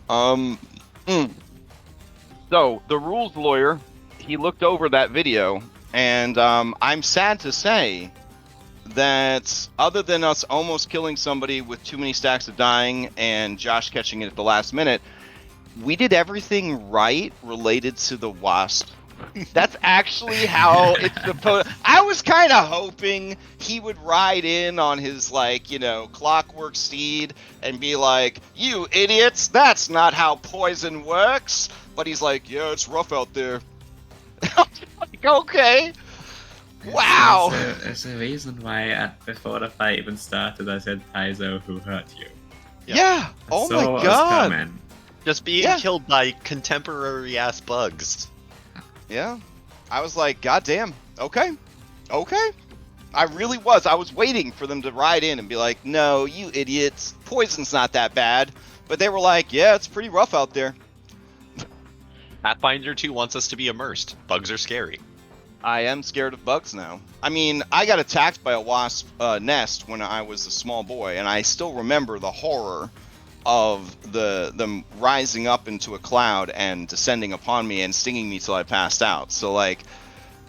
Um, mm. So the rules lawyer, he looked over that video, and I'm sad to say that other than us almost killing somebody with too many stacks of dying and Josh catching it at the last minute, we did everything right related to the wasp. That's actually how it's supposed. I was kind of hoping he would ride in on his, like, clockwork steed and be like, "You idiots, that's not how poison works." But he's like, "Yeah, it's rough out there." Like, okay. Wow. There's a reason why before the fight even started, I said, Paizo, who hurt you? Yeah. Oh So my god. coming. Just being killed by contemporary ass bugs. Yeah. I was like, God damn. Okay. I really was. I was waiting for them to ride in and be like, "No, you idiots. Poison's not that bad." But they were like, "Yeah, it's pretty rough out there." Pathfinder 2 wants us to be immersed. Bugs are scary. I am scared of bugs now. I mean, I got attacked by a wasp nest when I was a small boy, and I still remember the horror of them rising up into a cloud and descending upon me and stinging me till I passed out. So, like,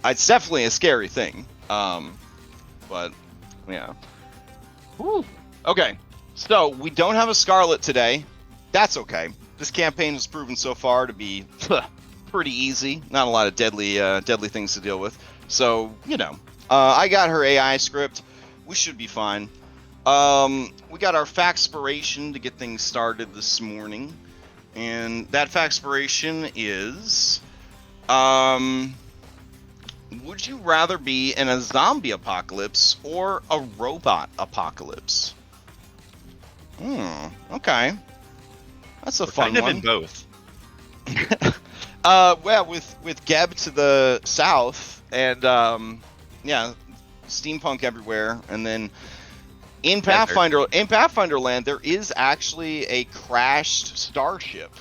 it's definitely a scary thing. But, yeah. Whew. Okay, so we don't have a Scarlet today. That's okay. This campaign has proven so far to be pretty easy. Not a lot of deadly things to deal with. So, I got her AI script. We should be fine. We got our Factspiration to get things started this morning. And that Factspiration is... would you rather be in a zombie apocalypse or a robot apocalypse? Okay. That's a fun kind one. of in both. Well, with Geb to the south, and steampunk everywhere, and then in Pathfinder land, there is actually a crashed starship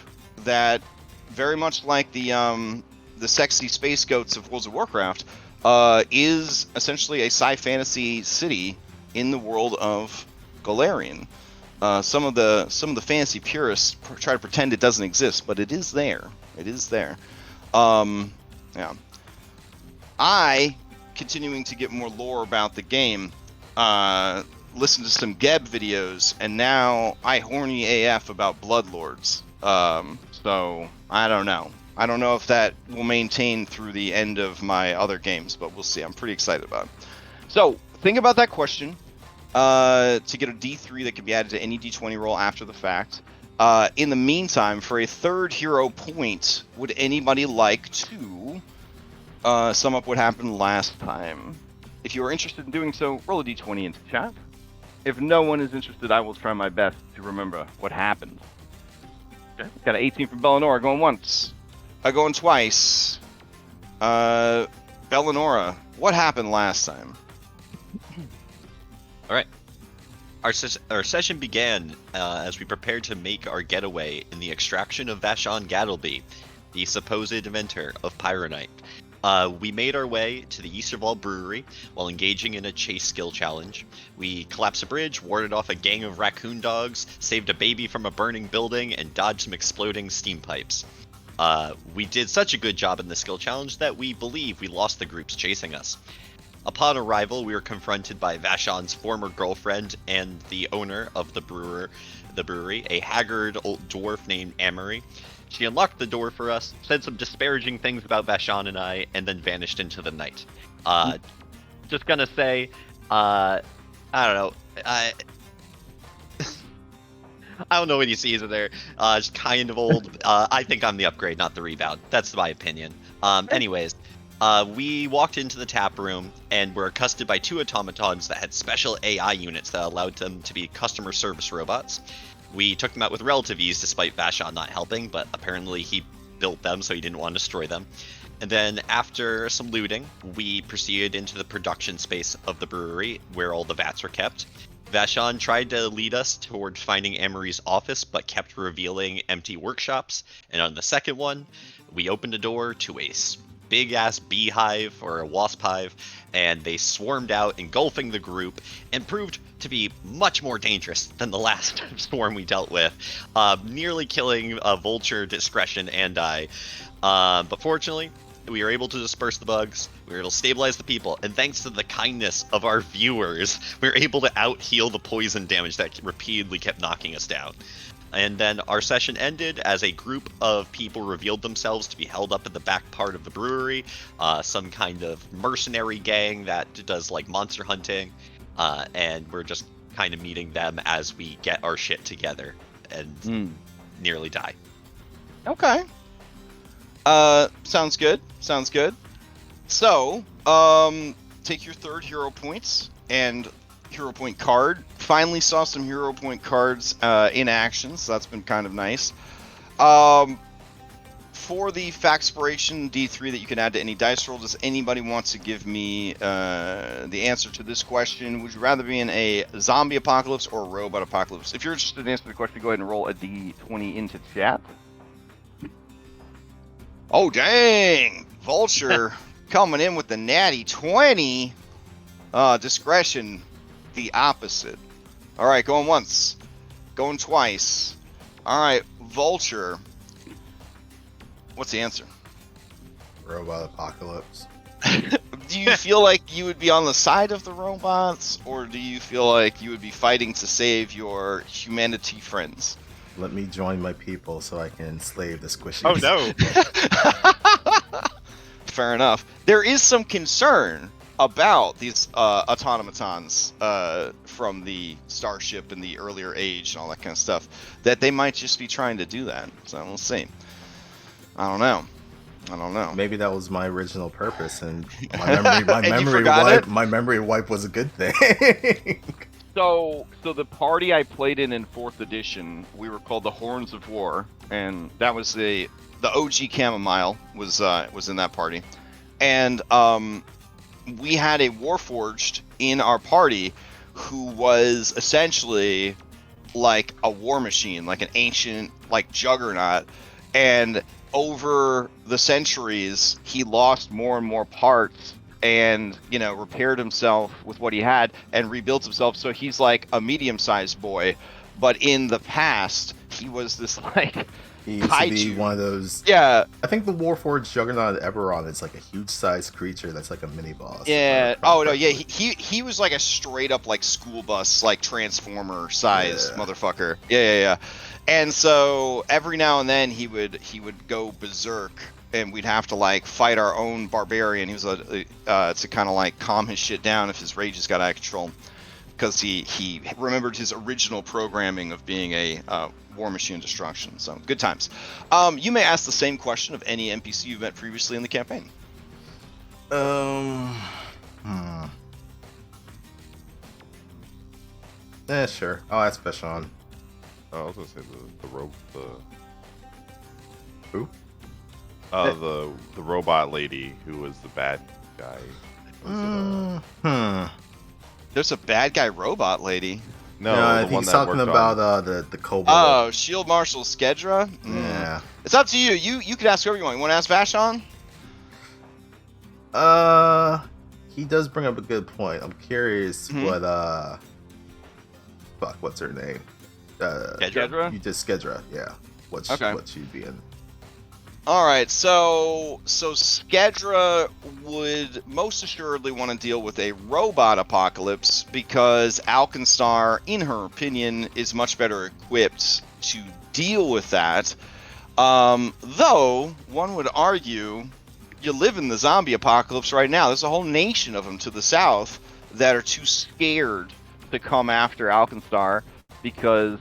that, very much like the sexy space goats of World of Warcraft, is essentially a sci-fantasy city in the world of Golarion. Some of the fantasy purists try to pretend it doesn't exist, but it is there. It is there. Yeah. I, continuing to get more lore about the game, listened to some Geb videos, and now I horny AF about Bloodlords. So I don't know. I don't know if that will maintain through the end of my other games, but we'll see. I'm pretty excited about it. So think about that question. To get a D3 that can be added to any D20 roll after the fact. In the meantime, for a third hero point, would anybody like to sum up what happened last time? If you are interested in doing so, roll a D20 into chat. If no one is interested, I will try my best to remember what happened. Okay. Got an 18 from Bellinora, going once. Going twice. Bellinora, what happened last time? All right. Our session began as we prepared to make our getaway in the extraction of Vashon Gattleby, the supposed inventor of Pyronite. We made our way to the Easterval Brewery while engaging in a chase skill challenge. We collapsed a bridge, warded off a gang of raccoon dogs, saved a baby from a burning building, and dodged some exploding steam pipes. We did such a good job in the skill challenge that we believe we lost the groups chasing us. Upon arrival, we were confronted by Vashon's former girlfriend and the owner of the brewery, a haggard old dwarf named Amory. She unlocked the door for us, said some disparaging things about Vashon and I, and then vanished into the night. Just gonna say, I don't know, I don't know what you see is there. It's kind of old. I think I'm the upgrade, not the rebound. That's my opinion. Anyways. We walked into the tap room and were accosted by two automatons that had special AI units that allowed them to be customer service robots. We took them out with relative ease despite Vashon not helping, but apparently he built them so he didn't want to destroy them. And then after some looting, we proceeded into the production space of the brewery where all the vats were kept. Vashon tried to lead us toward finding Amory's office, but kept revealing empty workshops. And on the second one, we opened a door to big ass beehive or a wasp hive, and they swarmed out, engulfing the group, and proved to be much more dangerous than the last swarm we dealt with, nearly killing Vulture, Discretion, and I. But fortunately, we were able to disperse the bugs, we were able to stabilize the people, and thanks to the kindness of our viewers, we were able to out-heal the poison damage that repeatedly kept knocking us down. And then our session ended as a group of people revealed themselves to be held up at the back part of the brewery, some kind of mercenary gang that does like monster hunting, and we're just kind of meeting them as we get our shit together and nearly die. Okay. Sounds good. Sounds good. So, take your third hero points and hero point card. Finally saw some hero point cards in action, so that's been kind of nice. For the Factspiration D3 that you can add to any dice roll, does anybody want to give me the answer to this question? Would you rather be in a zombie apocalypse or a robot apocalypse? If you're interested in answering the question, go ahead and roll a D20 into chat. Oh, dang! Vulture coming in with the natty 20. Discretion, the opposite. All right, going once. Going twice. All right, Vulture. What's the answer? Robot apocalypse. Do you feel like you would be on the side of the robots, or do you feel like you would be fighting to save your humanity friends? Let me join my people so I can enslave the squishies. Oh no! Fair enough. There is some concern about these automatons from the starship in the earlier age and all that kind of stuff, that they might just be trying to do that. So we'll see. I don't know. Maybe that was my original purpose, and my memory wipe was a good thing. So the party I played in 4th edition, we were called the Horns of War, and that was the OG Chamomile was in that party, and we had a Warforged in our party who was essentially like a war machine, like an ancient like juggernaut, and over the centuries he lost more and more parts and repaired himself with what he had and rebuilt himself, so he's like a medium-sized boy, but in the past he was this like he used to be one of those. Yeah, I think the Warforged Juggernaut Eberron is like a huge-sized creature that's like a mini boss. Yeah. Oh no. Yeah. He was like a straight up like school bus like transformer size motherfucker. Yeah. And so every now and then he would go berserk, and we'd have to like fight our own barbarian. He was to kind of like calm his shit down if his rage just got out of control, because he remembered his original programming of being a war machine destruction. So good times. You may ask the same question of any NPC you've met previously in the campaign. Sure. I'll ask Vashon. I was gonna say Who? The robot lady who was the bad guy. There's a bad guy robot lady. No, I the think one he's that talking worked about on... the Kobold. Oh, Shield Marshal Skedra? Yeah. It's up to you. You could ask whoever you want. You want to ask Vashon? He does bring up a good point. I'm curious what what's her name? Skedra? You just Skedra, yeah. What she'd be in. Alright, so Skedra would most assuredly want to deal with a robot apocalypse, because Alkenstar, in her opinion, is much better equipped to deal with that. Though, one would argue, you live in the zombie apocalypse right now. There's a whole nation of them to the south that are too scared to come after Alkenstar, because,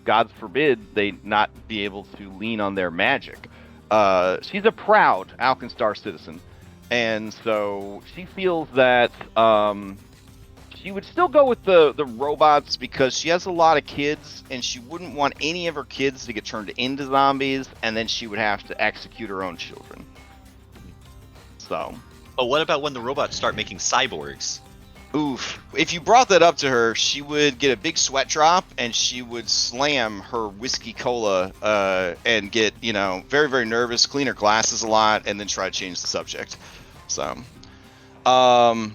God forbid they not be able to lean on their magic. She's a proud Alkenstar citizen, and so she feels that she would still go with the robots, because she has a lot of kids, and she wouldn't want any of her kids to get turned into zombies, and then she would have to execute her own children. So. But what about when the robots start making cyborgs? Oof. If you brought that up to her, she would get a big sweat drop and she would slam her whiskey cola and get, very, very nervous, clean her glasses a lot, and then try to change the subject. So, and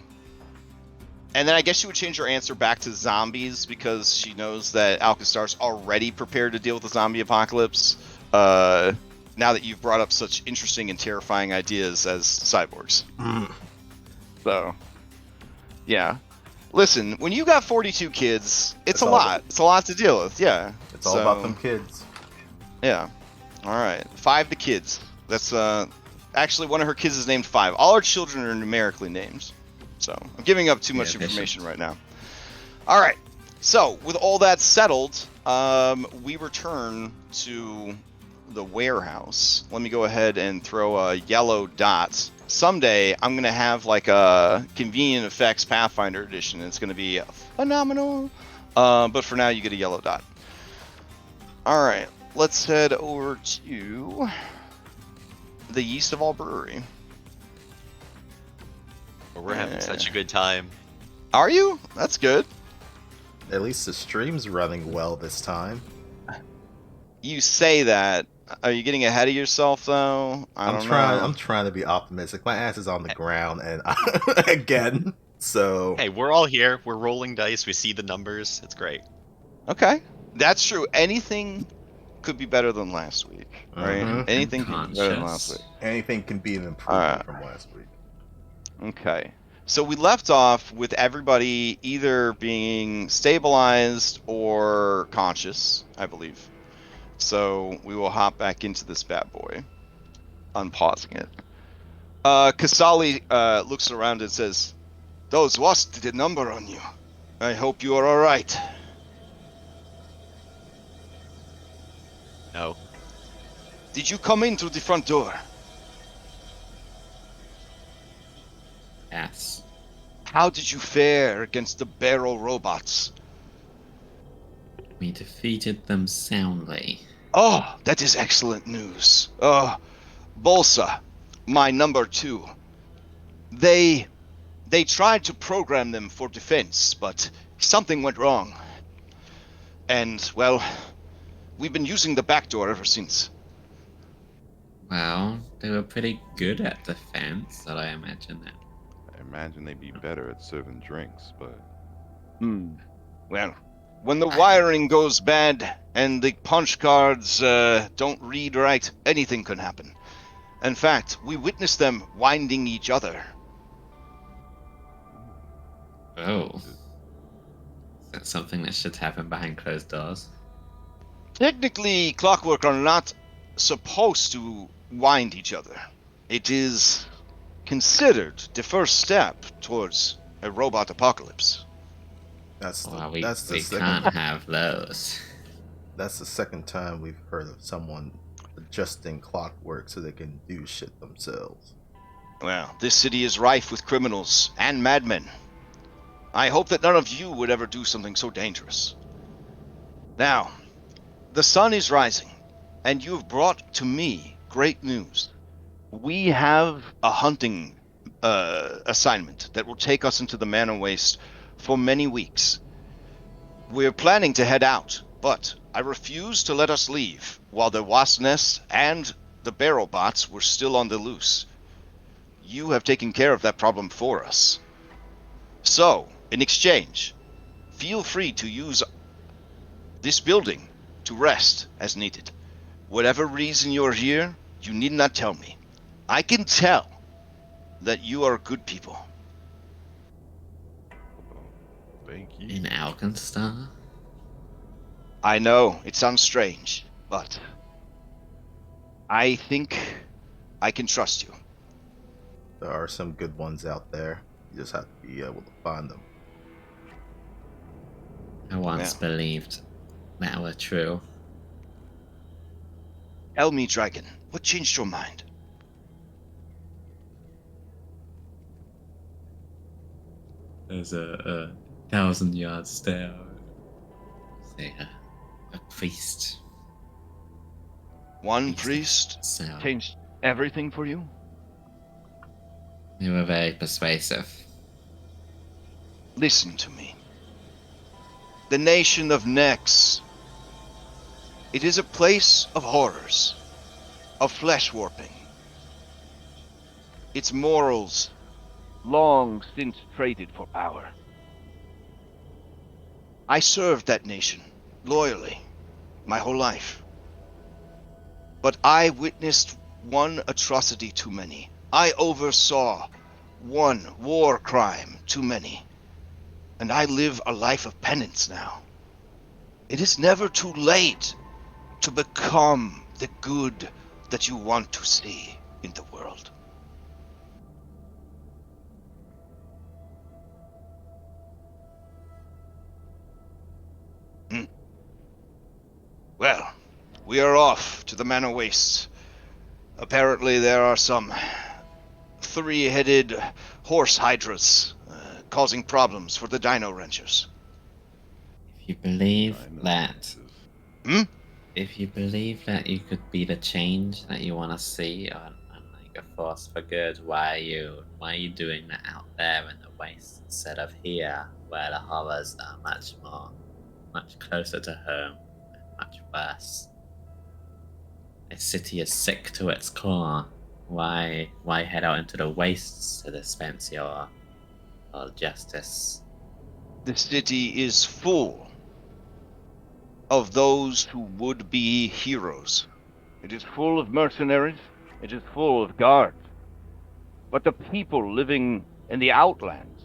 then I guess she would change her answer back to zombies because she knows that Alkenstar's already prepared to deal with the zombie apocalypse. Now that you've brought up such interesting and terrifying ideas as cyborgs. So, yeah. Listen, when you got 42 kids, it's a lot. It's a lot to deal with, yeah. It's all about them kids. Yeah. All right. 5 the kids. That's, actually, one of her kids is named 5. All our children are numerically named. So, I'm giving up too much information right now. All right. So, with all that settled, we return to the warehouse. Let me go ahead and throw a yellow dot. Someday I'm gonna have like a Convenient Effects Pathfinder edition. It's gonna be phenomenal. But for now, you get a yellow dot. All right, let's head over to the Yeast of All Brewery. We're having such a good time. Are you? That's good. At least the stream's running well this time. You say that. Are you getting ahead of yourself though? I'm trying to be optimistic. My ass is on the ground, and again, so. Hey, we're all here. We're rolling dice. We see the numbers. It's great. Okay, that's true. Anything could be better than last week, right? Mhm. Anything can be better than last week. Anything can be an improvement from last week. Okay. So we left off with everybody either being stabilized or conscious, I believe. So we will hop back into this bad boy, unpausing it. Kasali looks around and says, "Those wasps did a number on you. I hope you are all right." No. Did you come in through the front door? Yes. How did you fare against the barrel robots? We defeated them soundly. Oh, that is excellent news. Oh, Bolsa, my number 2. They tried to program them for defense, but something went wrong. And, well, we've been using the back door ever since. Well, they were pretty good at defense, so I imagine that. I imagine they'd be better at serving drinks, but Well, when the wiring goes bad and the punch cards don't read right, anything can happen. In fact, we witnessed them winding each other. Oh. Is that something that should happen behind closed doors? Technically, Clockwork are not supposed to wind each other. It is considered the first step towards a robot apocalypse. We second, can't have those. That's the second time we've heard of someone adjusting Clockwork so they can do shit themselves. Well, this city is rife with criminals and madmen. I hope that none of you would ever do something so dangerous. Now, the sun is rising, and you have brought to me great news. We have a hunting assignment that will take us into the Manor Waste for many weeks. We're planning to head out, but I refuse to let us leave while the wasp nest and the barrel bots were still on the loose. You have taken care of that problem for us. So, in exchange, feel free to use this building to rest as needed. Whatever reason you're here, you need not tell me. I can tell that you are good people. thank you. In Alkenstar? I know, it sounds strange, but I think I can trust you. There are some good ones out there. You just have to be able to find them. I once believed that were true. Tell me, Dragon, what changed your mind? There's a 1,000-yard stare. Say a priest. One priest So changed everything for you? they were very persuasive. Listen to me. The nation of Nex. It is a place of horrors, of flesh warping. Its morals long since traded for power. I served that nation loyally my whole life. But I witnessed one atrocity too many. I oversaw one war crime too many. And I live a life of penance now. It is never too late to become the good that you want to see in the world. Well, we are off to the Manor Wastes. Apparently there are some three-headed horse hydras causing problems for the dino ranchers. If you believe I know that, this. if you believe that you could be the change that you want to see on like a force for good, why are you doing that out there in the waste instead of here, where the horrors are much closer to home and much worse? A city is sick to its core. Why head out into the wastes to dispense your justice? The city is full of those who would be heroes. It is full of mercenaries. It is full of guards. But the people living in the outlands,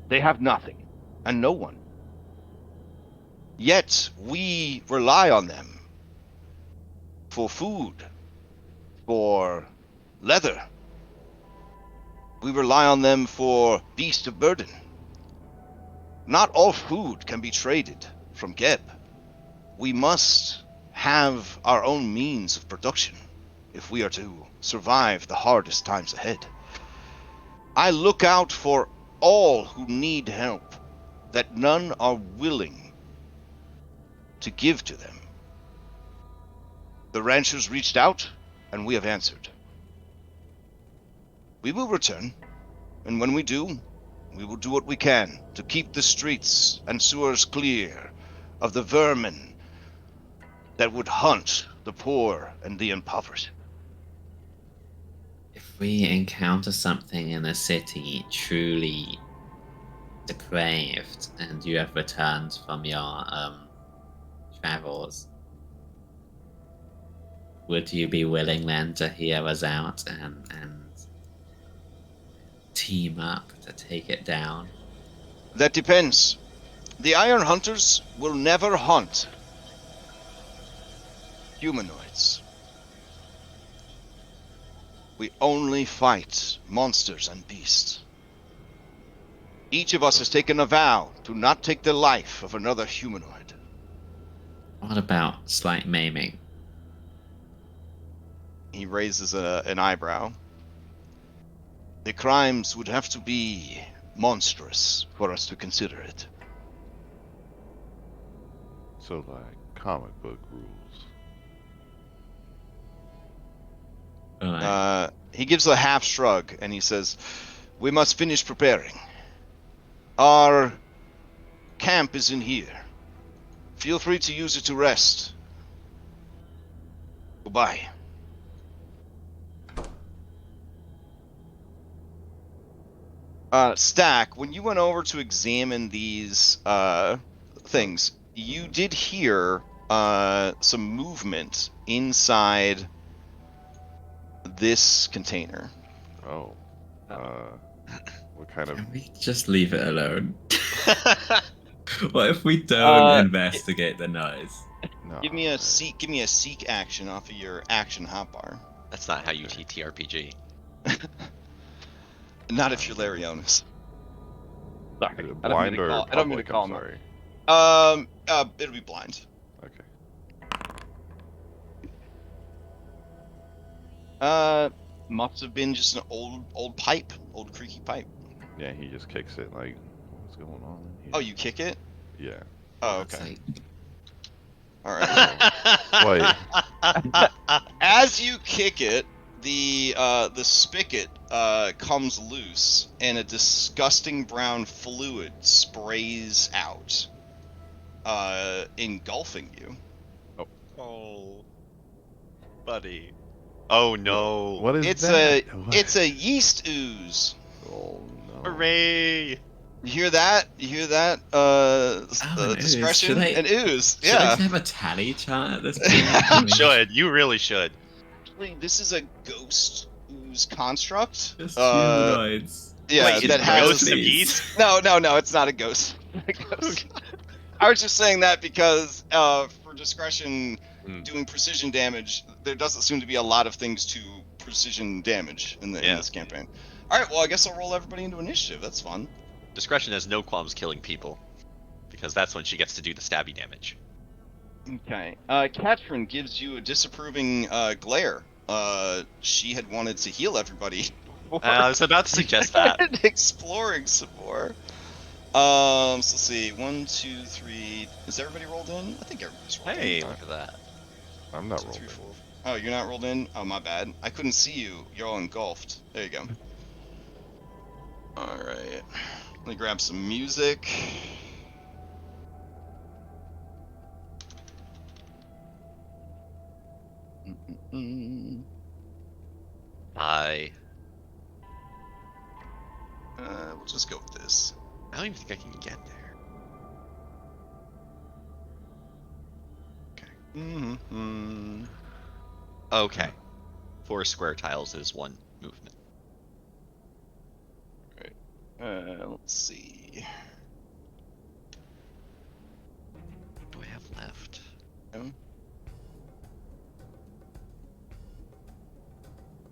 they have nothing and no one. Yet we rely on them for food, for leather. We rely on them for beasts of burden. Not all food can be traded from Geb. We must have our own means of production if we are to survive the hardest times ahead. I look out for all who need help, that none are willing to give to them. The ranchers reached out, and we have answered. We will return, and when we do, we will do what we can to keep the streets and sewers clear of the vermin that would hunt the poor and the impoverished. If we encounter something in the city truly depraved, and you have returned from your travels, would you be willing then to hear us out and team up to take it down? That depends. The Iron Hunters will never hunt humanoids. We only fight monsters and beasts. Each of us has taken a vow to not take the life of another humanoid. What about slight maiming? He raises an eyebrow. The crimes would have to be monstrous for us to consider it. So, like, comic book rules. He gives a half shrug and he says, "We must finish preparing. Our camp is in here. Feel free to use it to rest. Goodbye." Stack, when you went over to examine these things, you did hear some movement inside this container. Oh. What kind of... Can we just leave it alone? What if we don't investigate the noise? No, Give me a seek action off of your action hotbar. That's not how you TTRPG. Not if you're Larionis. Is it blind or I don't mean to public? call I'm him. sorry. It'll be blind. Okay. Must have been just an old pipe, old creaky pipe. Yeah, he just kicks it like, what's going on in here? Oh, you kick it? Yeah. Oh, It's okay. like, All right. Wait. As you kick it, the spigot comes loose, and a disgusting brown fluid sprays out, engulfing you. Oh, buddy. Oh no. What is It's that? it's a yeast ooze. Oh no. Hooray! You hear that? You hear that? an ooze. Discretion Should I- and ooze. Should I Yeah. have a tally chart at this point? You should. You really should. Actually, this is a ghost ooze construct. Just humanoids. Yeah, Wait, that it's has ghosts of Please. yeast? No, it's not a ghost. I was just saying that because for discretion, doing precision damage, there doesn't seem to be a lot of things to precision damage in this campaign. All right, well, I guess I'll roll everybody into initiative. That's fun. Discretion has no qualms killing people, because that's when she gets to do the stabby damage. Okay. Katrin gives you a disapproving glare. She had wanted to heal everybody. I was about to suggest that. Exploring some more. So let's see. 1, 2, 3. Is everybody rolled in? I think everybody's rolled Hey, in. look at that. I'm not 2, 3, rolling. 4. Oh, you're not rolled in? Oh, my bad. I couldn't see you. You're all engulfed. There you go. Alright. Let me grab some music. I We'll just go with this. don't even think I can get there. Mm-hmm. Okay. 4 square tiles is 1 movement. Let's see. What do I have left?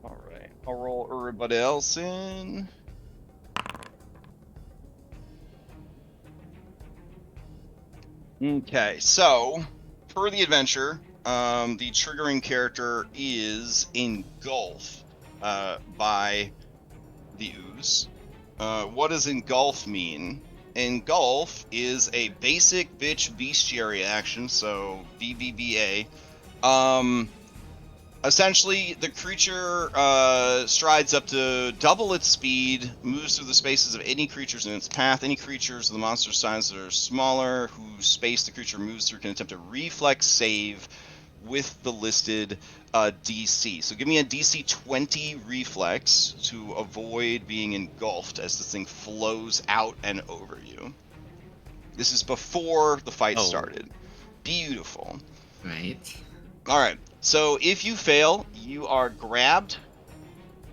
Alright. I'll roll everybody else in. Okay, so per the adventure, the triggering character is engulf by the ooze. What does engulf mean? Engulf is a basic bitch bestiary action, so BBBA. Essentially, the creature strides up to double its speed, moves through the spaces of any creatures in its path. Any creatures of the monster size that are smaller, whose space the creature moves through, can attempt a reflex save with the listed DC. So give me a DC 20 reflex to avoid being engulfed as this thing flows out and over you. This is before the fight started. Beautiful. Right. All right. So if you fail, you are grabbed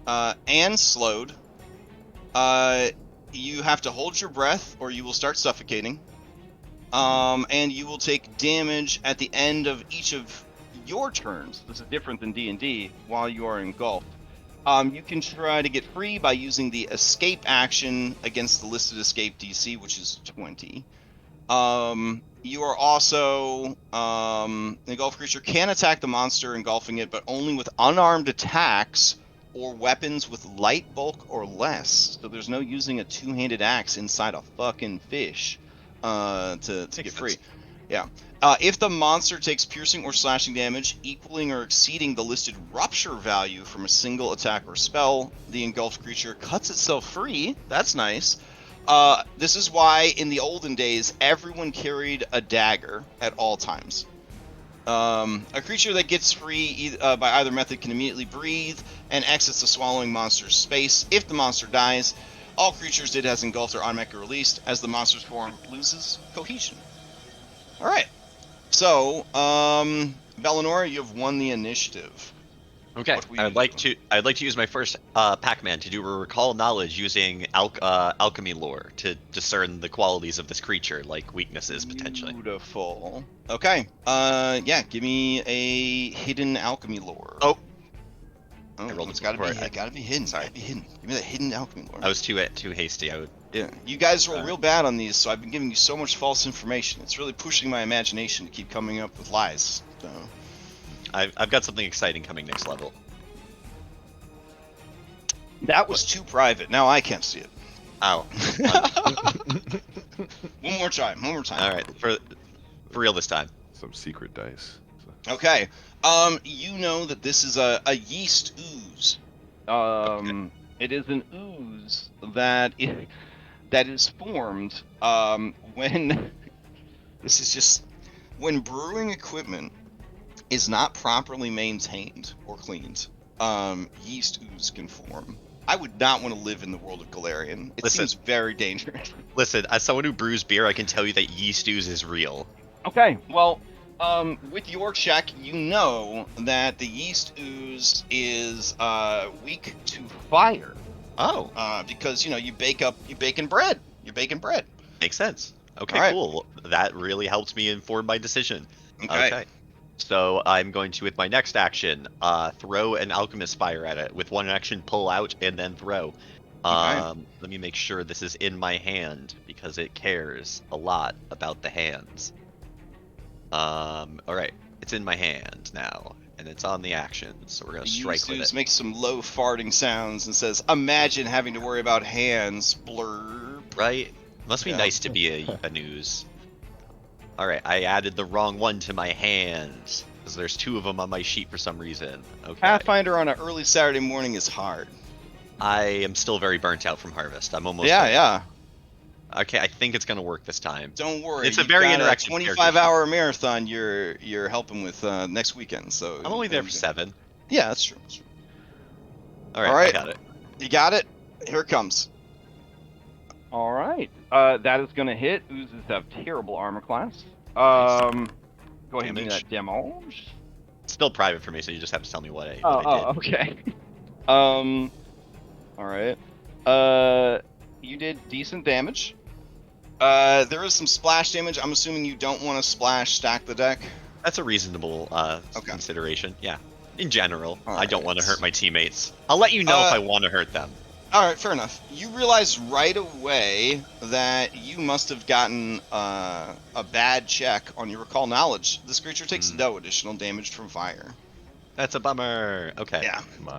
and slowed. You have to hold your breath, or you will start suffocating. And you will take damage at the end of each of your turns. This is different than D&D. While you are engulfed, you can try to get free by using the escape action against the listed escape DC, which is 20. You are also the engulfed creature can attack the monster engulfing it, but only with unarmed attacks or weapons with light bulk or less. So there's no using a two-handed axe inside a fucking fish to get free. Yeah. If the monster takes piercing or slashing damage equaling or exceeding the listed rupture value from a single attack or spell, the engulfed creature cuts itself free. That's nice. This is why in the olden days everyone carried a dagger at all times. A creature that gets free by either method can immediately breathe and exits the swallowing monster's space. If the monster dies, all creatures it has engulfed are automatically released as the monster's form loses cohesion. Alright. So, Bellinora, you have won the initiative. Okay, I'd like to use my first Pac-Man to do a recall knowledge using alchemy lore to discern the qualities of this creature, like weaknesses potentially. Beautiful. Okay. Yeah. Give me a hidden alchemy lore. Oh, I rolled it's it gotta be. before. It gotta be hidden. Sorry. Gotta be hidden. Give me that hidden alchemy lore. I was too hasty. Yeah. You guys roll real bad on these, so I've been giving you so much false information. It's really pushing my imagination to keep coming up with lies. So. I've got something exciting coming next level. That was too private. Now I can't see it. Ow. One more time. All right, for real this time. Some secret dice. Okay. You know that this is a yeast ooze. It is an ooze that is formed when this is just when brewing equipment is not properly maintained or cleaned. Yeast ooze can form. I would not want to live in the world of Galarian. It Listen. seems very dangerous. Listen, as someone who brews beer, I can tell you that yeast ooze is real. Okay, well, with your check, you know that the yeast ooze is weak to fire. Oh. Because you're baking bread. You're baking bread. Makes sense. Okay, All right. cool. That really helped me inform my decision. Okay. So I'm going to, with my next action, throw an alchemist fire at it. With one action, pull out and then throw. Let me make sure this is in my hand because it cares a lot about the hands. All right, it's in my hand now, and it's on the action. So we're gonna strike with it. Makes some low farting sounds and says, "Imagine having to worry about hands." Blurb. Right? Must be nice to be a news. All right, I added the wrong one to my hands because there's 2 of them on my sheet for some reason. Okay. Pathfinder on an early Saturday morning is hard. I am still very burnt out from Harvest. I'm almost. Yeah. Okay, I think it's gonna work this time. Don't worry. It's a very interactive 25-hour marathon. You're helping with next weekend. So I'm only there for 7. Yeah, that's true. All right, I got it. You got it. Here it comes. All right. That is going to hit. Oozes have terrible armor class. Go ahead and give me that demo. It's still private for me, so you just have to tell me what I did. Okay. All right. You did decent damage. There is some splash damage. I'm assuming you don't want to splash stack the deck. That's a reasonable consideration. Yeah. In general, All I don't right. want to hurt my teammates. I'll let you know if I want to hurt them. All right, fair enough. You realize right away that you must have gotten a bad check on your recall knowledge. This creature takes no additional damage from fire. That's a bummer. Okay. Yeah. Am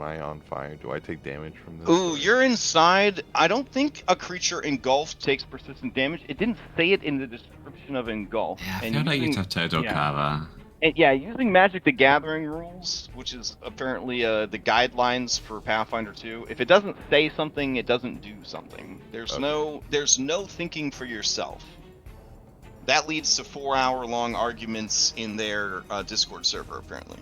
I on fire? Do I take damage from this? Ooh, you're inside. I don't think a creature engulfed Takes persistent damage. It didn't say it in the description of engulf. Yeah, I feel like it's a total cover. And yeah, using Magic the Gathering rules, which is apparently the guidelines for Pathfinder 2. If it doesn't say something, it doesn't do something. There's no thinking for yourself. That leads to 4-hour-long arguments in their Discord server, apparently.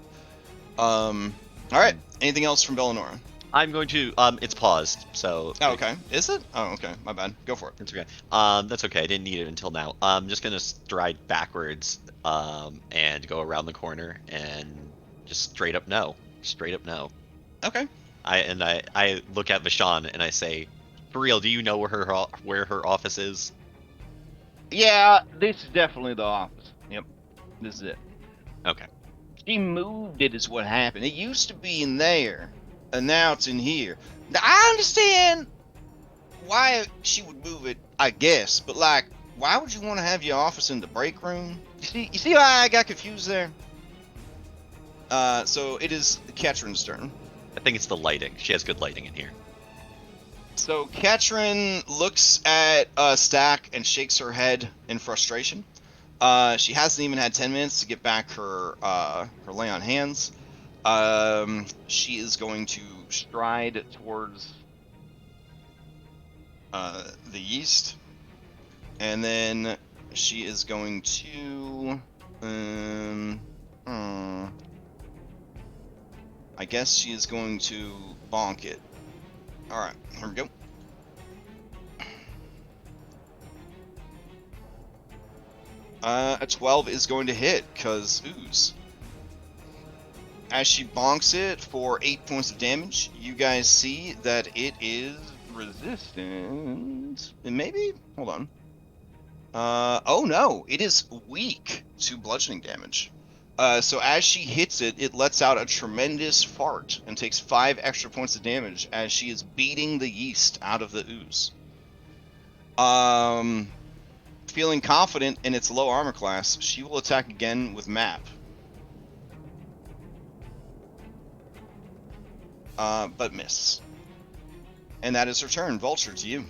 All right. Anything else from Bellinora? I'm going to. It's paused, so. Oh, okay. Is it? Oh, okay. My bad. Go for it. That's okay. That's okay. I didn't need it until now. I'm just gonna stride backwards, and go around the corner and just straight up no. Straight up no. Okay. I look at Vashon and I say, for real, do you know where her office is? Yeah, this is definitely the office. Yep. This is it. Okay. She moved it is what happened. It used to be in there, and now it's in here. Now, I understand why she would move it, I guess, but like, why would you want to have your office in the break room? You see why I got confused there? So it is Ketrin's turn. I think it's the lighting. She has good lighting in here. So Ketrin looks at Stack and shakes her head in frustration. She hasn't even had 10 minutes to get back her lay on hands. She is going to stride towards the east, and then she is going to I guess she is going to bonk it. All right, here we go. A 12 is going to hit, because ooze. As she bonks it for 8 points of damage, you guys see that it is resistant. And maybe? Hold on. Oh no, it is weak to bludgeoning damage. So as she hits it, it lets out a tremendous fart and takes 5 extra points of damage as she is beating the yeast out of the ooze. Feeling confident in its low armor class, she will attack again with map. But miss. And that is her turn. Vulture, to you.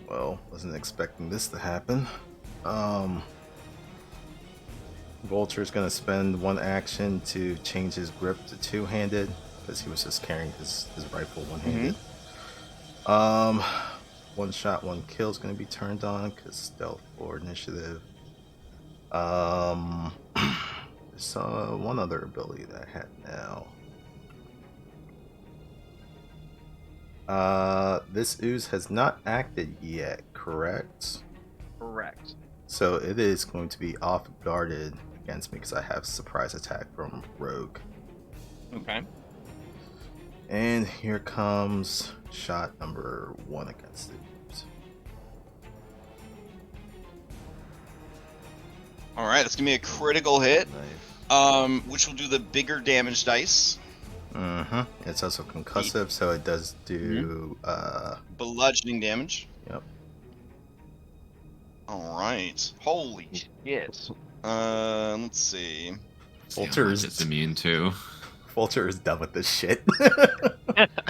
Well, wasn't expecting this to happen. Vulture's gonna spend one action to change his grip to two-handed because he was just carrying his rifle one-handed. One shot, one kill is gonna be turned on because stealth or initiative. There's one other ability that I had now. This ooze has not acted yet, correct? Correct. So it is going to be off guarded against me because I have surprise attack from Rogue. Okay. And here comes shot number 1 against the ooze. All right, it's gonna be a critical hit, which will do the bigger damage dice. It's also concussive, so it does do bludgeoning damage. Yep. All right. Holy shit. Let's see. Vulture It's is immune to. Vulture is done with this shit.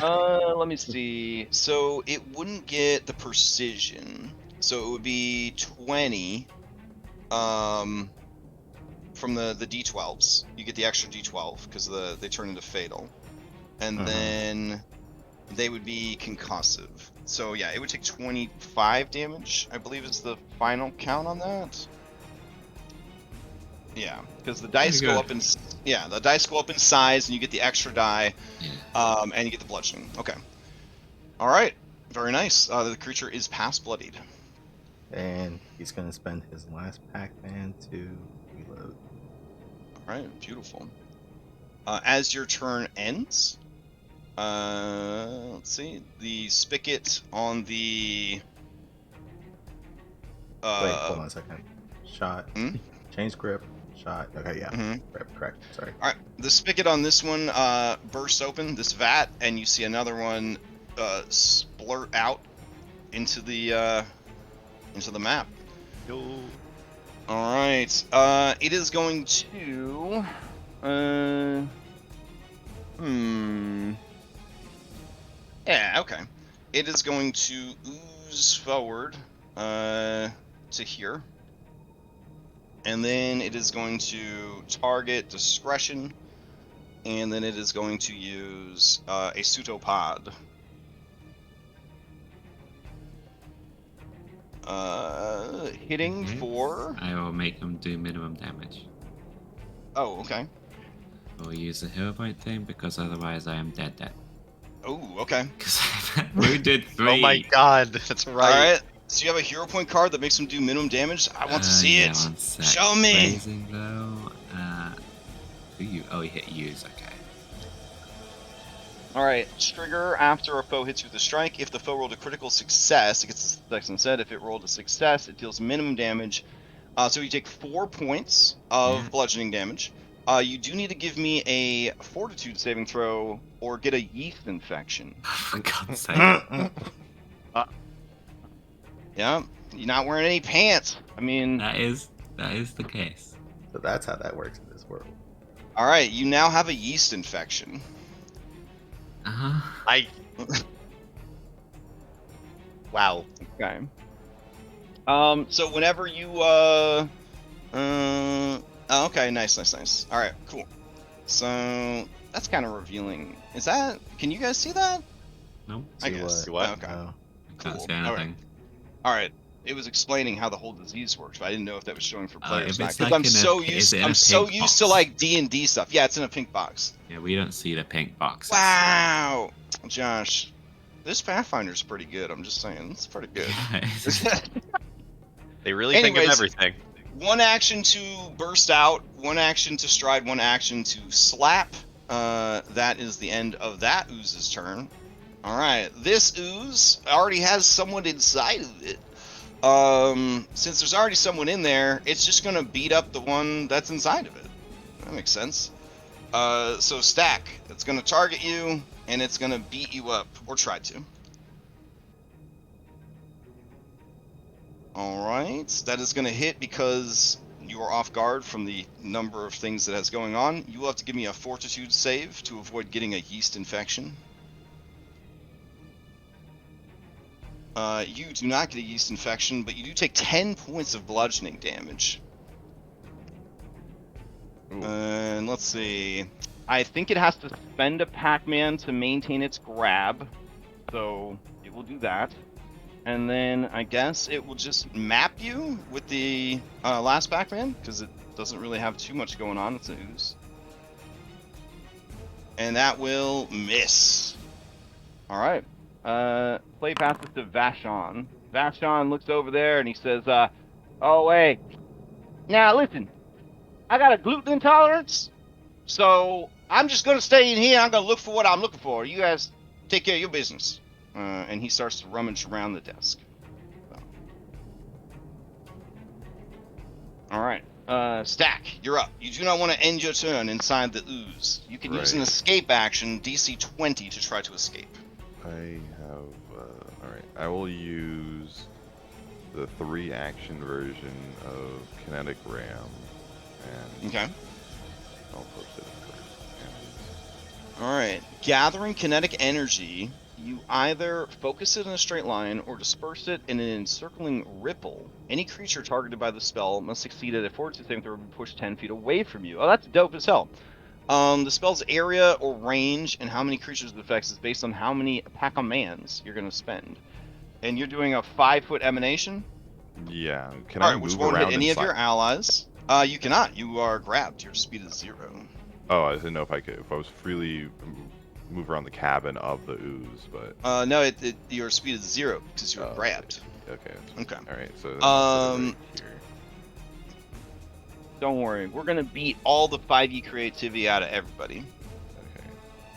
Let me see. So it wouldn't get the precision. So it would be 20. From the D12s, you get the extra D12 because they turn into fatal, and then they would be concussive. So yeah, it would take 25 damage, I believe, is the final count on that. Yeah, because the dice go up in the dice go up in size, and you get the extra die, and you get the bludgeoning. Okay. All right. Very nice. The creature is past bloodied. And he's going to spend his last Pac-Man to reload. Alright, beautiful. As your turn ends, let's see, the spigot on the... Wait, hold on a second. Shot. Change grip. Shot. Okay, yeah. Grip, correct. Sorry. Alright, the spigot on this one bursts open, this vat, and you see another one splurt out into the map. All right. It is going to. Yeah. Okay. It is going to ooze forward to here, and then it is going to target discretion, and then it is going to use a pseudopod. Hitting for... I will make them do minimum damage. Oh, okay. I will use the hero point thing because otherwise I am dead. Oh, okay. Because I've wounded 3. Oh my god, that's right. Alright, so you have a hero point card that makes them do minimum damage? I want to see yeah, it! 1 sec. Show me! Raising though, who you? Oh, he hit use, okay. Alright, trigger after a foe hits you with a strike. If the foe rolled a critical success, it gets the success instead. If it rolled a success, it deals minimum damage. So you take 4 points of bludgeoning damage. You do need to give me a fortitude saving throw or get a yeast infection. For God's sake. Yeah, you're not wearing any pants. I mean... That is the case. So that's how that works in this world. Alright, you now have a yeast infection. Uh-huh. Wow. Okay. So whenever you, oh, okay, nice. Alright, cool. So, that's kind of revealing. Is that, can you guys see that? Nope. I guess. See what? Okay. No. Can't Cool. see anything. Alright. It was explaining how the whole disease works, but I didn't know if that was showing for players. if it's Because like I'm so used to like D&D stuff. Yeah, it's in a pink box. Yeah, we don't see the pink boxes. Wow, Josh, this Pathfinder's pretty good. I'm just saying, it's pretty good. They really think of everything. One action to burst out, one action to stride, one action to slap. That is the end of that ooze's turn. All right, this ooze already has someone inside of it. Since there's already someone in there, it's just gonna beat up the one that's inside of it. That makes sense. So Stack, it's gonna target you, and it's gonna beat you up, or try to. Alright, that is gonna hit because you are off guard from the number of things that has going on. You will have to give me a fortitude save to avoid getting a yeast infection. You do not get a yeast infection, but you do take 10 points of bludgeoning damage. Ooh. And let's see. I think it has to spend a Pac-Man to maintain its grab, so it will do that. And then I guess it will just map you with the last Pac-Man, because it doesn't really have too much going on. It's an ooze. And that will miss. All right. Play passes to Vashon. Vashon looks over there and he says, "Oh wait, now listen, I got a gluten intolerance, so I'm just gonna stay in here. I'm gonna look for what I'm looking for. You guys take care of your business." And he starts to rummage around the desk. So. All right. Stack, you're up. You do not want to end your turn inside the ooze. You can use an Right. escape action, DC 20, to try to escape. I have. Alright, I will use the 3-action version of Kinetic Ram. And Okay. I'll post it first. All right. Gathering kinetic energy, you either focus it in a straight line or disperse it in an encircling ripple. Any creature targeted by the spell must succeed at a fortitude saving throw and push 10 feet away from you. Oh, that's dope as hell. The spell's area or range and how many creatures it affects is based on how many Pac-Mans you're going to spend. And you're doing a 5-foot emanation? Yeah, can All I right, which move won't around hit any of inside? your allies. You cannot. You are grabbed. Your speed is 0. Oh, I didn't know if I was freely move around the cabin of the ooze, but No, your speed is 0 because you were Oh, grabbed. okay. Okay. All right, so then I'll put it right here. Don't worry, we're gonna beat all the 5e creativity out of everybody. Okay.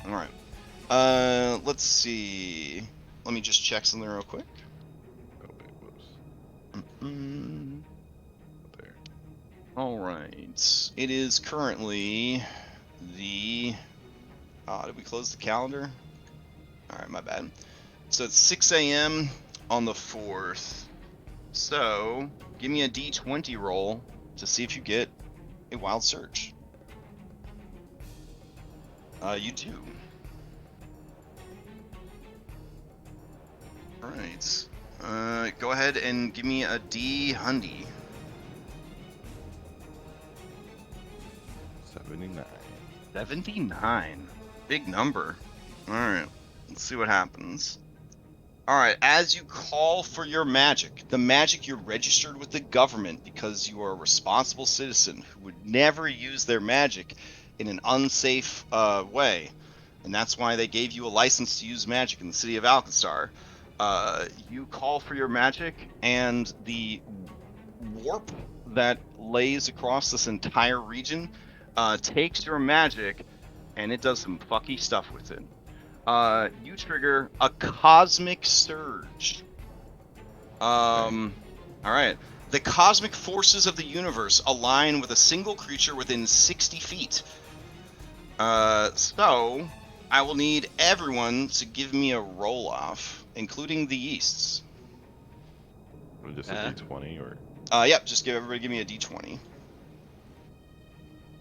All right. Let's see. Let me just check something real quick. Oh wait, whoops. Mm. There. All right. It is currently the. Did we close the calendar? All right, my bad. So it's 6 a.m. on the 4th. So give me a D20 roll to see if you get a wild surge. You do. All right. Go ahead and give me a D-hundy. 79. 79. Big number. Alright. Let's see what happens. Alright, as you call for your magic, the magic you're registered with the government because you are a responsible citizen who would never use their magic in an unsafe way. And that's why they gave you a license to use magic in the city of Alkenstar. You call for your magic, and the warp that lays across this entire region takes your magic, and it does some fucky stuff with it. You trigger a cosmic surge. Alright. The cosmic forces of the universe align with a single creature within 60 feet. So, I will need everyone to give me a roll-off, including the yeasts. Just a D20 or? Yep, just give me a D20.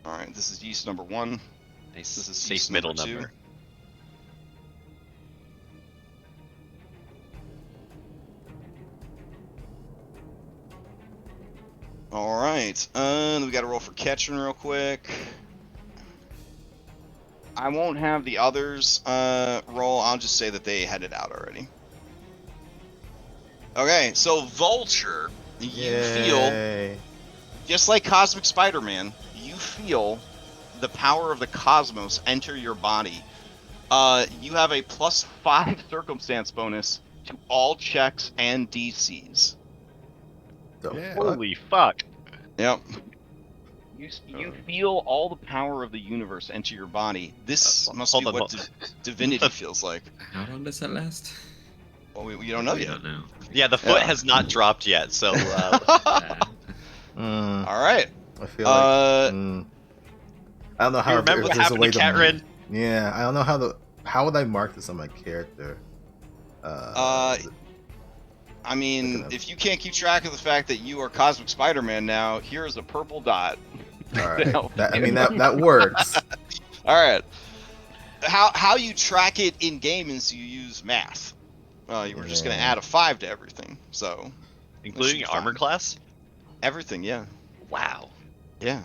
Alright, this is yeast number 1. Nice, This is safe yeast middle number 2. number. Alright, we gotta roll for Ketchum real quick. I won't have the others roll, I'll just say that they had it out already. Okay, so Vulture, you feel, Yay. just like Cosmic Spider-Man, you feel the power of the cosmos enter your body. You have a +5 circumstance bonus to all checks and DCs. The Yeah. fuck? Holy fuck. Yep. You feel all the power of the universe enter your body. This must be what divinity feels like. How long does that last? Well, we don't know We yet. don't know. Yeah, the foot Yeah. has not dropped yet, so All right. I feel like I don't know you how remember if what there's a happened way to to Catrin? Yeah, I don't know how would I mark this on my character. I mean, Looking up. if you can't keep track of the fact that you are Cosmic Spider-Man now, here's a purple dot. All right. help I you. mean that works. All right. How you track it in game is you use math. You were just gonna Yeah. add a 5 to everything, so including That should be armor fine. class. everything, yeah, Wow. yeah.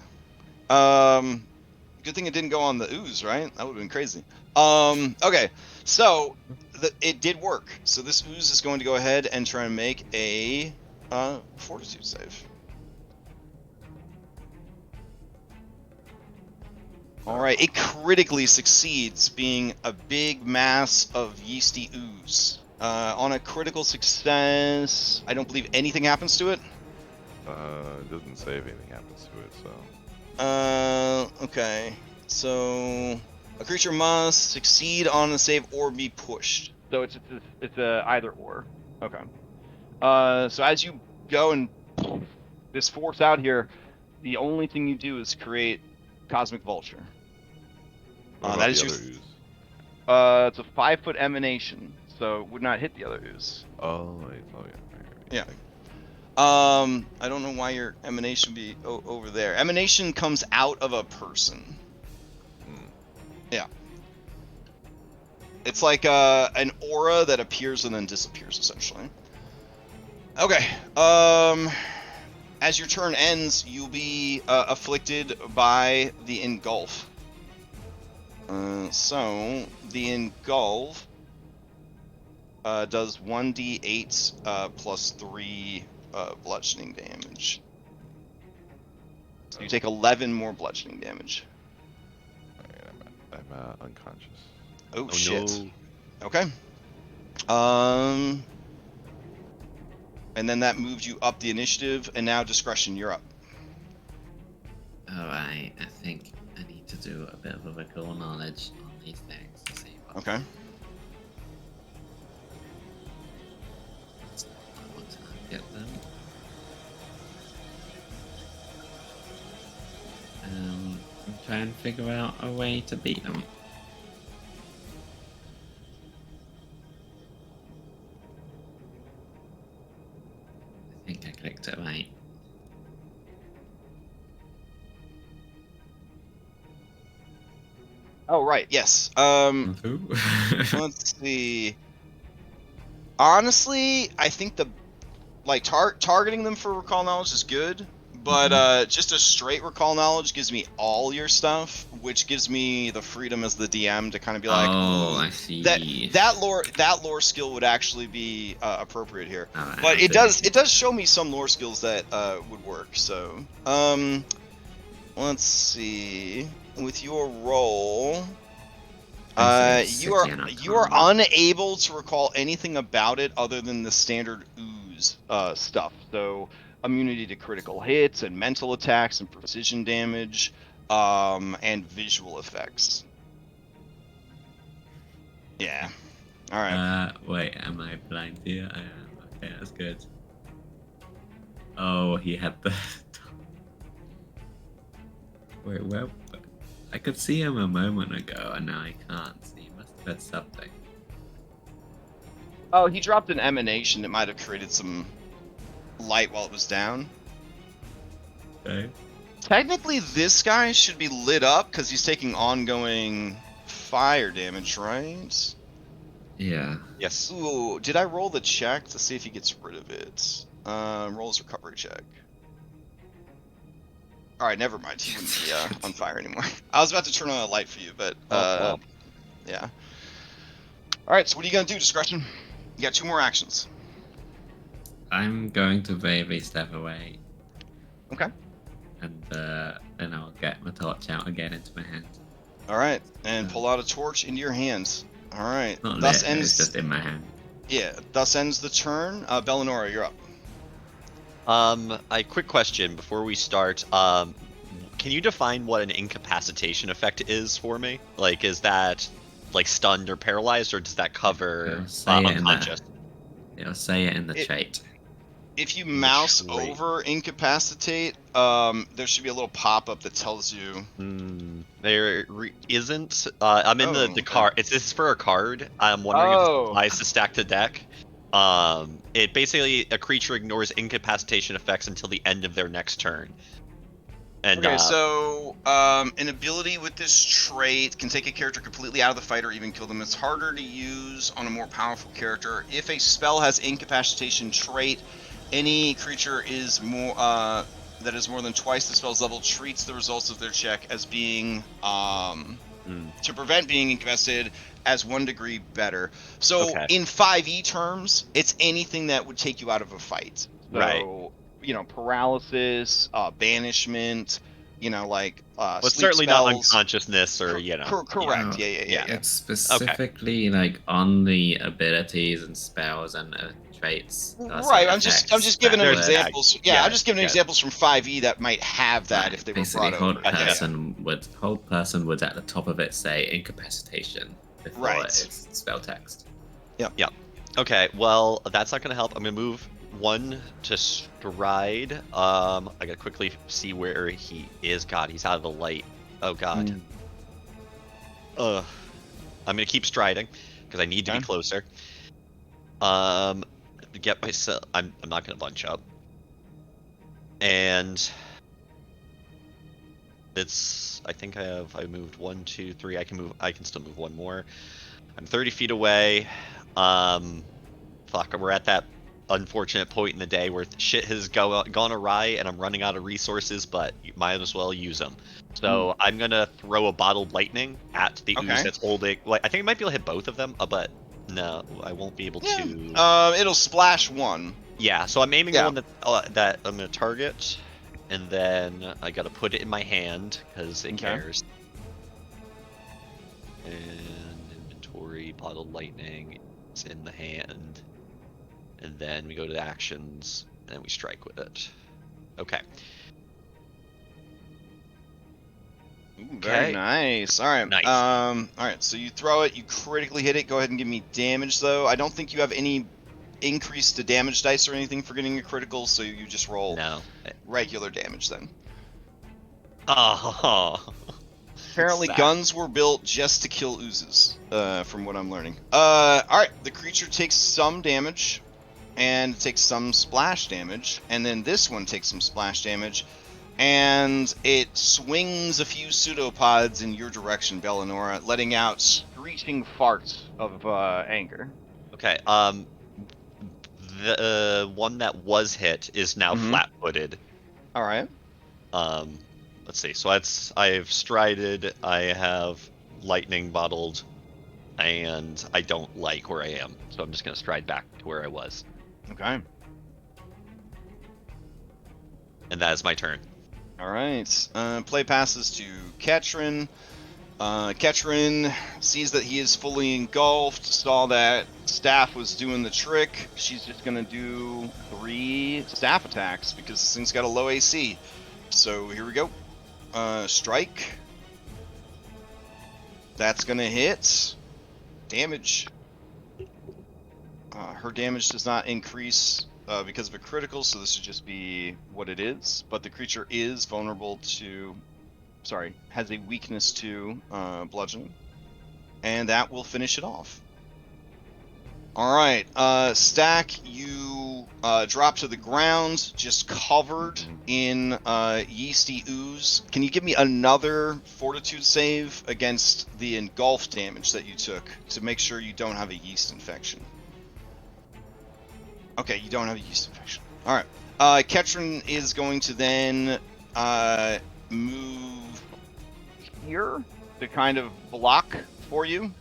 Good thing it didn't go on the ooze, right? That would have been crazy. Okay, so it did work. So this ooze is going to go ahead and try and make a fortitude save. All right, it critically succeeds, being a big mass of yeasty ooze. On a critical success, I don't believe anything happens to it. It doesn't say if anything happens to it, so. Okay. So a creature must succeed on a save or be pushed. So it's a either or. Okay. So as you go and this force out here, the only thing you do is create Cosmic Vulture. What That about is the your. other ooze? It's a 5-foot emanation, so it would not hit the other ooze. Oh, yeah. Yeah. I don't know why your emanation would be over there. Emanation comes out of a person. Yeah. It's like an aura that appears and then disappears, essentially. Okay. As your turn ends, you'll be afflicted by the engulf. So the engulf does 1d8 plus 3 bludgeoning damage. So you take 11 more bludgeoning damage. I'm unconscious. Oh shit. No. Okay. And then that moved you up the initiative, and now discretion, you're up. Alright, I think I need to do a bit of a recall knowledge on these things to see what Okay. I want to get them. And try and figure out a way to beat them. I think I clicked it right. Oh right, yes. Woohoo. Let's see. Honestly, I think the targeting them for recall knowledge is good, but just a straight recall knowledge gives me all your stuff, which gives me the freedom as the DM to kind of be like, oh, ooh, I see. that lore skill would actually be appropriate here. Alright, But I'll it do does show me some lore skills that would work. So let's see. With your roll, you are unable to recall anything about it other than the standard ooze stuff. So immunity to critical hits and mental attacks and precision damage, and visual effects. Yeah. All right. Wait, am I blind here? I am. Okay, that's good. Oh, he had the. Wait, where? I could see him a moment ago, and now I can't. So he must have had something. Oh, he dropped an emanation that might have created some light while it was down. Okay. Technically, this guy should be lit up because he's taking ongoing fire damage, right? Yeah. Yes. Ooh, did I roll the check to see if he gets rid of it? Roll his recovery check. Alright, never mind. He wouldn't be on fire anymore. I was about to turn on a light for you, but yeah. Alright, so what are you gonna do, Discretion? You got 2 more actions. I'm going to bravely step away. Okay. And then I'll get my torch out again into my hand. Alright, and pull out a torch into your hands. Alright. Not Thus lit, ends. it's just in my hand. Yeah, thus ends the turn. Bellinora, you're up. A quick question before we start. Can you define what an incapacitation effect is for me? Like, is that like stunned or paralyzed, or does that cover unconscious? It'll say it in the trait. If you mouse over incapacitate, there should be a little pop-up that tells you. There isn't. I'm in the card. This is for a card. I'm wondering if it applies to stack to deck. It basically, a creature ignores incapacitation effects until the end of their next turn. And, okay, so an ability with this trait can take a character completely out of the fight or even kill them. It's harder to use on a more powerful character. If a spell has incapacitation trait, any creature is more that is more than twice the spell's level treats the results of their check as being to prevent being incapacitated as 1 degree better. So Okay. in 5e terms, it's anything that would take you out of a fight. So, Right. you know, paralysis, banishment, you know, like But sleep certainly not spells. unconsciousness or, you know. Correct. Yeah. Yeah. It's specifically like on the abilities and spells and traits. Right. I'm just giving them There's examples. tags. Yeah, I'm just giving Yeah. examples from 5e that might have that Right, if they were basically, brought hold over. person would at the top of it say incapacitation before Right. it's spell text. Okay, well, that's not going to help. I'm going to move 1 to stride. I got to quickly see where he is. God, he's out of the light. Oh, God. I'm going to keep striding because I need to be closer. Get myself... I'm not going to bunch up. And... it's... I think I moved 1, 2, 3. I can still move 1 more. I'm 30 feet away. Fuck, we're at that unfortunate point in the day where shit has gone awry and I'm running out of resources, but you might as well use them. So I'm gonna throw a bottled lightning at the ooze that's holding. Like, I think I might be able to hit both of them, but no, I won't be able to. It'll splash 1. Yeah, so I'm aiming the one that I'm gonna target, and then I gotta put it in my hand because it cares. And inventory, bottled lightning, it's in the hand. And then we go to the actions, and we strike with it. Okay. Ooh, very nice. All right. Nice. All right. So you throw it. You critically hit it. Go ahead and give me damage, though. I don't think you have any increase to damage dice or anything for getting a critical, so you just roll regular damage then. Oh. Apparently, guns were built just to kill oozes, from what I'm learning. All right. The creature takes some damage. And takes some splash damage, and then this one takes some splash damage, and it swings a few pseudopods in your direction, Bellinora, letting out screeching farts of anger. Okay, the one that was hit is now flat-footed. All right. Let's see, so I've strided, I have lightning bottled, and I don't like where I am, so I'm just going to stride back to where I was. Okay. And that is my turn. All right. Play passes to Ketrin. Ketrin sees that he is fully engulfed, saw that staff was doing the trick. She's just going to do 3 staff attacks because this thing's got a low AC. So here we go. Strike. That's going to hit. Damage. Her damage does not increase because of a critical, so this would just be what it is. But the creature is vulnerable to... Sorry, has a weakness to bludgeoning. And that will finish it off. Alright, Stack, you drop to the ground, just covered in yeasty ooze. Can you give me another fortitude save against the engulf damage that you took to make sure you don't have a yeast infection? Okay, you don't have a yeast infection. Alright. Ketrin is going to then move here to kind of block for you.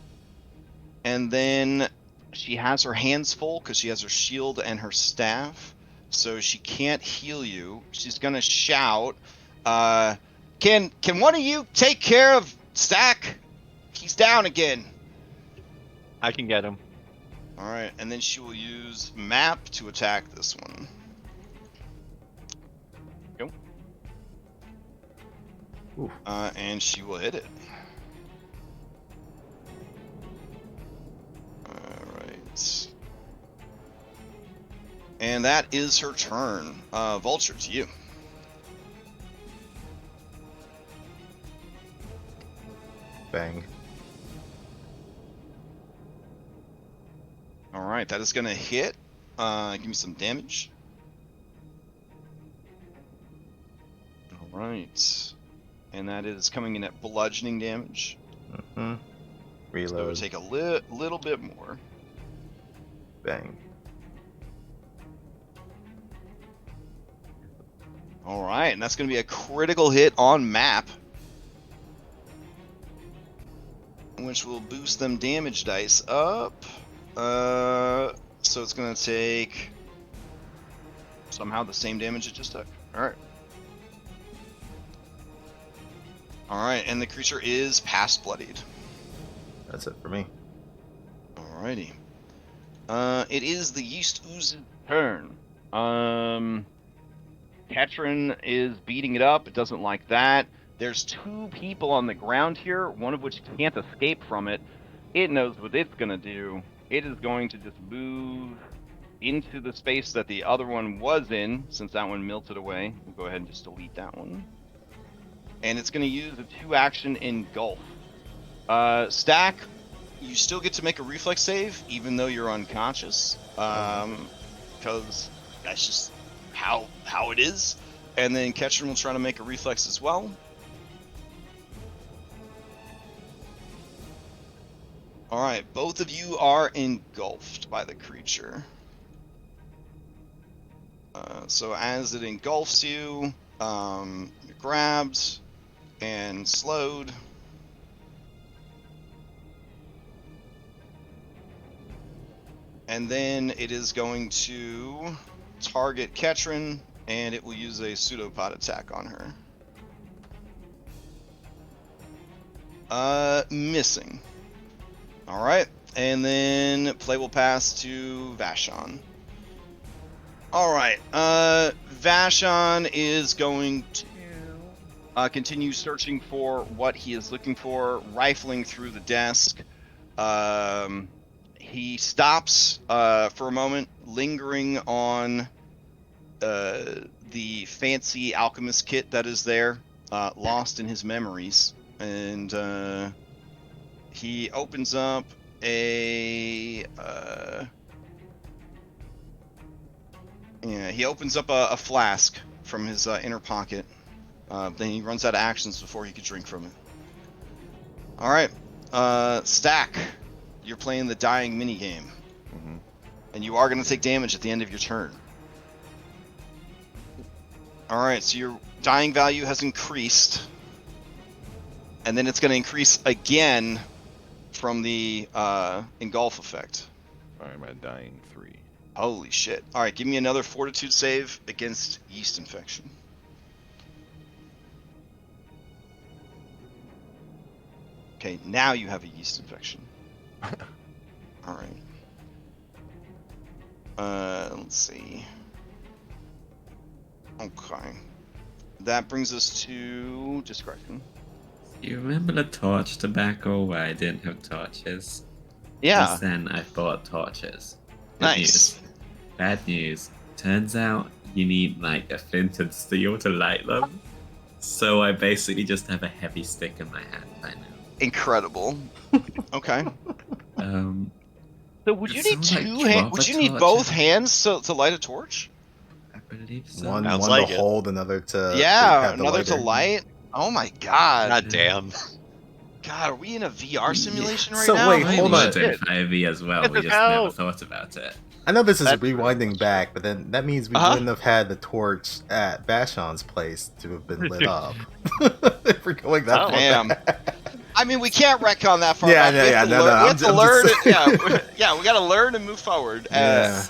And then she has her hands full because she has her shield and her staff. So she can't heal you. She's going to shout, Can one of you take care of Stack? He's down again. I can get him. Alright, and then she will use Map to attack this one. Go. And she will hit it. Alright. And that is her turn. Vulture, to you. Bang. Alright, that is going to hit. Give me some damage. Alright. And that is coming in at bludgeoning damage. Reload. So it would take a little bit more. Bang. All right, and that's going to be a critical hit on map, which will boost them damage dice up. So it's going to take somehow the same damage it just took. All right. All right, and the creature is past bloodied. That's it for me. Alrighty. It is the Yeast Ooze's turn. Ketrin is beating it up. It doesn't like that. There's two people on the ground here, one of which can't escape from it. It knows what it's going to do. It is going to just move into the space that the other one was in, since that one melted away. We'll go ahead and just delete that one. And it's going to use a 2-action engulf. Stack, you still get to make a reflex save, even though you're unconscious. Because that's just how it is. And then Ketchum will try to make a reflex as well. Alright, both of you are engulfed by the creature. So as it engulfs you, you're grabbed and slowed. And then it is going to target Ketrin, and it will use a pseudopod attack on her. Missing. Alright, and then play will pass to Vashon. Alright, Vashon is going to continue searching for what he is looking for, rifling through the desk. He stops for a moment, lingering on the fancy alchemist kit that is there, lost in his memories. And he opens up a flask from his inner pocket. Then he runs out of actions before he could drink from it. All right, Stack, you're playing the dying minigame, and you are going to take damage at the end of your turn. All right, so your dying value has increased, and then it's going to increase again from the engulf effect. I'm at dying 3. Holy shit. All right, give me another fortitude save against yeast infection. Okay, now you have a yeast infection. All right. Let's see. Okay. That brings us to discretion. You remember the torch tobacco where I didn't have torches? Yeah. Since then, I bought torches. Good Nice. news. Bad news. Turns out you need like a flint and steel to light them. So I basically just have a heavy stick in my hand right now. Incredible. Okay. So would you It need sounds like two hands? proper Would you need torture. both hands to light a torch? I believe so. One Sounds to like it. hold, another to Yeah, have the another to lighter. light. Oh my god. God damn. God, are we in a VR simulation right So now? wait, I hold was on. in 5e as well. We just never thought about it. I know this is That's rewinding back, but then that means we wouldn't have had the torch at Vashon's place to have been lit up. If we're going that far Damn. back. I mean, we can't retcon that far Yeah, back. no, We yeah, have to no, learn. no, We I'm have to just learn. saying. Yeah, we got to learn and move forward. Yeah.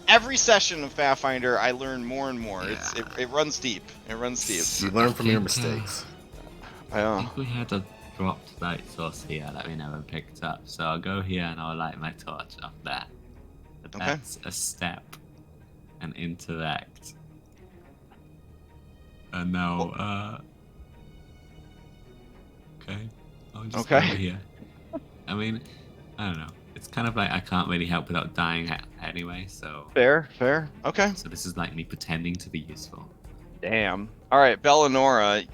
Every session of Pathfinder, I learn more and more. Yeah. It runs deep. It runs deep. You learn from your mistakes. I think we had a dropped light source here that we never picked up. So I'll go here and I'll light my torch off that. But Okay. that's a step and interact. And now, okay. I'll just go Okay. here. I mean, I don't know. It's kind of like I can't really help without dying anyway, so... Fair. Okay. So this is like me pretending to be useful. Damn. All right, Bellanora,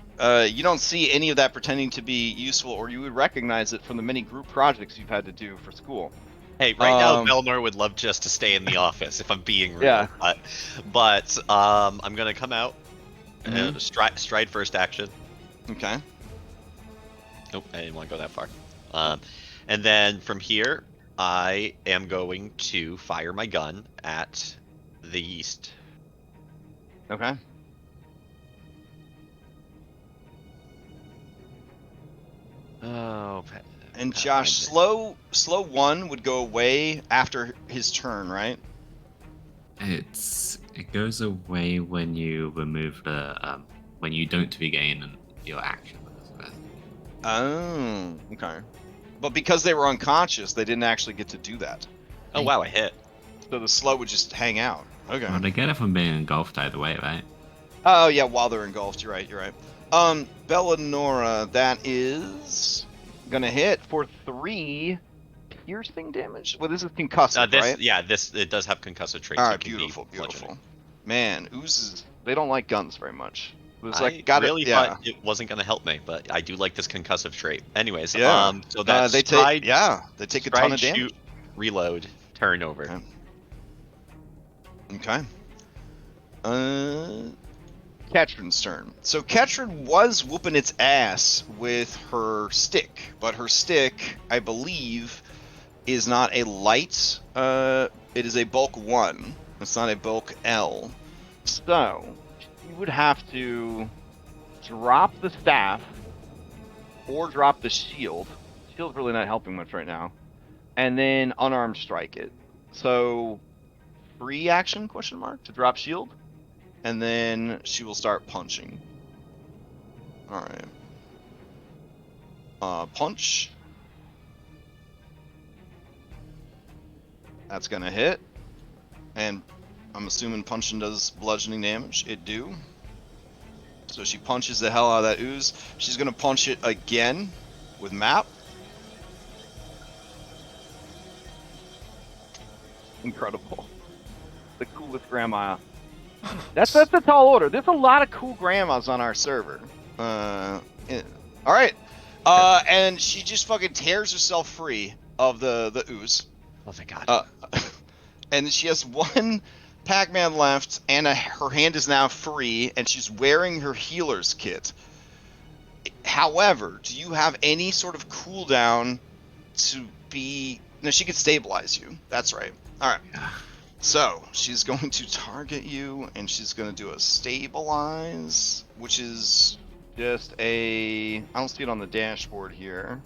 you don't see any of that pretending to be useful, or you would recognize it from the many group projects you've had to do for school. Hey, right now Um, Belnor would love just to stay in the office if I'm being real. Yeah. But I'm gonna come out and Mm-hmm. stride first action. Okay. Nope, I didn't want to go that far. And then from here, I am going to fire my gun at the yeast. Okay. Oh. And Josh, slow 1 would go away after his turn, right? It goes away when you remove the when you don't regain your action. Oh, okay. But because they were unconscious, they didn't actually get to do that. Oh wow, I hit. So the slow would just hang out. Okay. Well, they get it from being engulfed either way, right? Oh yeah, while they're engulfed, you're right. Bellanora, that is gonna hit for 3 piercing damage. Well, this is concussive, right? Yeah, it does have concussive traits. All so right, it can be beautiful. bludgeoning. Man, oozes, they don't like guns very much. It was I thought it wasn't going to help me, but I do like this concussive trait. Anyways, Yeah. So that's they stride, take a ton of damage. shoot, reload, turnover. Okay. Ketrin's turn. So Ketrin was whooping its ass with her stick, but her stick, I believe, is not a light. It is a bulk 1. It's not a bulk L. So you would have to drop the staff or drop the shield. Shield's really not helping much right now. And then unarmed strike it. So free action question mark to drop shield. And then she will start punching. Alright. Punch. That's gonna hit. And I'm assuming punching does bludgeoning damage. It do. So she punches the hell out of that ooze. She's gonna punch it again with map. Incredible. The coolest grandma. That's a tall order. There's a lot of cool grandmas on our server. All right. And she just fucking tears herself free of the ooze. Oh thank God. And she has 1 Pac-Man left, and her hand is now free, and she's wearing her healer's kit. However, do you have any sort of cooldown to be... No, she can stabilize you. That's right. All right. So, she's going to target you, and she's going to do a stabilize, which is just a... I don't see it on the dashboard here.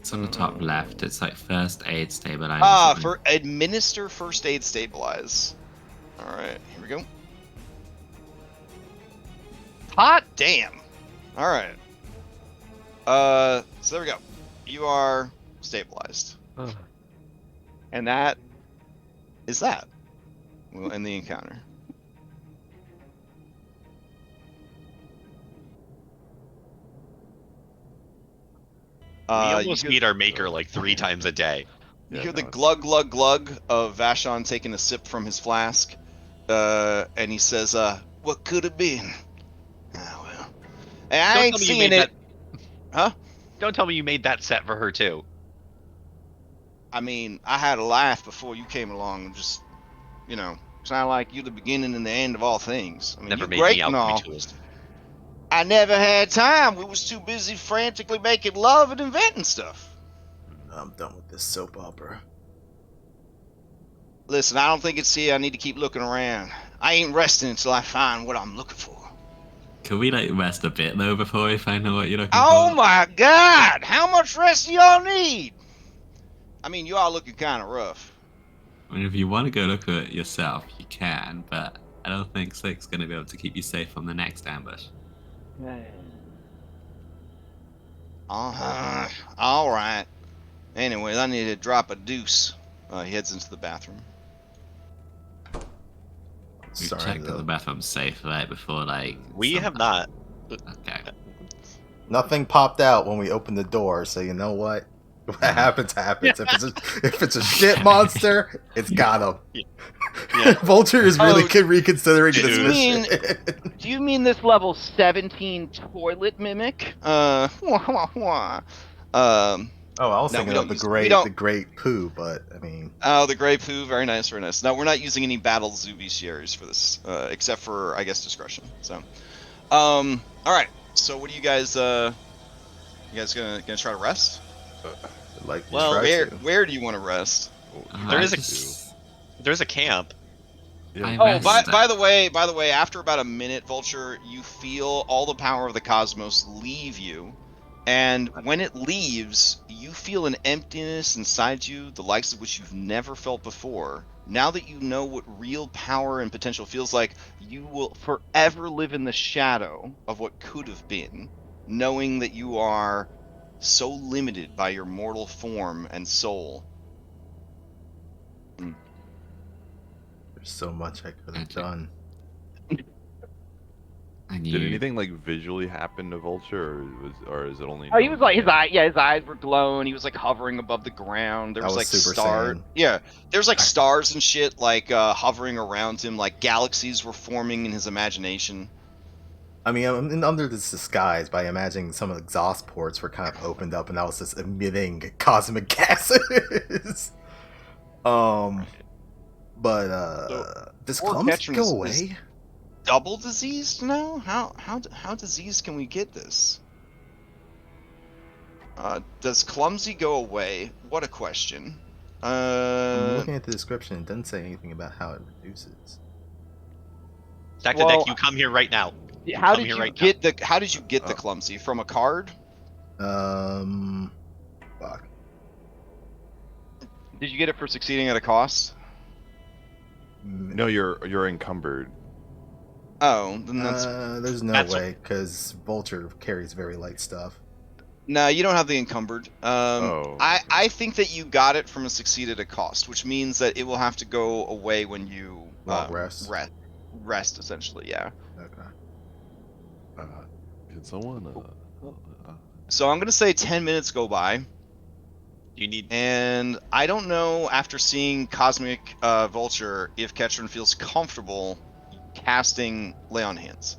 It's on the top left. It's like first aid stabilize. For administer first aid stabilize. Alright, here we go. Hot damn! Alright. So there we go. You are stabilized. And that is that. We'll end the encounter. We almost meet our maker like 3 times a day. You hear the glug glug glug of Vashon taking a sip from his flask, and he says, "What could it be?" Oh well, and I ain't seeing it. Huh? Don't tell me you made that set for her too. I mean, I had a life before you came along. Just, it's not like you're the beginning and the end of all things. I mean, Never made great me and all. alchemy tools. I never had time. We was too busy frantically making love and inventing stuff. I'm done with this soap opera. Listen, I don't think it's here. I need to keep looking around. I ain't resting until I find what I'm looking for. Can we rest a bit though before we find out what you're looking Oh for? my God! How much rest do y'all need? I mean, you all looking kind of rough. I mean, if you want to go look at it yourself, you can, but I don't think Slick's going to be able to keep you safe from the next ambush. All right. Anyways, I need to drop a deuce. He heads into the bathroom. We checked that the bathroom's safe, right? Before, We have not. Okay. Nothing popped out when we opened the door, so you know what? What happens, happens. If it's a shit monster, it's got him. Yeah. Vulture is really reconsidering Dude. this mission. Do you mean this level 17 toilet mimic? Oh, I was No, we thinking of don't the great poo, but I mean. Oh, the gray poo, very nice, very nice. No, we're not using any battle Zubiaries for this, except for, I guess, discretion. So, all right. So, what do you guys? You guys gonna try to rest? Where do you want to rest? There's a camp. Yeah. Oh, by the way, after about a minute, Vulture, you feel all the power of the cosmos leave you, And when it leaves, you feel an emptiness inside you, the likes of which you've never felt before. Now that you know what real power and potential feels like, you will forever live in the shadow of what could have been, knowing that you are so limited by your mortal form and soul. There's so much I could have Magic. done. And Did you, anything like visually happen to Vulture, or is it only? Oh, he was known like his to him? eye. Yeah, his eyes were glowing. He was like hovering above the ground. There I was was like Super stars. Saiyan. Yeah, there's like stars and shit like hovering around him. Like galaxies were forming in his imagination. I mean, I'm under this disguise by imagining some of the exhaust ports were kind of opened up, and I was just emitting cosmic gases. But does poor clumsy Ketron go is away? Double diseased now? How diseased can we get this? Does clumsy go away? What a question. I'm looking at the description. It doesn't say anything about how it reduces. Stack Well, the deck. You come here right now. how come did here you right get the clumsy from a card? Fuck. Did you get it for succeeding at a cost? No, you're encumbered. Oh, then that's There's no That's- way, because Vulture carries very light stuff. no. You don't have the encumbered. Oh, I think that you got it from a succeed at a cost, which means that it will have to go away when you Long rest. Rest essentially, yeah. Okay. Can someone? So I'm gonna say 10 minutes go by. You need. And I don't know, after seeing Cosmic Vulture, if Ketron feels comfortable casting Lay on Hands.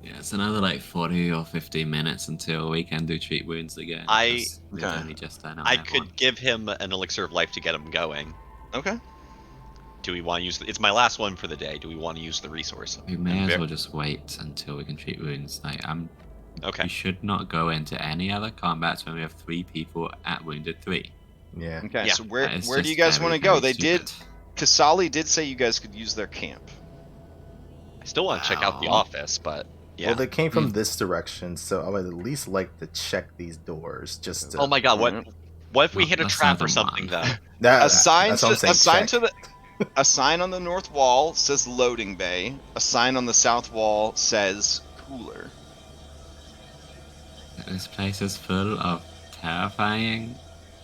yeah, it's another like 40 or 50 minutes until we can do treat wounds again. I- 'cause we've Okay. only just done I that could one. give him an elixir of life to get him going. Okay. Do we want to use? It's my last one for the day. Do we want to use the resource? We may as Ver- well just wait until we can treat wounds. Like Okay. we should not go into any other combats when we have 3 people at wounded 3. Yeah. Okay, Yeah. so where That is do you just guys very, want to go? very They did. stupid. Kasali did say you guys could use their camp. I still want to check out the Wow. office, but yeah. Well, they came from this direction, so I would at least like to check these doors just to. Oh my god! Alright. What if we Well, hit a that's trap not or the something one. though? That, A sign that's what I'm saying, check. a sign on the north wall says loading bay. A sign on the south wall says cooler. This place is full of terrifying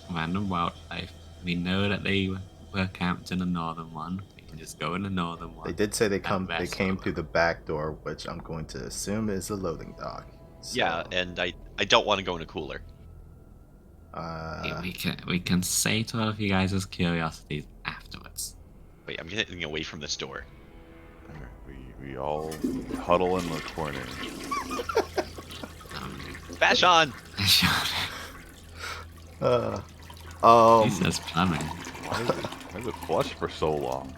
random wildlife. We know that they were camped in the northern one. We can just go in the northern one. They did say they and they rest came over. through the back door, which I'm going to assume is the loading dock. So, Yeah, and I don't want to go in a cooler. We can sate all of you guys' curiosities afterwards. Wait, I'm getting away from this door. we all huddle in the corner. Bash on! He says plumbing. Why is it flush for so long?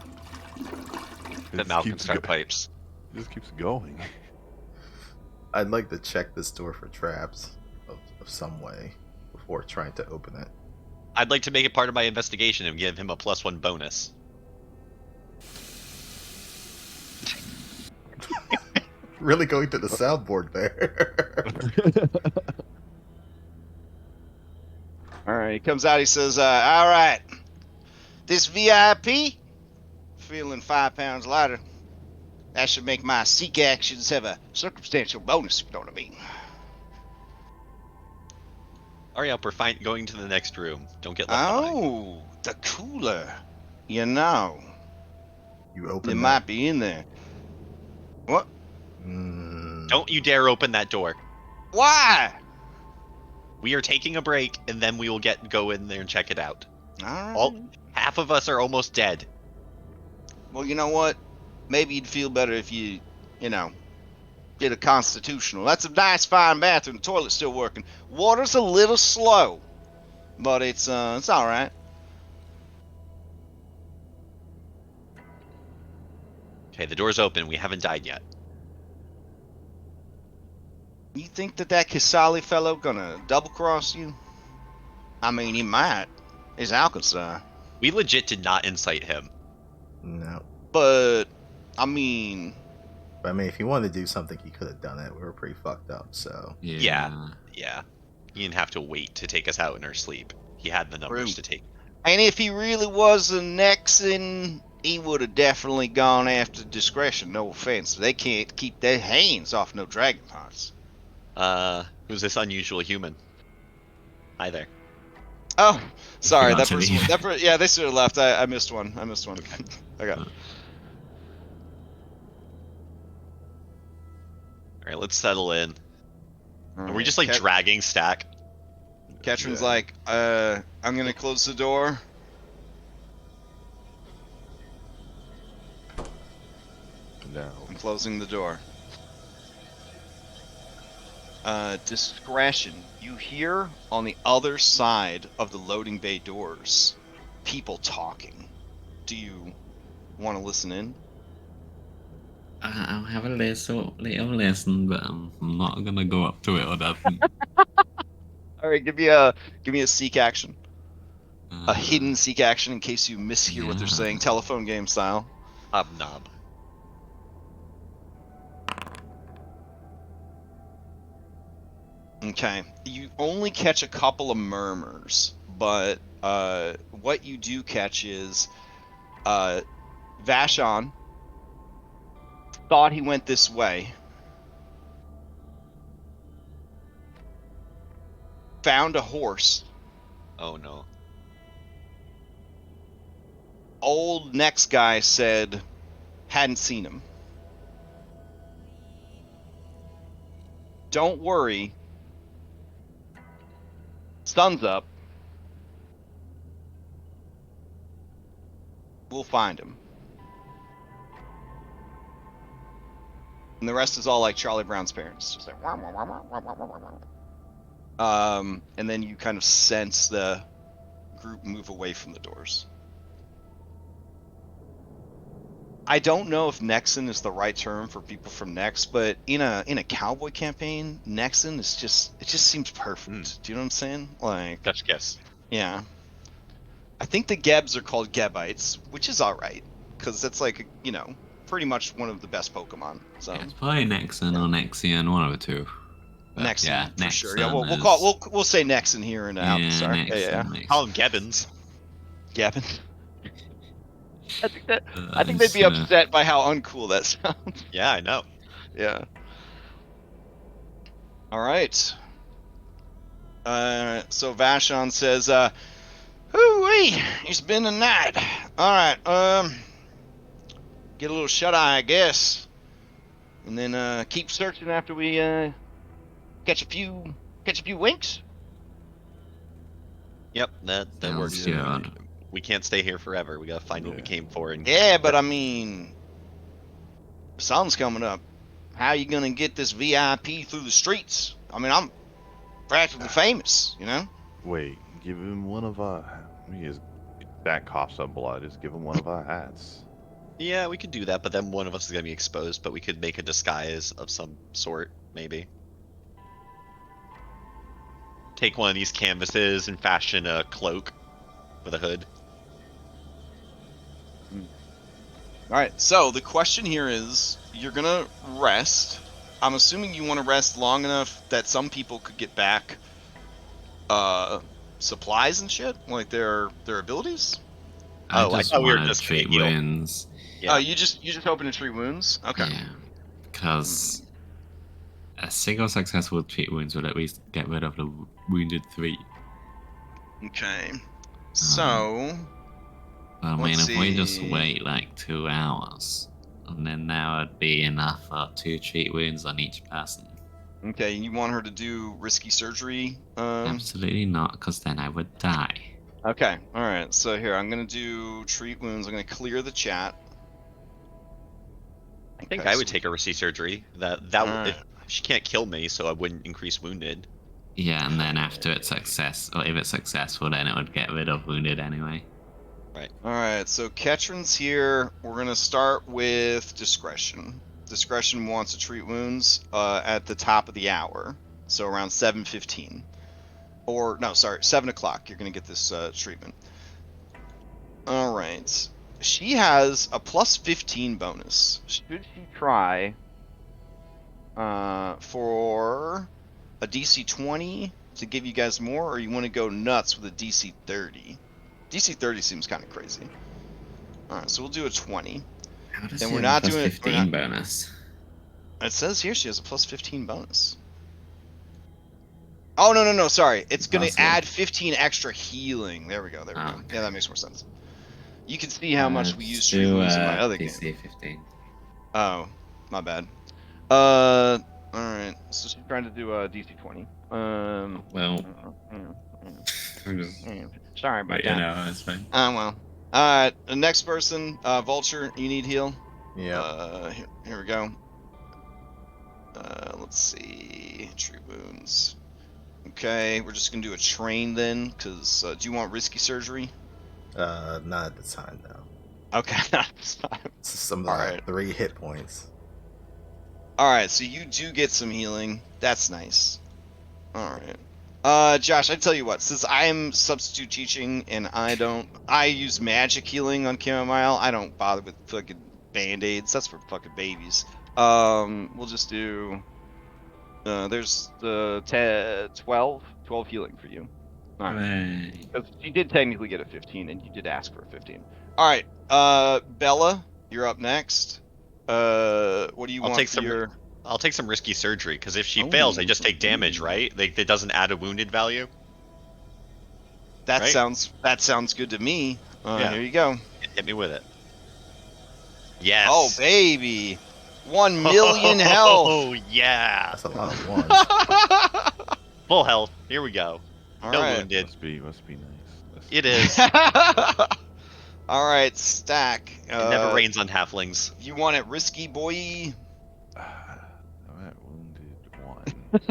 The just Malcolm keeps Star go- pipes. It just keeps going. I'd like to check this door for traps of some way before trying to open it. I'd like to make it part of my investigation and give him a +1 bonus. Really going to the soundboard there. All right, he comes out. He says, "All right, this VIP feeling 5 pounds lighter. That should make my seek actions have a circumstantial bonus. If you know what I mean." Hurry up, we're going to the next room. Don't get left behind. Oh, the cooler. You know, You it open might be in there. What? Don't you dare open that door. Why? We are taking a break, and then we will go in there and check it out. All right. Half of us are almost dead. Well, you know what? Maybe you'd feel better if you did a constitutional. That's a nice, fine bathroom. The toilet's still working. Water's a little slow, but it's all right. Okay, the door's open. We haven't died yet. You think that Kasali fellow gonna double cross you? I mean, he might. It's Alkenstar. We legit did not incite him. No. But I mean, But I mean, if he wanted to do something, he could have done it. We were pretty fucked up, so. Yeah. Yeah. He didn't have to wait to take us out in our sleep. He had the numbers True. to take. And if he really was a Nexan, he would have definitely gone after discretion. No offense. They can't keep their hands off no dragon pots. Who's this unusual human? Hi there. Oh, sorry. forgot That to person. leave. Yeah, they should have left. I missed one. Okay. Okay. All right, let's settle in. Are we just like dragging Stack? Ketrin's Yeah. like, I'm gonna close the door. No. I'm closing the door. Discretion. You hear on the other side of the loading bay doors people talking. Do you want to listen in? I'll have a little listen, but I'm not gonna go up to it or nothing. All right, give me a seek action, a hidden seek action in case you mishear what they're saying, telephone game style. Hobnob. Okay, you only catch a couple of murmurs, but what you do catch is Vashon thought he went this way, found a horse. Oh no. Old next guy said hadn't seen him. Don't worry. Sun's up. We'll find him. And the rest is all like Charlie Brown's parents. Just like, wah, wah, wah, wah, wah, wah, wah, wah. And then you kind of sense the group move away from the doors. I don't know if Nexan is the right term for people from Nex, but in a cowboy campaign, Nexan is it just seems perfect. Do you know what I'm saying? Like, Dutch kiss. yeah. I think the Gebs are called Gebites, which is all right because that's like, pretty much one of the best Pokemon. So It's probably Nexon or Nexian, one of the two. But Nexan, yeah, for sure. Nexon Yeah, is- we'll say Nexan here in Alkenstar. Nexon, Yeah. Nexon. Call him Gebbins. Gavin. I think they'd be upset by how uncool that sounds. Yeah, I know. Yeah. All right. So Vashon says, "Hoo-wee, it's been a night. All right, get a little shut eye, I guess, and then keep searching after we catch a few winks." Yep, that Sounds works. good. We can't stay here forever. We gotta find what we Yeah. came for. And Yeah, but I mean, sun's coming up. How you gonna get this VIP through the streets? I mean, I'm practically famous, Wait, give him one of our. That coughs up blood. Just give him one of our hats. yeah, we could do that. But then one of us is gonna be exposed. But we could make a disguise of some sort, maybe. Take one of these canvases and fashion a cloak with a hood. All right. So the question here is, you're gonna rest. I'm assuming you want to rest long enough that some people could get back supplies and shit, like their abilities. I Oh, I just thought we were wanted just to treat gonna heal. wounds. Yeah. Oh, you just hoping to treat wounds? Okay. Yeah, because a single successful treat wounds would at least get rid of the wounded 3. Okay. So, But I mean, Let's if we just see. wait like 2 hours, and then that would be enough for 2 treat wounds on each person. okay, you want her to do risky surgery? Absolutely not, because then I would die. Okay. All right. So here, I'm gonna do treat wounds. I'm gonna clear the chat. I think Okay, I would so- take a risky surgery. That Alright. if she can't kill me, so I wouldn't increase wounded. Yeah, and then after it's success, or if it's successful, then it would get rid of wounded anyway. All right, so Ketrin's here. We're gonna start with discretion. Discretion wants to treat wounds at the top of the hour, so around 7:15, or no, sorry, 7 o'clock. You're gonna get this treatment. All right. She has a plus 15 bonus. Should she try for a DC 20 to give you guys more, or you want to go nuts with a DC 30? DC 30 seems kind of crazy. All right, so we'll do a 20. How does Then she we're have a not plus doing it- 15 bonus? It says here she has a plus 15 bonus. Oh, no, sorry. It's going to Possible. add 15 extra healing. There we go, Oh, go. okay. Yeah, that makes more sense. You can see how much we use true do wounds in my other DC game. 15. Oh, my bad. Alright. So she's trying to do a DC 20. Well, I'm just, Sorry about but, you that. know, it's fine. Well. Alright, the next person, Vulture, you need heal. Yeah. Here we go. Let's see. True wounds. Okay, we're just gonna do a train then, because do you want risky surgery? Not at the time though. Okay, not this time. Some of Alright. 3 hit points. Alright, so you do get some healing. That's nice. Alright. Josh, I tell you what, since I am substitute teaching and I use magic healing on chamomile, I don't bother with fucking band-aids. That's for fucking babies. We'll just do, there's the 12 healing for you. Alright. Hooray. Because you did technically get a 15 and you did ask for a 15. Alright, Bella, you're up next. What do you want for your... I'll take some risky surgery, because if she Oh. fails, I just take damage, right? It doesn't add a wounded value. That Right? sounds good to me. Yeah. Here you go. Hit me with it. Yes. Oh baby, 1 million health. Oh yeah. That's a lot of ones. Full health. Here we go. All No right. wounded. Must be nice. It is. All right, stack. It never rains on halflings. You want it risky, boy? I'm at wounded 1. So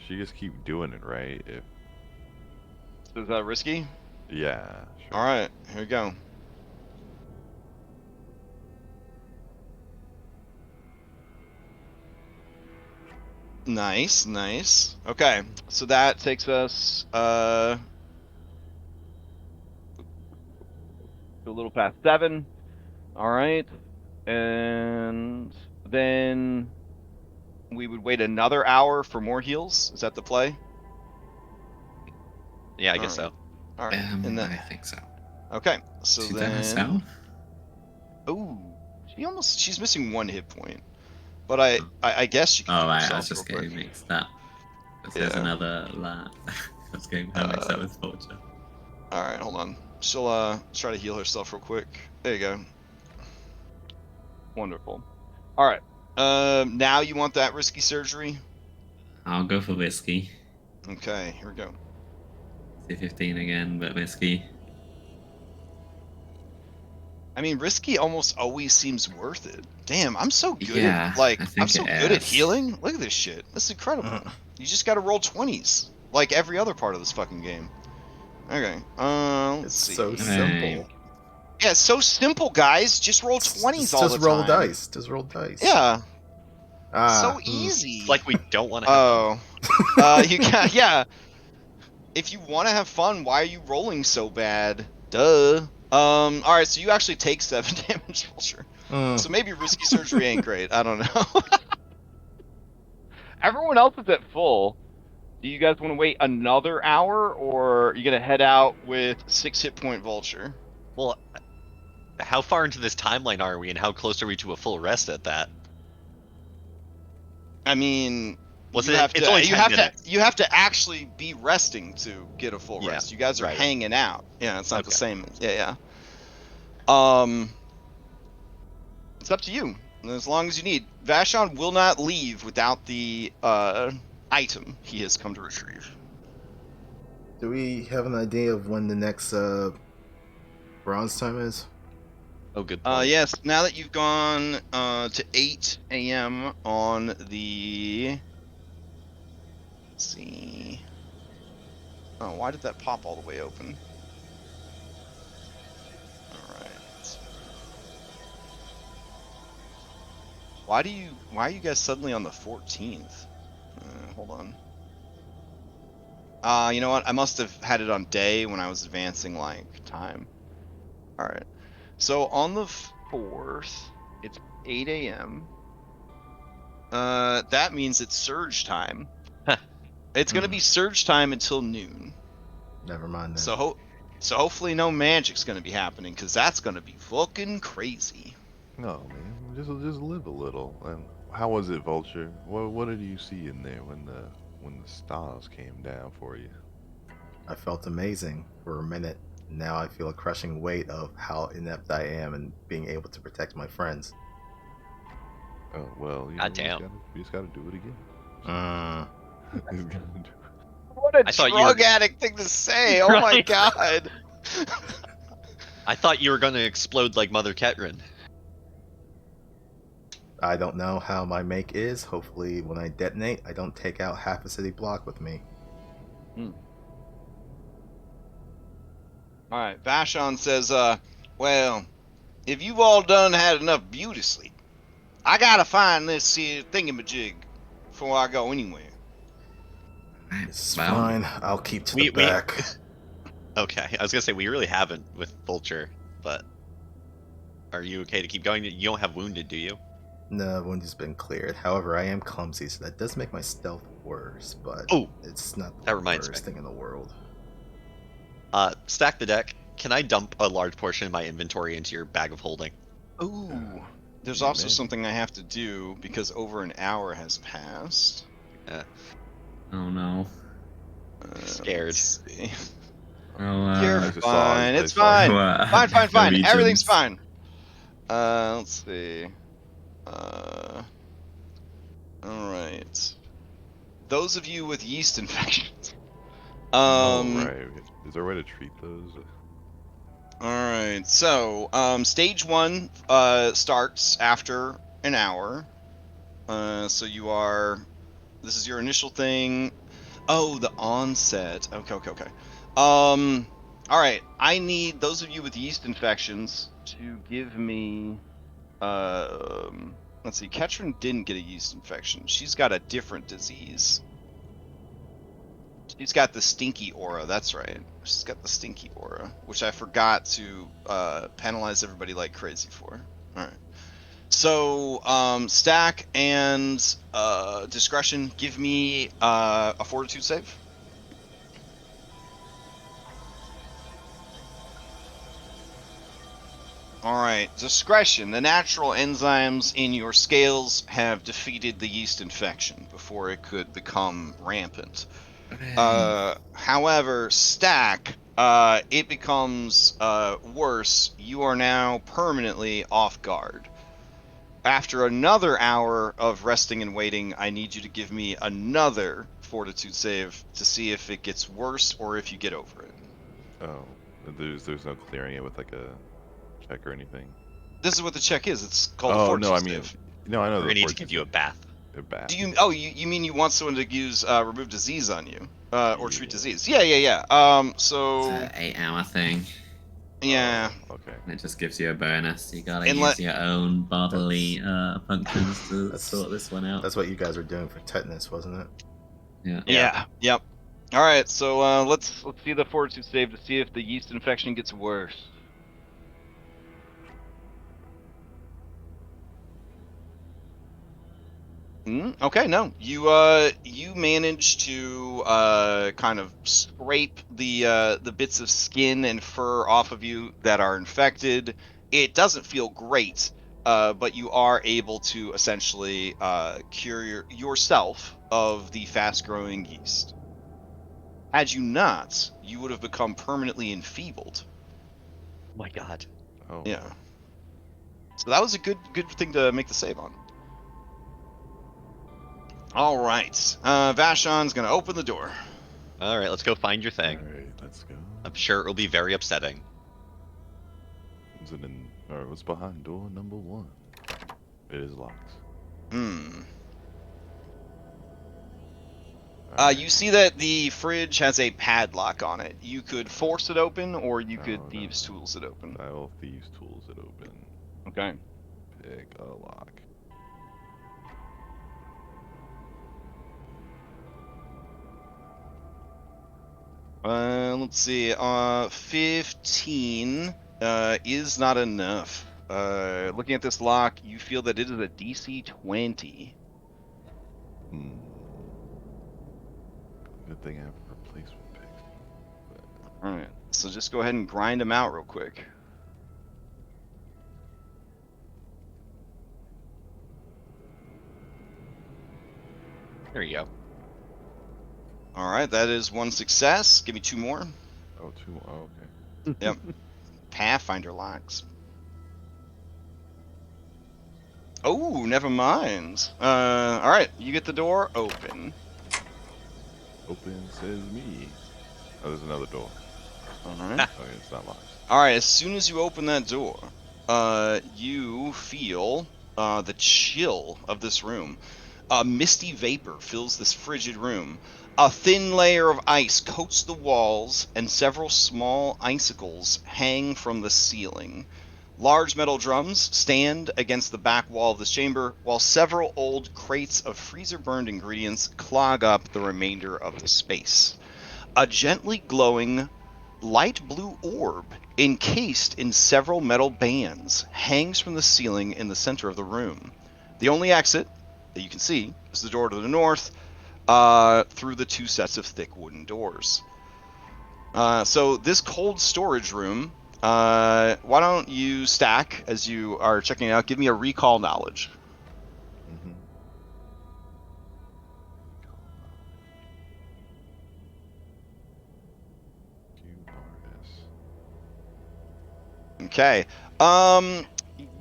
she just keep doing it, right? If Is that risky? yeah. Sure. All right, here we go. Nice. Okay, so that takes us a little past 7. All right, and then we would wait another hour for more heals. Is that the play? Yeah, I guess so. All right, and I then think so. okay, so She done then herself? oh, she's missing 1 hit point, but I guess she can. Oh, do right, I herself was just real getting quick. mixed up. Because there's Yeah. another lap. I was getting her mixed up with Vulture. All right, hold on. She'll try to heal herself real quick. There you go. Wonderful. All right. Now you want that risky surgery? I'll go for Whiskey. Okay, here we go. C15 again, but Whiskey. I mean, risky almost always seems worth it. Damn, I'm so good Yeah, at like I I'm think so it good at is. healing. Look at this shit. This is incredible. You just got to roll 20s like every other part of this fucking game. Okay. Let's It's see. so Hey. simple. Yeah, it's so simple, guys. Just roll 20s all the Just time. roll dice. Just roll dice. Yeah. Ah, So easy. It's like we don't want to. You got yeah. If you want to have fun, why are you rolling so bad? Duh. All right, so you actually take 7 damage, Vulture. So maybe risky surgery ain't great. I don't know. Everyone else is at full. Do you guys want to wait another hour, or are you gonna head out with 6 hit point Vulture? Well, how far into this timeline are we, and how close are we to a full rest at that? I mean, Was you it? have It's to, only 10 minutes. you have to actually be resting to get a full Yeah, rest. You guys are right. hanging out. Yeah, it's not the Okay. same. Yeah. It's up to you. As long as you need. Vashon will not leave without the item he has come to retrieve. do we have an idea of when the next bronze time is? Oh, good point. Yes. Now that you've gone to 8 a.m. on the. Let's see. Oh, why did that pop all the way open? All right. Why are you guys suddenly on the 14th? Hold on. You know what? I must have had it on day when I was advancing like time. All right. So on the 4th, it's 8 a.m. That means it's surge time. It's gonna be surge time until noon. Never mind then. So hopefully no magic's gonna be happening, cause that's gonna be fucking crazy. No, man, just live a little. And how was it, Vulture? What did you see in there when the stars came down for you? I felt amazing for a minute. Now I feel a crushing weight of how inept I am in being able to protect my friends. Oh well, Goddamn. We just gotta do it again. Mm. Just gotta do- What a I thought you drug were- addict thing to say! Oh my Right. god! I thought you were gonna explode like Mother Ketrin. I don't know how my make is. Hopefully, when I detonate, I don't take out half a city block with me. Alright, Vashon says, well, if you've all done had enough beauty sleep, I gotta find this here thingamajig before I go anywhere. It's Well, fine. I'll keep to the We- back. Okay, I was gonna say we really haven't with Vulture, but are you okay to keep going? You don't have wounded, do you? No, wound has been cleared. However, I am clumsy, so that does make my stealth worse, but Oh, it's not the that reminds worst me. thing in the world. Stack the deck. Can I dump a large portion of my inventory into your bag of holding? Ooh. There's Yeah, also man. something I have to do because over an hour has passed. oh no. Scared. Let's see. Oh, You're I just saw fine. his It's face. fine. Fine. Norwegians. Everything's fine. Let's see. Alright. Those of you with yeast infections. Oh right. Is there a way to treat those? Alright, so, stage 1, starts after an hour. So you are... This is your initial thing. Oh, the onset. Okay. Alright, I need those of you with yeast infections to give me... let's see, Ketrin didn't get a yeast infection. She's got a different disease. She's got the stinky aura, that's right. She's got the stinky aura, which I forgot to penalize everybody like crazy for. Alright. So, stack and discretion, give me a fortitude save. Alright, discretion. The natural enzymes in your scales have defeated the yeast infection before it could become rampant. However, stack, it becomes worse. You are now permanently off guard. After another hour of resting and waiting, I need you to give me another fortitude save to see if it gets worse or if you get over it. Oh, there's no clearing it with like a check or anything. This is what the check is. It's called a Oh fortitude no, I mean, save. no, I know. We're the gonna need to fortitude give you a save. bath. A bath. Do you? Oh, you mean you want someone to use remove disease on you, or treat Yeah. disease? Yeah. It's So an 8-hour thing. yeah. Oh, okay. It just gives you a bonus. You gotta And use let- your own bodily functions to That's- sort this one out. That's what you guys were doing for tetanus, wasn't it? Yeah. Yeah. Yep. All right. So let's see the fortitude save to see if the yeast infection gets worse. Okay, no. You manage to kind of scrape the bits of skin and fur off of you that are infected. It doesn't feel great, but you are able to essentially cure yourself of the fast-growing yeast. Had you not, you would have become permanently enfeebled. Oh my god. Oh Yeah. So that was a good thing to make the save on. All right, Vashon's gonna open the door. All right, let's go find your All thing. right, let's go. I'm sure it'll be very upsetting. Is it in? Or what's behind door number 1? It is locked. You see that the fridge has a padlock on it. You could force it open, or you could Oh, no. thieves' tools it open. I'll thieves tools it open. Okay. Pick a lock. Let's see. 15 is not enough. Looking at this lock, you feel that it is a DC 20. Hmm. Good thing I have a replacement pick. All right. So just go ahead and grind them out real quick. There you go. All right, that is one success. Give me 2 more. Oh, 2. Oh, okay. Yep. Pathfinder locks. Oh, never mind. All right, you get the door open. Open says me. Oh, there's another door. All right. Okay, it's not locked. All right. As soon as you open that door, you feel the chill of this room. A misty vapor fills this frigid room. A thin layer of ice coats the walls, and several small icicles hang from the ceiling. Large metal drums stand against the back wall of this chamber, while several old crates of freezer-burned ingredients clog up the remainder of the space. A gently glowing light blue orb, encased in several metal bands, hangs from the ceiling in the center of the room. The only exit that you can see is the door to the north, through the 2 sets of thick wooden doors. So this cold storage room, why don't you stack as you are checking it out? Give me a recall knowledge. Mm-hmm. QRS. Okay.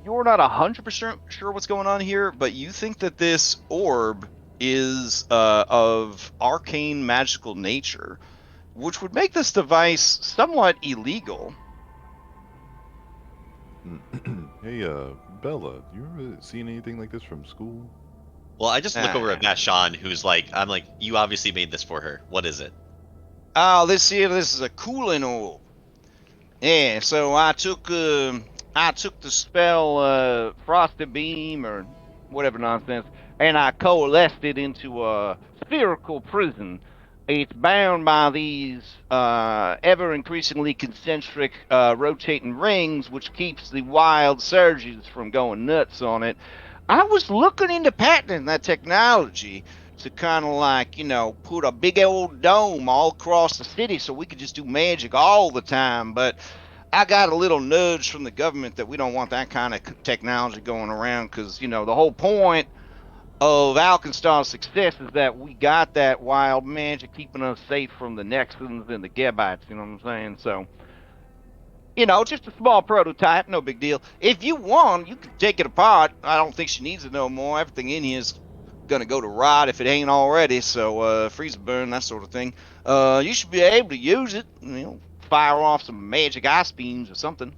You're not 100% sure what's going on here, but you think that this orb is of arcane magical nature, which would make this device somewhat illegal. Hey, Bella, you ever seen anything like this from school? Well, I just look over at Vashon, who's like, I'm like, you obviously made this for her. What is it? Oh, this is a cooling orb. Yeah, so I took the spell Frosty Beam or whatever nonsense, and I coalesced it into a spherical prison. It's bound by these ever increasingly concentric rotating rings, which keeps the wild surges from going nuts on it. I was looking into patenting that technology to kind of like, put a big old dome all across the city so we could just do magic all the time, but I got a little nudge from the government that we don't want that kind of technology going around because, the whole point of Alkenstar's success is that we got that wild magic keeping us safe from the Nexans and the Gebites, you know what I'm saying? So, just a small prototype, no big deal. If you want, you can take it apart. I don't think she needs it no more. Everything in here is gonna go to rot if it ain't already, so freeze burn, that sort of thing. You should be able to use it, fire off some magic ice beams or something.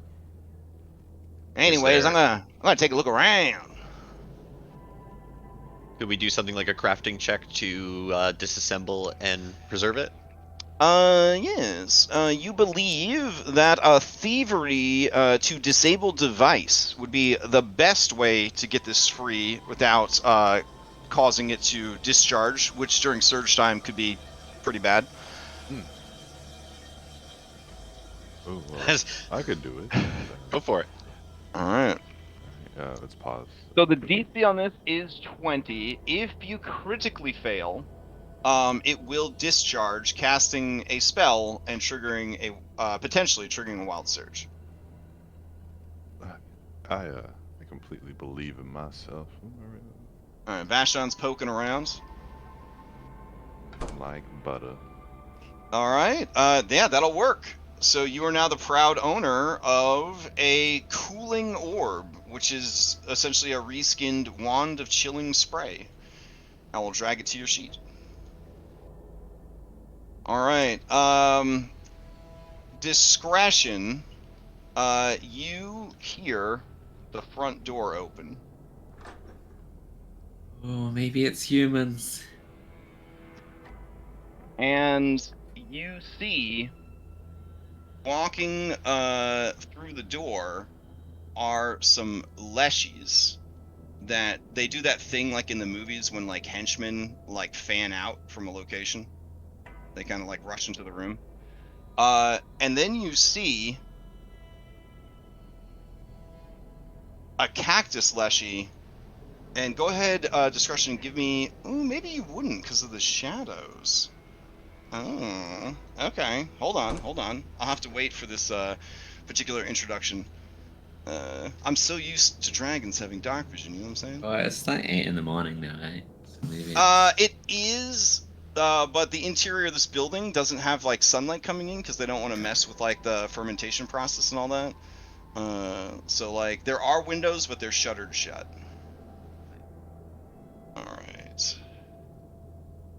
Anyways, I'm gonna take a look around. Could we do something like a crafting check to disassemble and preserve it? Yes. You believe that a thievery to disable device would be the best way to get this free without causing it to discharge, which during surge time could be pretty bad. Oh, well, I could do it. Go for it. All right. Let's pause. So the DC on this is 20. If you critically fail, it will discharge, casting a spell and triggering potentially triggering a wild surge. I completely believe in myself. All right, Vashon's poking around. Like butter. All right, yeah, that'll work. So you are now the proud owner of a cooling orb, which is essentially a reskinned wand of chilling spray. I will drag it to your sheet. All right. Discretion. You hear the front door open. Oh, maybe it's humans. And you see, walking through the door are some leshies that they do that thing like in the movies when like henchmen like fan out from a location. They kind of like rush into the room. And then you see a cactus leshy. And go ahead, discretion, give me... Ooh, maybe you wouldn't because of the shadows. Oh, okay. Hold on. I'll have to wait for this particular introduction. I'm so used to dragons having dark vision, you know what I'm saying? Well, it's like 8 in the morning now, right? So maybe It is, but the interior of this building doesn't have like sunlight coming in because they don't want to mess with like the fermentation process and all that. So like there are windows, but they're shuttered shut. All right.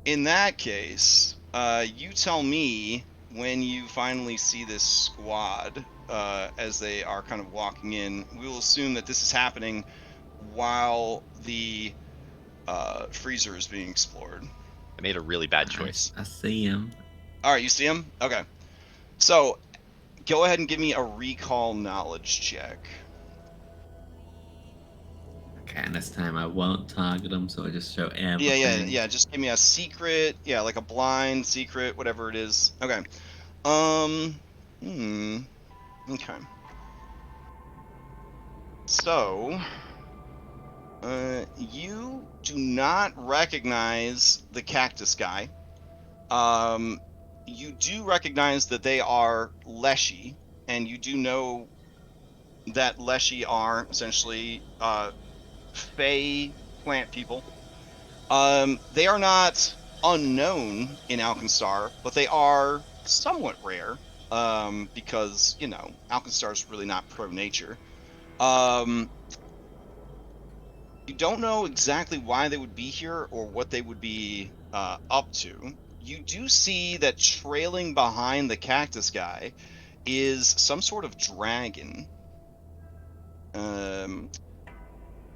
In that case, you tell me when you finally see this squad as they are kind of walking in. We will assume that this is happening while the freezer is being explored. I made a really bad choice. I see him. All right, you see him? Okay. So, go ahead and give me a recall knowledge check. Okay, and this time I won't target him, so I just show everything. Yeah. Just give me a secret. Yeah, like a blind secret, whatever it is. Okay. Okay. So, you do not recognize the cactus guy. You do recognize that they are Leshy, and you do know that Leshy are essentially Fey plant people. They are not unknown in Alkenstar, but they are somewhat rare because, you know, Alkenstar is really not pro-nature. You don't know exactly why they would be here or what they would be up to. You do see that trailing behind the cactus guy is some sort of dragon.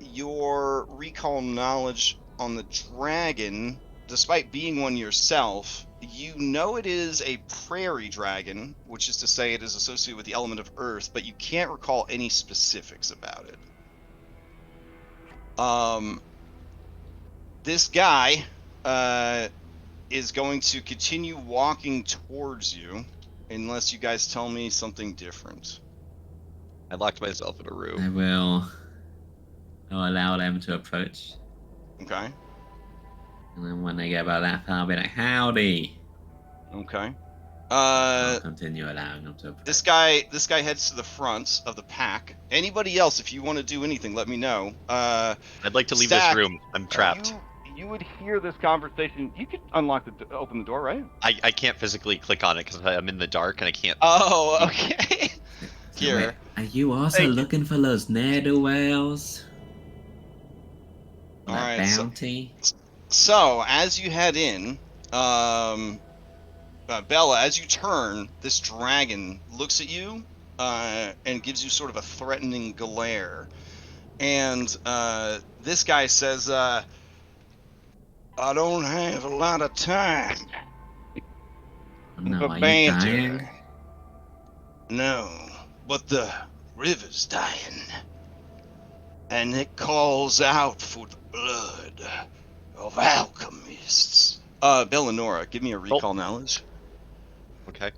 Your recall knowledge on the dragon, despite being one yourself, you know it is a prairie dragon, which is to say it is associated with the element of earth, but you can't recall any specifics about it. This guy is going to continue walking towards you unless you guys tell me something different. I locked myself in a I room. will. I'll allow them to approach, Okay. and then when they get about that far, I'll be like, "Howdy." Okay. I'll continue allowing them to approach. This guy heads to the front of the pack. Anybody else, if you want to do anything, let me know. I'd like to leave Stack, this room. I'm trapped. You would hear this conversation. You could open the door, right? I can't physically click on it because I'm in the dark and I can't. Oh, okay. So Here. wait, are you also Thank you. looking for those ne'er-do-wells? All That right, so- bounty? So, as you head in, Bella, as you turn, this dragon looks at you and gives you sort of a threatening glare. And this guy says, I don't have a lot of time. No, for are you banter. dying? No, but the river's dying. And it calls out for the blood of alchemists. Bellanora, give me a recall knowledge. Okay.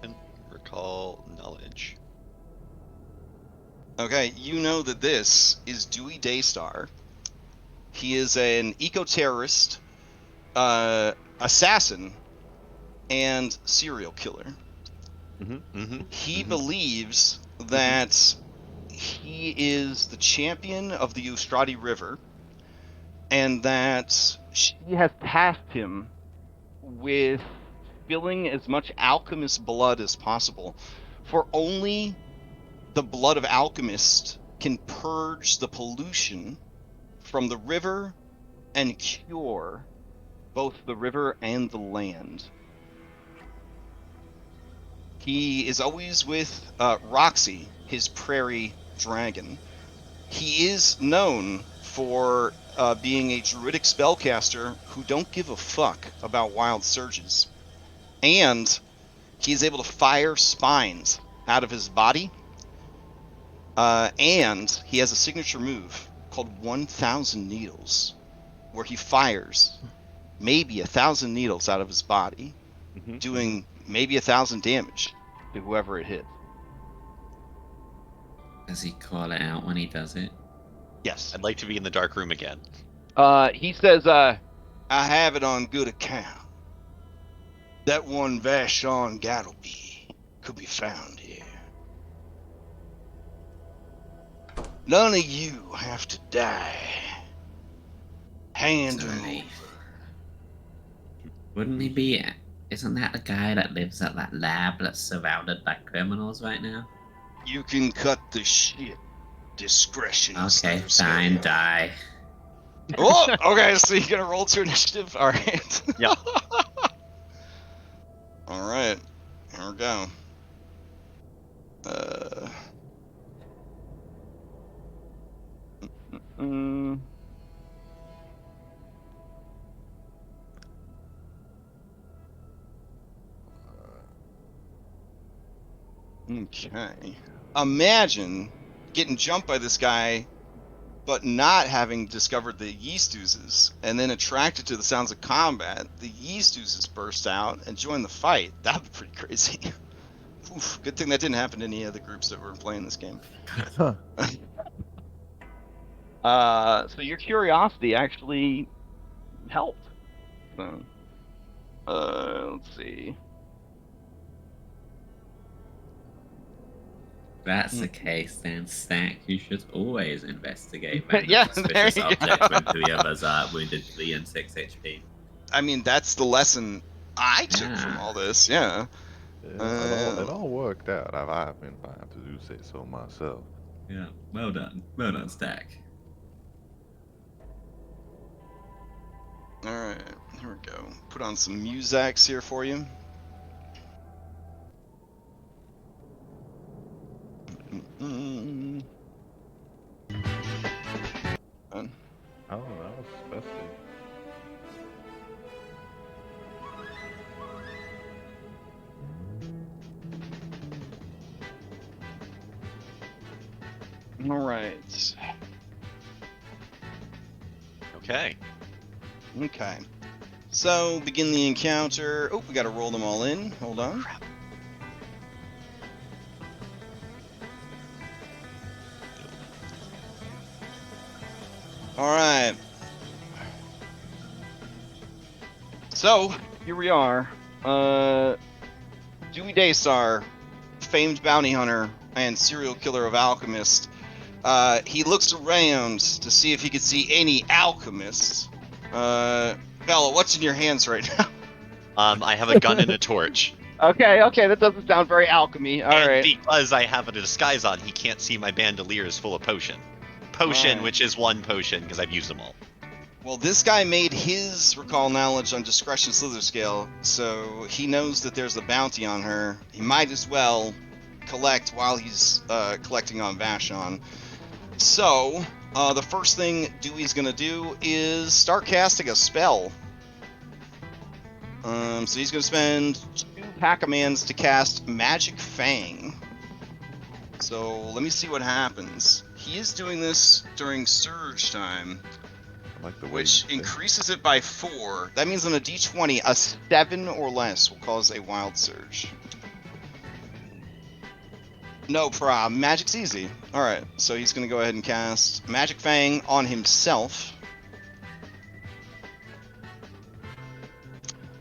And recall knowledge. Okay, you know that this is Dewey Daystar. He is an eco-terrorist, assassin, and serial killer. He believes that he is the champion of the Ustrati River, and that she has tasked him with spilling as much alchemist blood as possible, for only the blood of alchemists can purge the pollution from the river and cure both the river and the land. He is always with Roxy, his prairie dragon. He is known for being a druidic spellcaster who don't give a fuck about wild surges. And he is able to fire spines out of his body. And he has a signature move called 1,000 Needles, where he fires maybe 1,000 needles out of his body, doing maybe 1,000 damage to whoever it hits. Does he call it out when he does it? Yes. I'd like to be in the dark room again. He says, I have it on good account. That one Vashon Gattleby could be found here. None of you have to die. Hand him Sorry. over. Wouldn't he be? Isn't that the guy that lives at that lab that's surrounded by criminals right now? You can cut the shit. Discretion. is Okay, no fine, scale. die. Oh, okay, so you're gonna roll to initiative? Alright. Yeah. Alright. Here we go. Mm. Okay. Imagine getting jumped by this guy, but not having discovered the yeast oozes, and then attracted to the sounds of combat. The yeast oozes burst out and join the fight. That'd be pretty crazy. Oof, good thing that didn't happen to any of the groups that were playing this game. So your curiosity actually helped. So, let's see. If that's the case, then Stack, you should always investigate random Yeah, suspicious there you go. objects when three of us are wounded 3 and 6 HP. I mean, that's the lesson I took from all this. Yeah. Yeah, it all worked out. If I have to do say so myself. Yeah, well done. Well done, Stack. All right, here we go. Put on some Muzaks here for you. Done. Oh, that was festive. All right. Okay. Okay. So, begin the encounter. Oh, we gotta roll them all in. Hold on. Alright. So, here we are. Dewey Daystar, famed bounty hunter and serial killer of alchemists. He looks around to see if he could see any alchemists. Bella, what's in your hands right now? I have a gun and a torch. Okay, that doesn't sound very alchemy. And Alright. because I have a disguise on, he can't see my bandoliers full of potion. Potion, Alright. which is one potion, because I've used them all. Well, this guy made his recall knowledge on discretion slither scale, so he knows that there's a bounty on her. He might as well collect while he's collecting on Vashon. So, the first thing Dewey's gonna do is start casting a spell. So he's gonna spend 2 Pac-A-Mans to cast Magic Fang. So let me see what happens. He is doing this during surge time, I like the way which you say. increases it by 4. That means on a d20, a 7 or less will cause a wild surge. No problem. Magic's easy. Alright, so he's going to go ahead and cast Magic Fang on himself.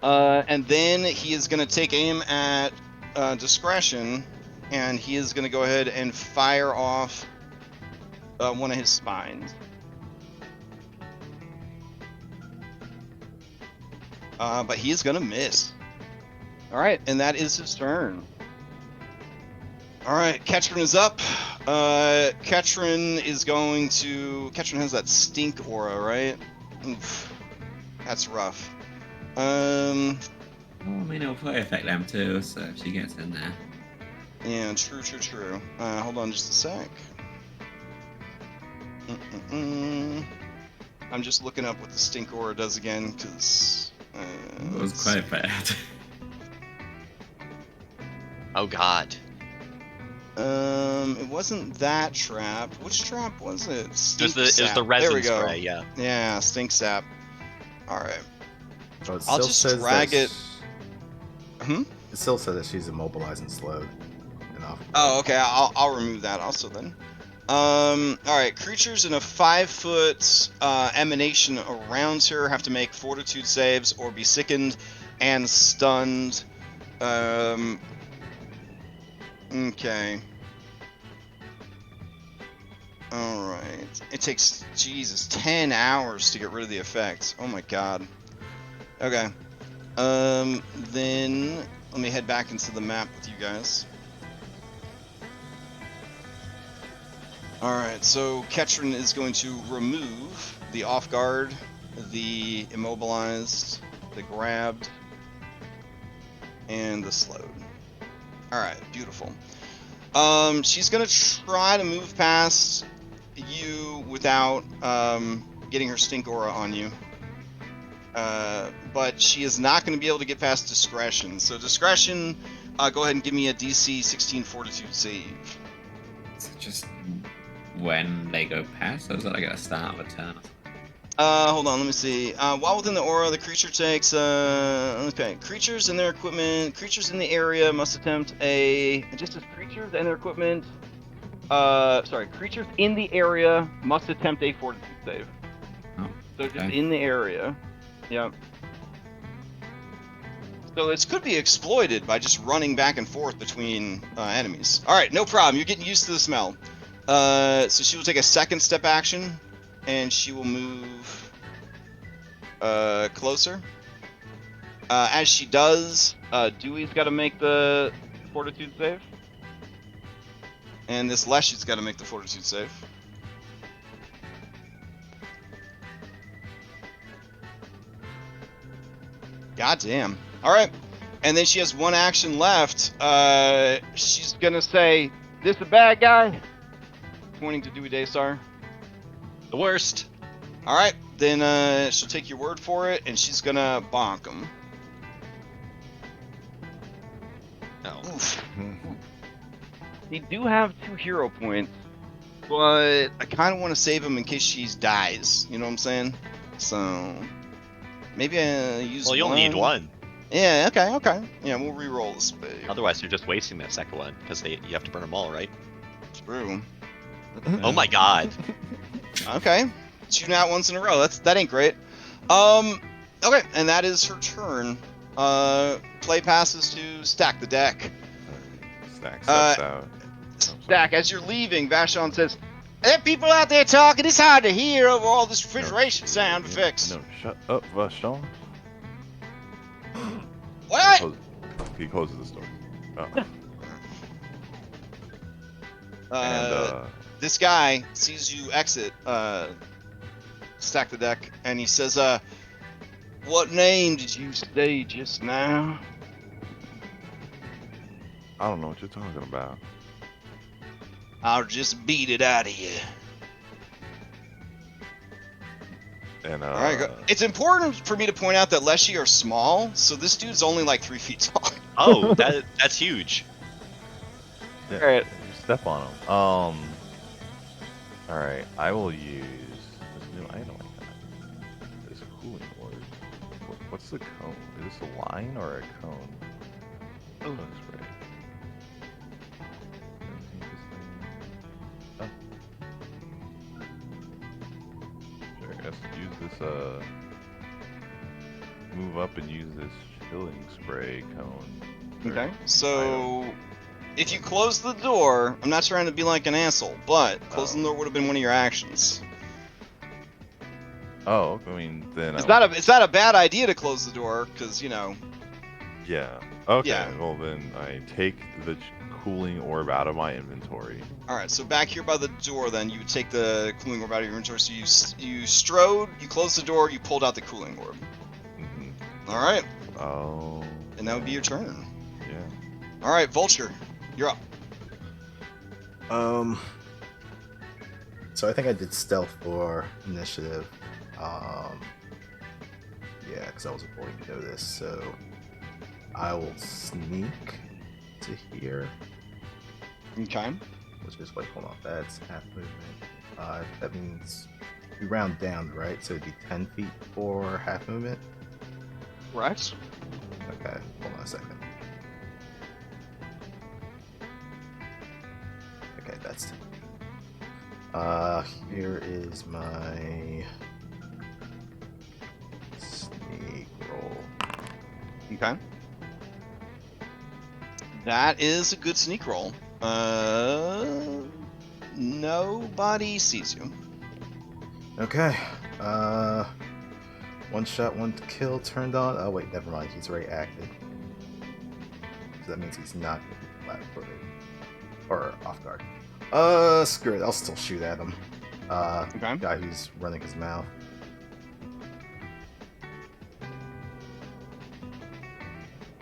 And then he is going to take aim at discretion, and he is going to go ahead and fire off one of his spines. But he is going to miss. Alright, and that is his turn. Alright, Ketrin is up. Ketrin is going to... Ketrin has that stink aura, right? Oof. That's rough. Well, I mean, it'll probably affect them too, so if she gets in there. Yeah, true. Hold on just a sec. I'm just looking up what the stink aura does again, because... It was quite bad. Oh god. It wasn't that trap. Which trap was it? It Stink was sap. the resin There we go. spray, yeah. Yeah, stink sap. Alright. Oh, it I'll still just says drag that it. Hmm? It still says that she's immobilized and slowed. Enough. Oh, okay. I'll remove that also then. Alright. Creatures in a 5-foot emanation around her have to make fortitude saves or be sickened. and stunned. Okay. Alright. It takes, Jesus, 10 hours to get rid of the effect. Oh my god. Okay. Then let me head back into the map with you guys. Alright, so Ketron is going to remove the off guard, the immobilized, the grabbed, and the slowed. Alright, beautiful. She's gonna try to move past you without getting her stink aura on you. But she is not going to be able to get past discretion. So discretion, go ahead and give me a DC 16 fortitude save. Is it just when they go past, or is it like at the start of a turn? Hold on, let me see. While within the aura, the creature takes, okay, creatures and their equipment, creatures in the area must attempt just as creatures and their equipment, creatures in the area must attempt a fortitude save. Oh, So just okay. in the area. Yep. So this could be exploited by just running back and forth between enemies. Alright, no problem, you're getting used to the smell. So she will take a second step action, and she will move closer. As she does, Dewey's got to make the fortitude save. And this Leshy's got to make the fortitude save. God damn. Alright. And then she has one action left. She's gonna say, "This a bad guy?" Pointing to Dewey Daystar. The worst. Alright, then she'll take your word for it, and she's gonna bonk him. Oh. Oof. They do have 2 hero points, but I kind of want to save him in case she dies. You know what I'm saying? So maybe I use. Well, you'll need one. Yeah. Okay. Yeah, we'll re-roll this. Otherwise, you're just wasting that second one because you have to burn them all, right? True. Oh my god. Okay. 2 nat ones in a row. That ain't great. Okay, and that is her turn. Play passes to Stack the deck. Stack steps out. Stack, as you're leaving, Vashon says, "There are people out there talking. It's hard to hear over all this refrigeration sound effects." No, shut up, Vashon. What? He closes the door. This guy sees you exit, Stack the deck, and he says, "What name did you say just now?" I don't know what you're talking about. "I'll just beat it out of you." And All right, go. It's important for me to point out that Leshy are small, so this dude's only like 3 feet tall. Oh, that's huge. yeah, Alright. you step on him. All right, I will use this new item like that. This cooling orb. What's the cone? Is this a line or a cone? Cone spray. Sure, I guess use this. Move up and use this chilling spray cone. Okay. So, if you close the door, I'm not trying to be like an asshole, but closing the door would have been one of your actions. Oh, I mean, then It's not a bad idea to close the door, because you know. Yeah. Okay. Yeah. Well, then I take the cooling orb out of my inventory. All right. So back here by the door, then you would take the cooling orb out of your inventory. So you strode, you closed the door, you pulled out the cooling orb. Mm-hmm. All right. Oh. And that would be your turn. Yeah. All right, Vulture, you're up. So I think I did stealth for initiative. Yeah, because I was avoiding notice. So I will sneak to here, Okay. which is wait, hold on, that's half movement. That means we round down, right? So it'd be 10 feet for half movement. Right. Okay, hold on a second. Okay, that's 10. Here is my sneak roll. Okay. That is a good sneak roll. Nobody sees you. Okay. One shot, one kill turned on. Oh wait, never mind. He's already acted. So that means he's not flat-footed or off guard. Screw it. I'll still shoot at him. Okay. Guy who's running his mouth.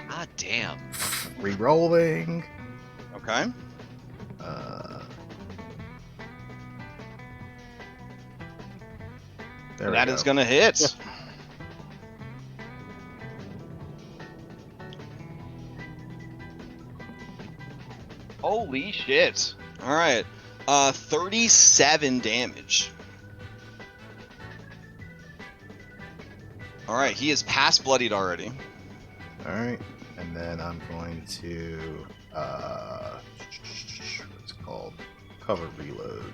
Ah, damn. Rerolling. Okay. There That we is go. gonna hit. Holy shit. Alright. 37 damage. Alright, he is past bloodied already. Alright, and then I'm going to what's it called? Cover reload.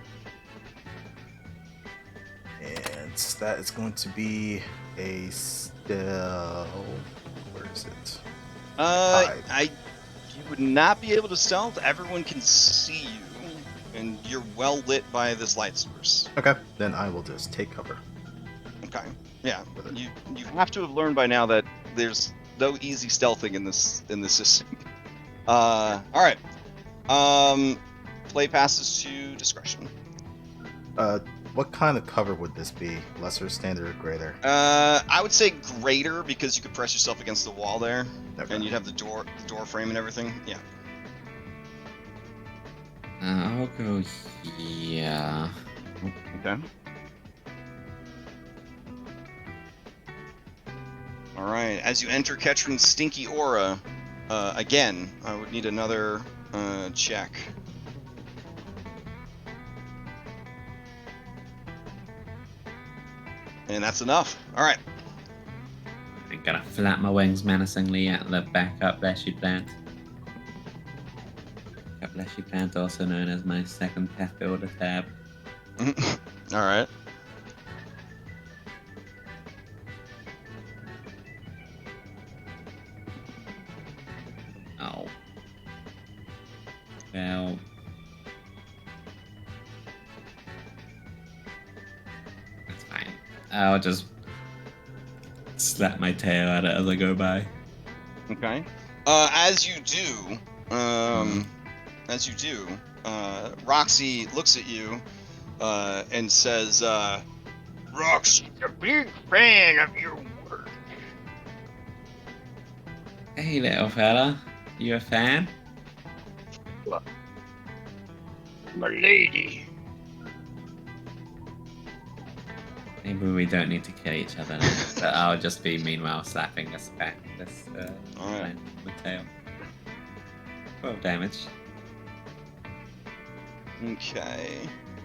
And that is going to be a stealth. Where is it? You would not be able to stealth. Everyone can see you, and you're well lit by this light source. Okay, then I will just take cover. Okay. Yeah. You have to have learned by now that there's no easy stealthing in this system. All right. Play passes to discretion. What kind of cover would this be? Lesser, standard, or greater? I would say greater because you could press yourself against the wall there, Okay. and you'd have the door frame and everything. Yeah. I'll go here. Okay. All right. As you enter Ketrin's stinky aura, again, I would need another check. And that's enough. All right. I'm gonna flap my wings menacingly at the backup fleshy plant. Backup fleshy plant, also known as my second path builder tab. All right. Oh. Well. That's fine. I'll just slap my tail at it as I go by. Okay. As you do, Roxy looks at you and says, Roxy's a big fan of your work. Hey, little fella. You a fan? My lady. Maybe we don't need to kill each other now, but I'll just be meanwhile slapping this back, Alright. with tail. 12 damage. Okay.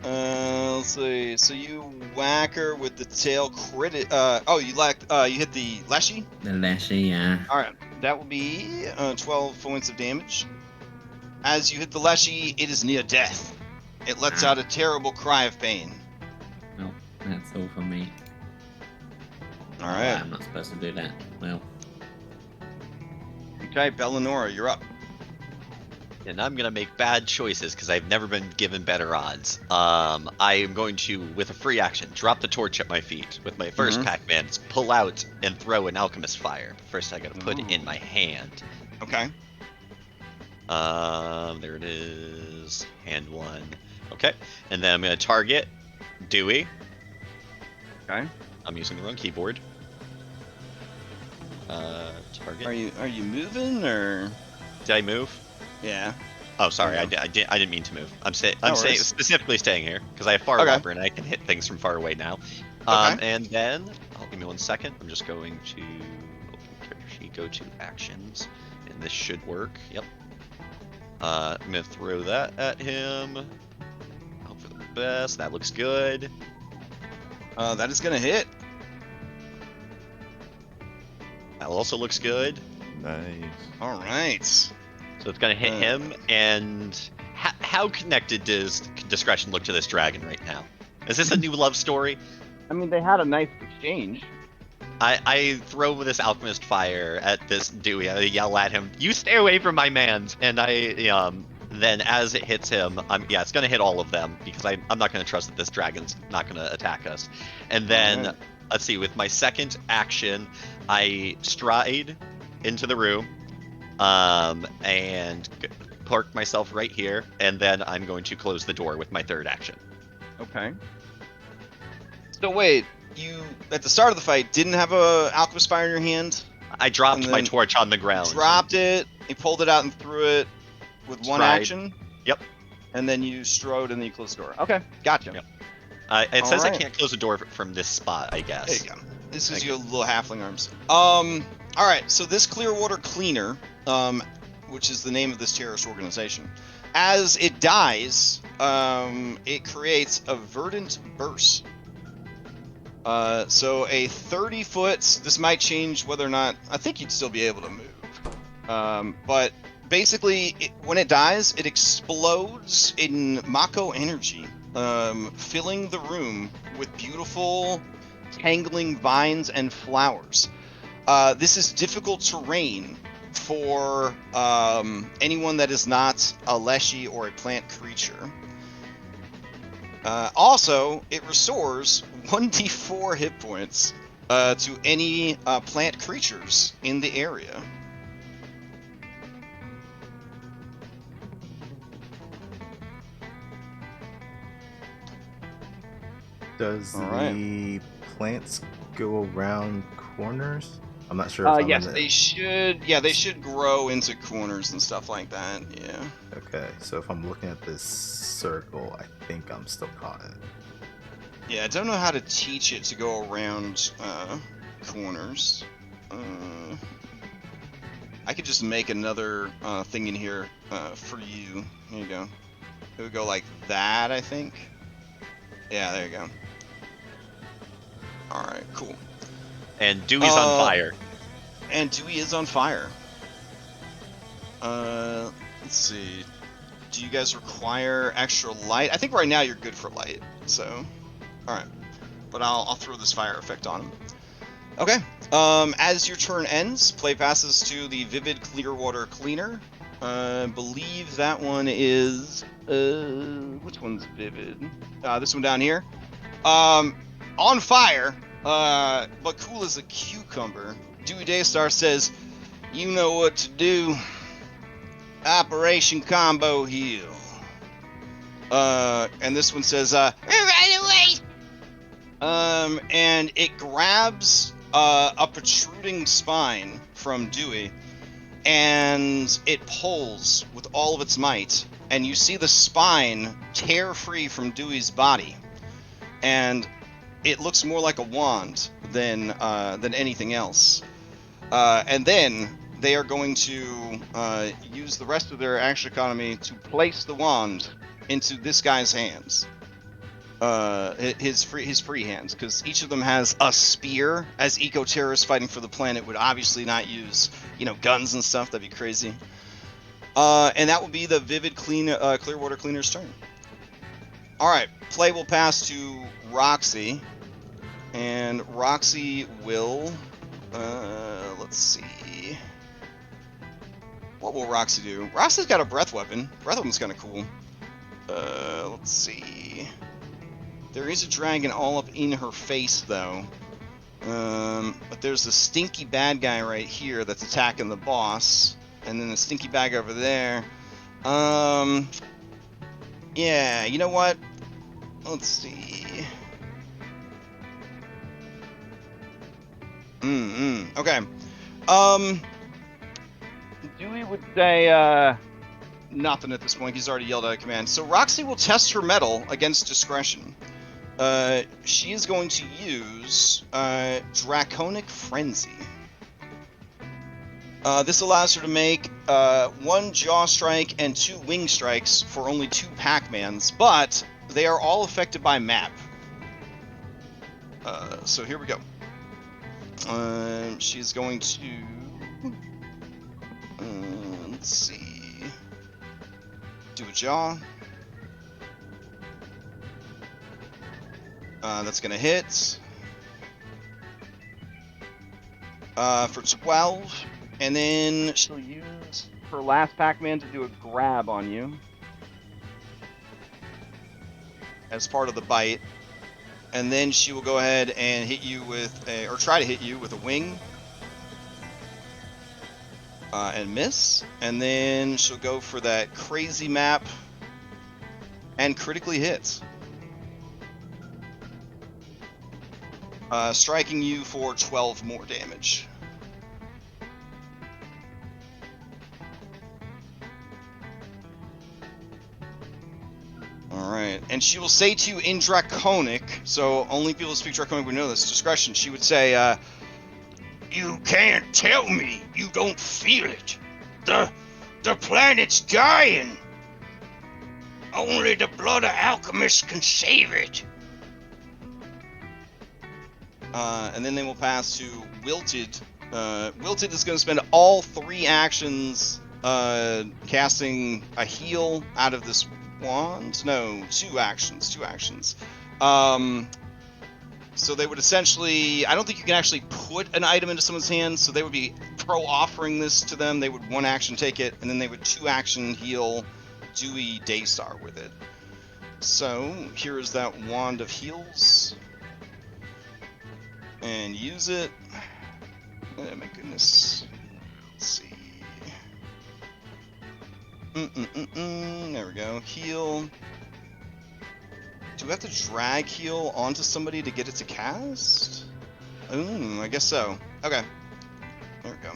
Let's see. So you whack her with the tail crit. You hit the Leshy? The Leshy, yeah. Alright. That will be 12 points of damage. As you hit the Leshy, it is near death. It lets out a terrible cry of pain. Nope, that's all for me. Alright. I'm not supposed to do that. Well, Okay, Bellinora, you're up. And I'm gonna make bad choices because I've never been given better odds. I am going to, with a free action, drop the torch at my feet. With my first Pac-Man, pull out and throw an alchemist fire. First, I gotta put it in my hand. Okay. There it is. Hand one. Okay. And then I'm gonna target Dewey. Okay. I'm using the wrong keyboard. Target. Are you moving or? Did I move? Yeah. Oh, sorry. Yeah. I didn't mean to move. I'm No worries. specifically staying here because I have far Okay. lopper and I can hit things from far away now. Okay. And then, give me 1 second. I'm just going to open character sheet, go to actions, and this should work. Yep. I'm gonna throw that at him. Hope for the best. That looks good. That is gonna hit. That also looks good. Nice. All right. So it's gonna hit him. And how connected does discretion look to this dragon right now? Is this a new love story? I mean, they had a nice exchange. I throw this alchemist fire at this Dewey. I yell at him, "You stay away from my mans!" And then as it hits him, it's gonna hit all of them because I'm not gonna trust that this dragon's not gonna attack us. And then Alright. let's see, with my second action, I stride into the room, and park myself right here, and then I'm going to close the door with my third action. Okay. So wait, you at the start of the fight didn't have a alchemist fire in your hand? I dropped And my then torch on the ground. Dropped it, you pulled it out and threw it with one Stride. action? Yep. And then you strode and then you closed the door. Okay, gotcha. Yep. It says I Alright. can't close the door from this spot, I guess. There you go. This is Thank your little halfling arms. Alright, so this Clearwater Cleaner, which is the name of this terrorist organization, as it dies, it creates a verdant burst. So a 30-foot, this might change whether or not, I think you'd still be able to move. But basically, when it dies, it explodes in Mako energy, filling the room with beautiful, tangling vines and flowers. This is difficult terrain for anyone that is not a Leshy or a plant creature. Also, it restores 1d4 hit points to any plant creatures in the area. Does Alright. the plants go around corners? I'm not sure if I'm Yes, in they should. Yeah, they should grow into corners and stuff like that. Yeah. Okay, so if I'm looking at this circle, I think I'm still caught in. Yeah, I don't know how to teach it to go around corners. I could just make another thing in here for you. Here you go. It would go like that, I think. Yeah, there you go. Alright, cool. And Dewey's on fire. And Dewey is on fire. Let's see. Do you guys require extra light? I think right now you're good for light, so... Alright. But I'll throw this fire effect on him. Okay. As your turn ends, play passes to the Vivid Clearwater Cleaner. Believe that one is... which one's Vivid? This one down here. On fire, but cool as a cucumber. Dewey Daystar says, "You know what to do. Operation Combo Heal." And this one says, "Right away." And it grabs a protruding spine from Dewey, and it pulls with all of its might, and you see the spine tear free from Dewey's body, and it looks more like a wand than anything else. And then they are going to use the rest of their action economy to place the wand into this guy's hands. His free hands, because each of them has a spear. As eco-terrorists fighting for the planet would obviously not use, guns and stuff. That'd be crazy. And that will be the Vivid Clearwater Cleaner's turn. All right, play will pass to Roxy, and Roxy will. Let's see. What will Roxy do? Roxy's got a breath weapon. Breath weapon's kind of cool. Let's see. There is a dragon all up in her face, though. But there's a stinky bad guy right here that's attacking the boss. And then the stinky bag over there. Yeah, you know what? Let's see. Okay. Dewey would say, nothing at this point. He's already yelled out a command. So Roxy will test her mettle against discretion. She is going to use Draconic Frenzy. This allows her to make 1 jaw strike and 2 wing strikes for only 2 Pac-Mans, but they are all affected by map. So here we go. She's going to... let's see... do a jaw. That's gonna hit. for 12, and then she'll use her last Pac-Man to do a grab on you as part of the bite, and then she will go ahead and hit you with a, or try to hit you with a wing, and miss, and then she'll go for that crazy map and critically hits, striking you for 12 more damage. Alright, and she will say to you in Draconic, so only people who speak Draconic would know this, discretion, she would say, you can't tell me you don't feel it. The planet's dying. Only the blood of alchemists can save it. And then they will pass to Wilted. Wilted is going to spend all 3 actions casting a heal out of this wand. No, 2 actions. 2 actions. So they would essentially, I don't think you can actually put an item into someone's hands, so they would be pro-offering this to them. They would 1 action take it, and then they would 2 action heal Dewey Daystar with it. So here is that wand of heals. And use it. Oh my goodness. Let's see. There we go. Heal. Do we have to drag heal onto somebody to get it to cast? I guess so. Okay. There we go.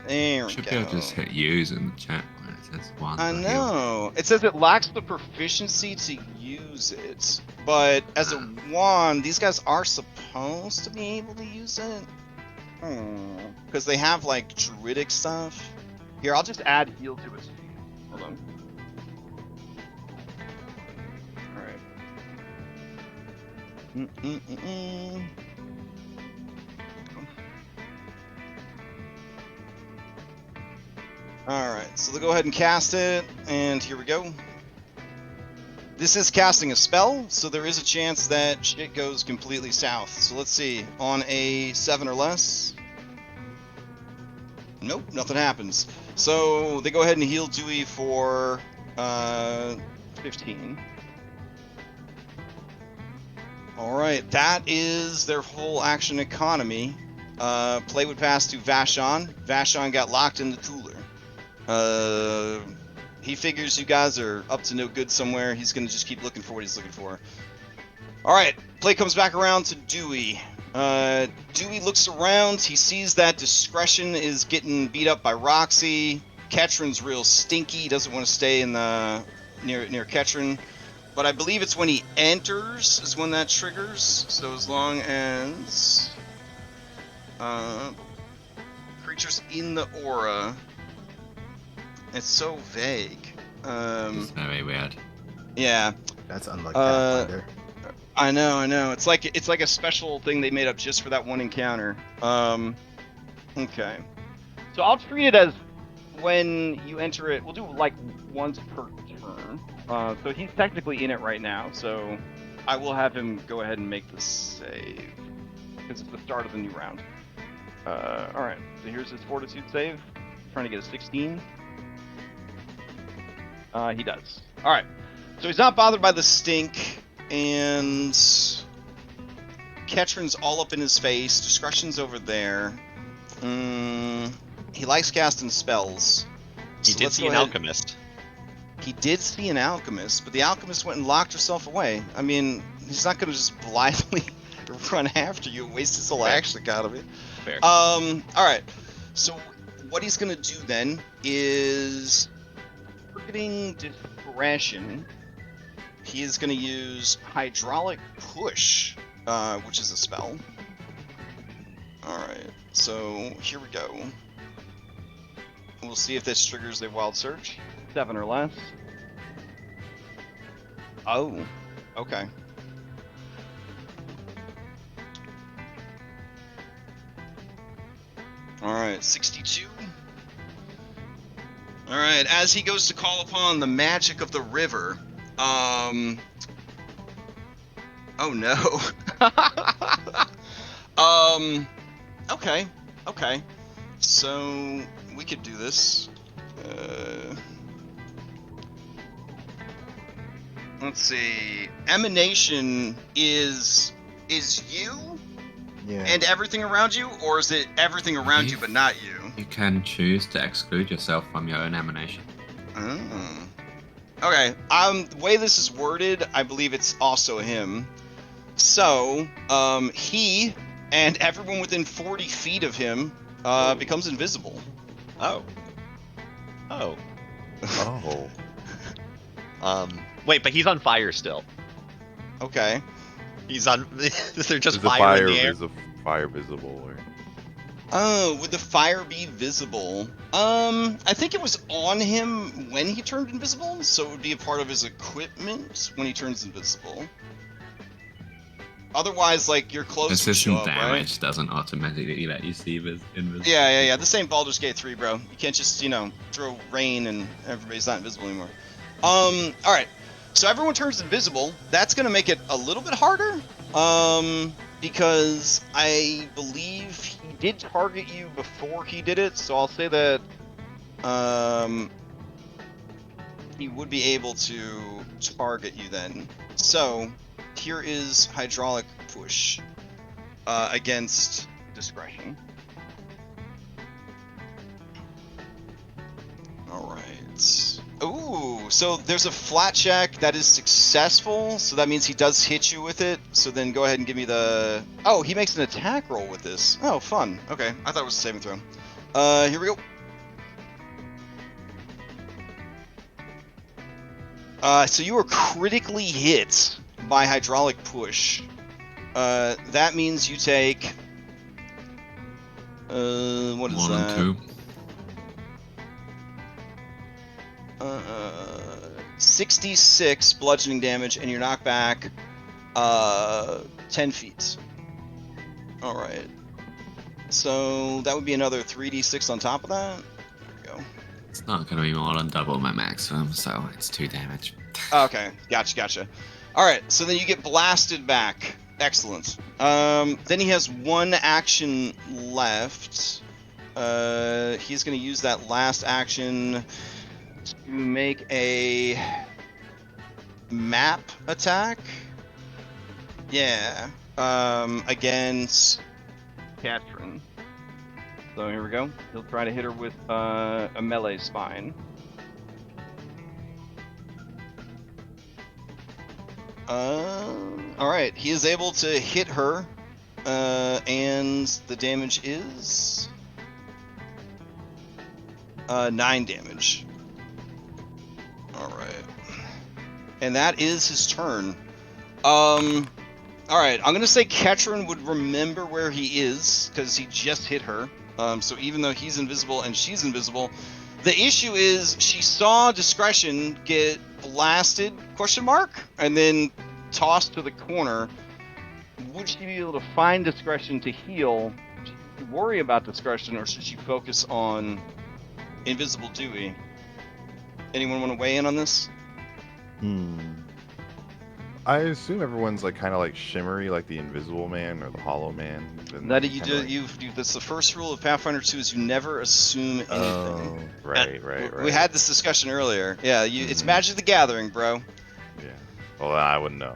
There we Should go. be able to just hit use in the chat where it says one. I know. It says it lacks the proficiency to use it, but as a wand, these guys are supposed to be able to use it. Because they have like druidic stuff. Here, I'll just add heal to it. Hold on. Alright. Alright, so they'll go ahead and cast it, and here we go. This is casting a spell, so there is a chance that shit goes completely south. So let's see, on a 7 or less. Nope, nothing happens. So they go ahead and heal Dewey for 15. Alright, that is their whole action economy. Play would pass to Vashon. Vashon got locked in the cooler. He figures you guys are up to no good somewhere. He's gonna just keep looking for what he's looking for. Alright, play comes back around to Dewey. Dewey looks around. He sees that Discretion is getting beat up by Roxy. Ketrin's real stinky. He doesn't want to stay in the near Ketrin. But I believe it's when he enters is when that triggers. So as long as creatures in the aura. It's so vague. It's very weird. Yeah. That's unlike Pathfinder. I know. It's like a special thing they made up just for that one encounter. Okay. So I'll treat it as when you enter it. We'll do like once per turn. So he's technically in it right now. So I will have him go ahead and make the save because it's the start of the new round. All right. So here's his Fortitude save. Trying to get a 16. He does. All right. So he's not bothered by the stink. And Ketrin's all up in his face. Discretion's over there. He likes casting spells. He did see an alchemist. He did see an alchemist, but the alchemist went and locked herself away. I mean, he's not going to just blithely run after you and waste his whole action economy. Fair. All right. So what he's going to do then is targeting Discretion. He is going to use Hydraulic Push, which is a spell. Alright, so here we go. We'll see if this triggers a Wild Search. 7 or less. Oh, okay. Alright, 62. Alright, as he goes to call upon the magic of the river, oh no. Okay. Okay. So we could do this. Let's see. Emanation is you Yeah. and everything around you, or is it everything around you but not you? You can choose to exclude yourself from your own emanation. Oh. Okay. The way this is worded, I believe it's also him. So, he and everyone within 40 feet of him becomes invisible. Oh. Oh. Oh. Wait, but he's on fire still. Okay. He's on. They're just Is the fire in the air. Is the fire visible? Or... Oh, would the fire be visible? I think it was on him when he turned invisible, so it would be a part of his equipment when he turns invisible. Otherwise, like, your clothes would show Persistent up, damage right? doesn't automatically let you see invisible. Yeah. This ain't Baldur's Gate 3, bro. You can't just, throw rain and everybody's not invisible anymore. Alright. So everyone turns invisible. That's gonna make it a little bit harder. Because I believe he did target you before he did it, so I'll say that, he would be able to target you then. So, here is hydraulic push, against discretion. Alright. Ooh, so there's a flat check that is successful, so that means he does hit you with it. So then go ahead and give me the... Oh, he makes an attack roll with this. Oh, fun. Okay, I thought it was a saving throw. Here we go. So you are critically hit by hydraulic push. That means you take... what is 1 that? and 2. 66 bludgeoning damage, and you're knocked back 10 feet. Alright. So that would be another 3d6 on top of that. There we go. It's not going to be more than double my maximum, so it's 2 damage. Okay, gotcha. Alright, so then you get blasted back. Excellent. Then he has one action left. He's going to use that last action to make a map attack. Yeah. Against Catherine. So here we go. He'll try to hit her with a melee spine. Alright, he is able to hit her, and the damage is 9 damage. Alright. And that is his turn. Alright, I'm gonna say Ketrin would remember where he is, because he just hit her. So even though he's invisible and she's invisible, the issue is she saw Discretion get blasted, and then tossed to the corner. Would she be able to find Discretion to heal? Should she worry about Discretion, or should she focus on Invisible Dewey? Anyone want to weigh in on this? I assume everyone's like kind of like shimmery, like the Invisible Man or the Hollow Man. That you do. That's the first rule of Pathfinder 2: is you never assume anything. Oh, right. We had this discussion earlier. Yeah, it's Magic the Gathering, bro. Yeah. Well, I wouldn't know.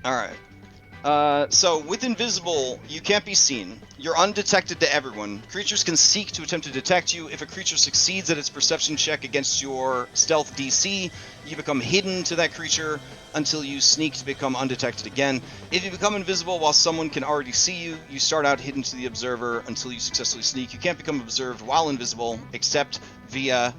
All right. So with Invisible, you can't be seen. You're undetected to everyone. Creatures can seek to attempt to detect you. If a creature succeeds at its perception check against your stealth DC, you become hidden to that creature until you sneak to become undetected again. If you become invisible while someone can already see you, you start out hidden to the observer until you successfully sneak. You can't become observed while invisible except via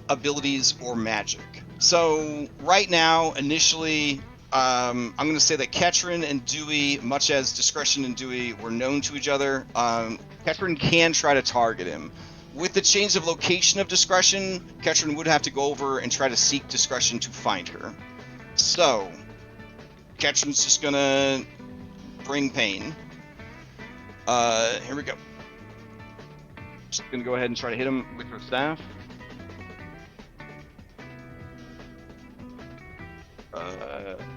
abilities or magic. So right now, initially, I'm going to say that Ketrin and Dewey, much as Discretion and Dewey were known to each other, Ketrin can try to target him. With the change of location of Discretion, Ketrin would have to go over and try to seek Discretion to find her. So, Ketrin's just going to bring pain. Here we go. Just going to go ahead and try to hit him with her staff.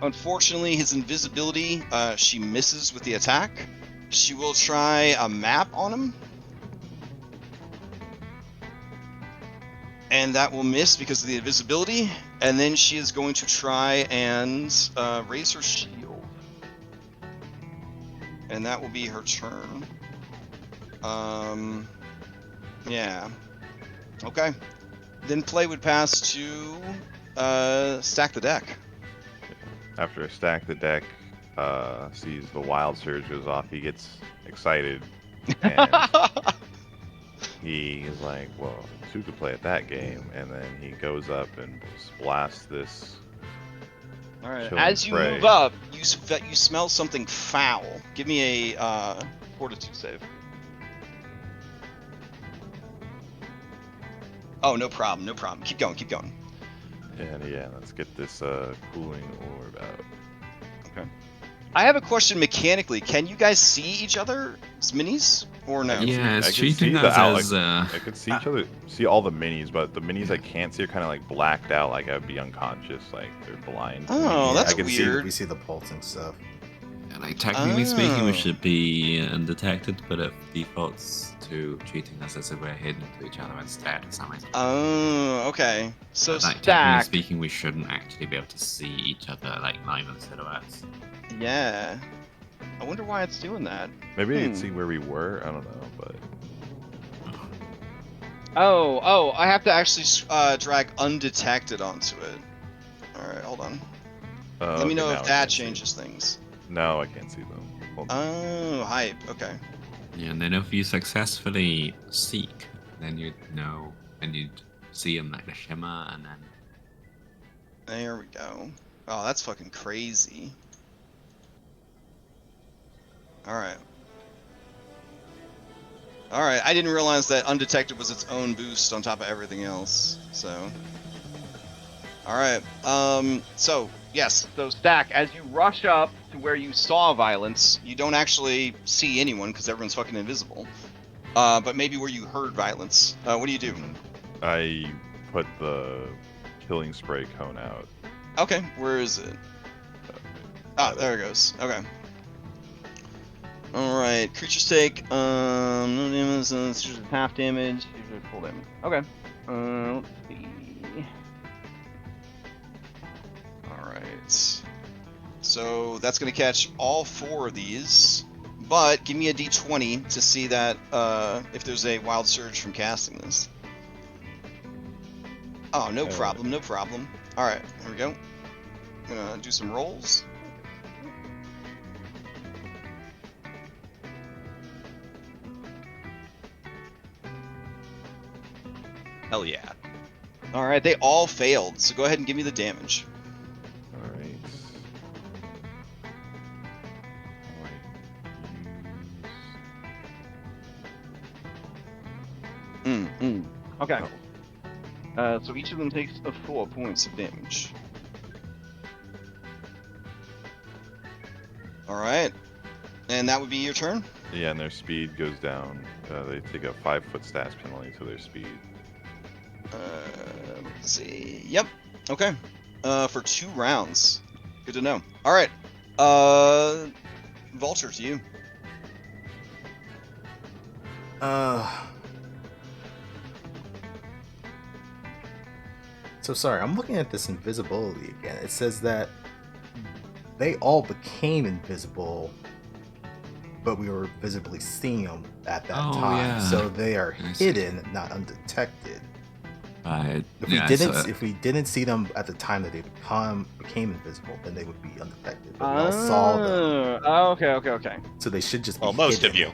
Unfortunately, his invisibility, she misses with the attack. She will try a map on him. And that will miss because of the invisibility. And then she is going to try and raise her shield. And that will be her turn. Yeah. Okay. Then play would pass to stack the deck. After I stack the deck, sees the wild surge goes off, he gets excited. And he's like, well, who could play at that game? And then he goes up and blasts this. All right. Killing As you prey. move up, you smell something foul. Give me a fortitude save. Oh, no problem, no problem. Keep going, keep going. And yeah, let's get this cooling orb out. Okay. I have a question mechanically. Can you guys see each other's minis or no? Yeah, I it's can see treating the us as I could see each other, see all the minis, but the minis I can't see are kind of like blacked out, like I'd be unconscious, like they're blind. to me. Oh, that's I can weird. See, we see the pulsing stuff. like technically speaking, Oh. we should be undetected, but it defaults to treating us as if we're hidden to each other instead. For some reason. Oh, okay. So Like technically stack. speaking, we shouldn't actually be able to see each other, like not even silhouettes. Yeah. I wonder why it's doing that. Maybe I could see where we were. I don't know, but Oh, I have to actually drag undetected onto it. Alright, hold on. Let me okay, know now if I that can't see. changes things. No, I can't see them. Hold on. Oh, hype. Okay. Yeah, and then if you successfully seek, then you'd know, and you'd see them like the shimmer, and then There we go. Oh, that's fucking crazy. Alright. Alright, I didn't realize that undetected was its own boost on top of everything else, so. Alright, so, yes, so Stack, as you rush up to where you saw violence, you don't actually see anyone because everyone's fucking invisible. But maybe where you heard violence. What do you do? I put the killing spray cone out. Okay, where is it? Ah, there it goes. Okay. Alright, creatures take no damage, half damage, full damage. Okay. Let's see. Alright. So that's gonna catch all 4 of these. But give me a d20 to see that if there's a wild surge from casting this. Oh, no problem, no problem. Alright, here we go. I'm gonna do some rolls. Hell yeah. Alright, they all failed, so go ahead and give me the damage. All right. Okay. So each of them takes 4 points of damage. Alright. And that would be your turn? Yeah, and their speed goes down. They take a 5-foot stats penalty to their speed. Let's see. Yep. Okay. For 2 rounds. Good to know. Alright. Vulture, to you. So sorry, I'm looking at this invisibility again. It says that they all became invisible, but we were visibly seeing them at that Oh, time. yeah. So they are I see. hidden, not undetected. But If yeah, we didn't see them at the time that they became invisible, then they would be undetected. But we all saw them, Okay. so they should just be Well, most of hidden. you.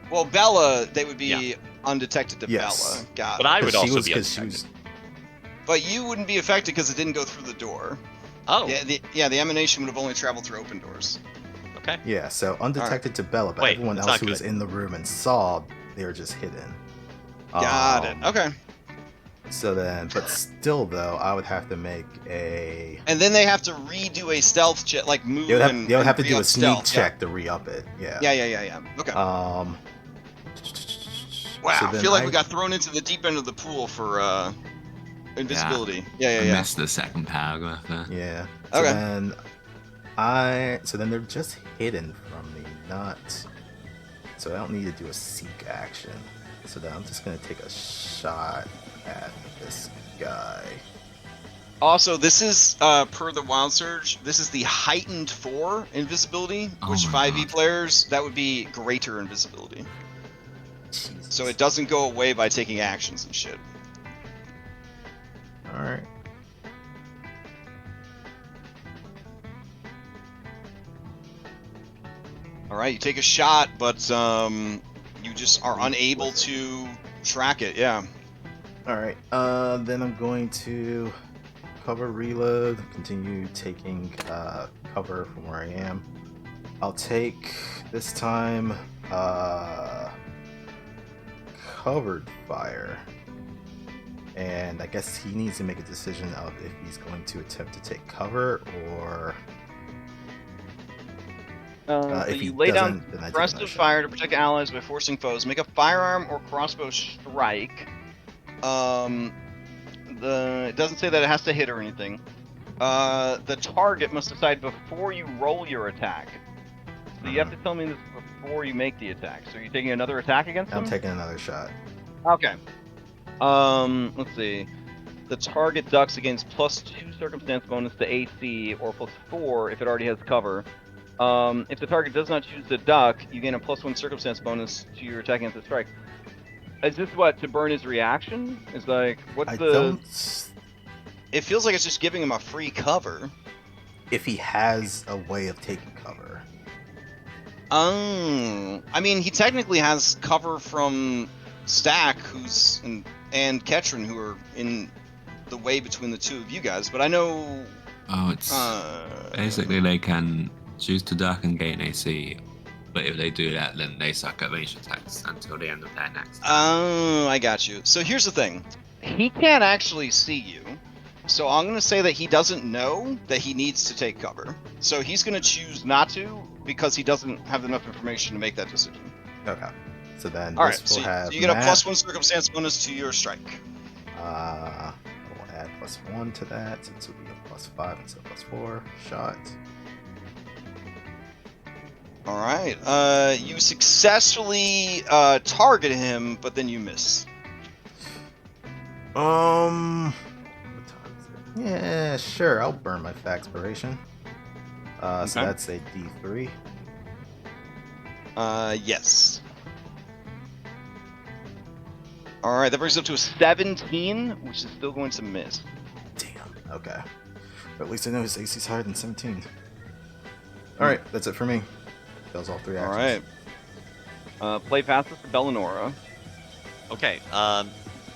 Well, Bella, they would be Yeah. undetected to Yes. Bella. Got But it. I would But also be she undetected. was But you wouldn't be affected because it didn't go through the door. Oh, Yeah, the emanation would have only traveled through open doors. okay. yeah, so undetected to Bella, but Wait, everyone that's else not who was good. in the room and saw, they were just hidden. Got it. Okay. So then, but still though, I would have to make a. And then they have to redo a stealth check, like move They would have, and they would have to and do a re-up sneak stealth. check to re-up it. Yeah. Yeah. Okay. Wow, so I then feel like we got thrown into the deep end of the pool for invisibility. I Yeah. missed the second paragraph there. Yeah. So Okay. then So then they're just hidden from me, not. So I don't need to do a seek action. So then I'm just gonna take a shot at this guy. Also, this is per the Wild Surge. This is the heightened 4 invisibility, Oh which my 5e God. players that would be greater invisibility. Jesus. So it doesn't go away by taking actions and shit. All right. All right, you take a shot, but you just are unable to track it. Yeah. All right. Then I'm going to cover reload. Continue taking cover from where I am. I'll take this time covered fire. And I guess he needs to make a decision of if he's going to attempt to take cover or So if he you lay down doesn't, then I take thrust another of shot. fire to protect allies by forcing foes. Make a firearm or crossbow strike. It doesn't say that it has to hit or anything. The target must decide before you roll your attack. So you have to tell me this before you make the attack. So you're taking another attack against I'm him? taking another shot. Okay. Let's see. The target ducks against +2 circumstance bonus to AC, or +4 if it already has cover. If the target does not choose to duck, you gain a +1 circumstance bonus to your attack against the strike. Is this what, to burn his reaction? Is like, what's I the... don't. It feels like it's just giving him a free cover. If he has a way of taking cover. I mean, he technically has cover from Stack, and Ketrin, who are in the way between the two of you guys. But I know. Oh, it's basically they can choose to duck and gain AC, but if they do that, then they suck at range attacks until the end of their next turn. Oh, I got you. So here's the thing. He can't actually see you. So I'm going to say that he doesn't know that he needs to take cover. So he's going to choose not to because he doesn't have enough information to make that decision. Okay. So then All this right, so will have you get a Matt. +1 circumstance bonus to your strike. I will add +1 to that, so this will be a +5 instead of +4. Shot. All right. You successfully target him, but then you miss. What time is it? Yeah, sure. I'll burn my Faxpiration. So Okay. that's a D3. Yes. All right, that brings it up to a 17, which is still going to miss. Damn. Okay. But at least I know his AC's higher than 17. All right, that's it for me. That was all 3 All actions. right. Play fastest for Bellinora. Okay.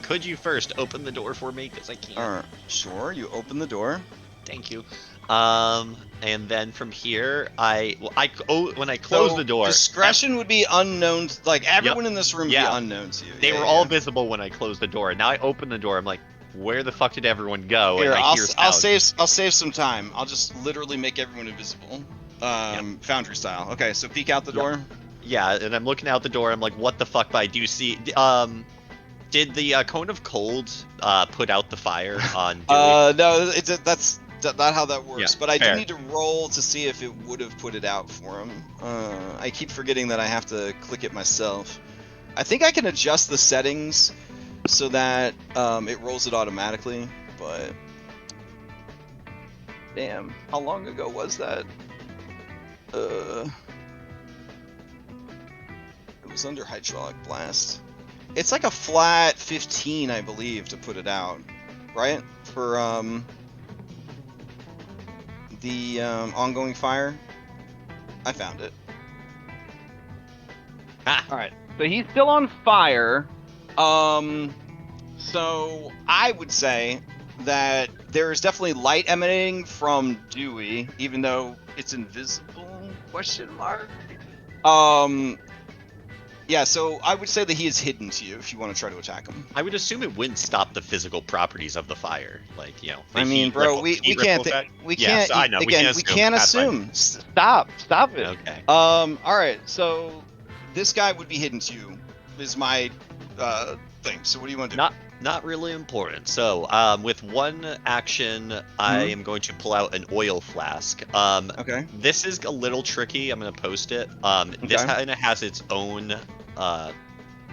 Could you first open the door for me? Because I can't. All right. Sure. You open the door. Thank you. And then from here, when I close So, the door, discretion would be unknown. Like everyone in this room would be unknown to you. they Yeah, were yeah, all yeah. visible when I closed the door. Now I open the door. I'm like, where the fuck did everyone go? Here, and I hear I'll sounds. save some time. I'll just literally make everyone invisible. Foundry style. Okay, so peek out the door. Yeah, and I'm looking out the door. I'm like, what the fuck? But I do see. Did the cone of cold put out the fire on Dewey? No, that's not how that works. Yeah, but I fair. do need to roll to see if it would have put it out for him. I keep forgetting that I have to click it myself. I think I can adjust the settings so that it rolls it automatically. But damn, how long ago was that? It was under hydraulic blast. It's like a flat 15, I believe, to put it out, right? For the ongoing fire. I found it. Ah. All right. So he's still on fire. So I would say that there is definitely light emanating from Dewey, even though it's invisible? Question mark. Yeah, so I would say that he is hidden to you if you want to try to attack him. I would assume it wouldn't stop the physical properties of the fire, like the I mean, heat bro, ripple- we heat can't ripple effect. we Yes, can't I know, again we can't Pathfinder. assume. Stop it. Okay. All right, so this guy would be hidden to you is my thing. So what do you want to do? Not really important. So, with one action, I am going to pull out an oil flask. Okay. This is a little tricky. I'm going to post it. This Okay. kind of has its own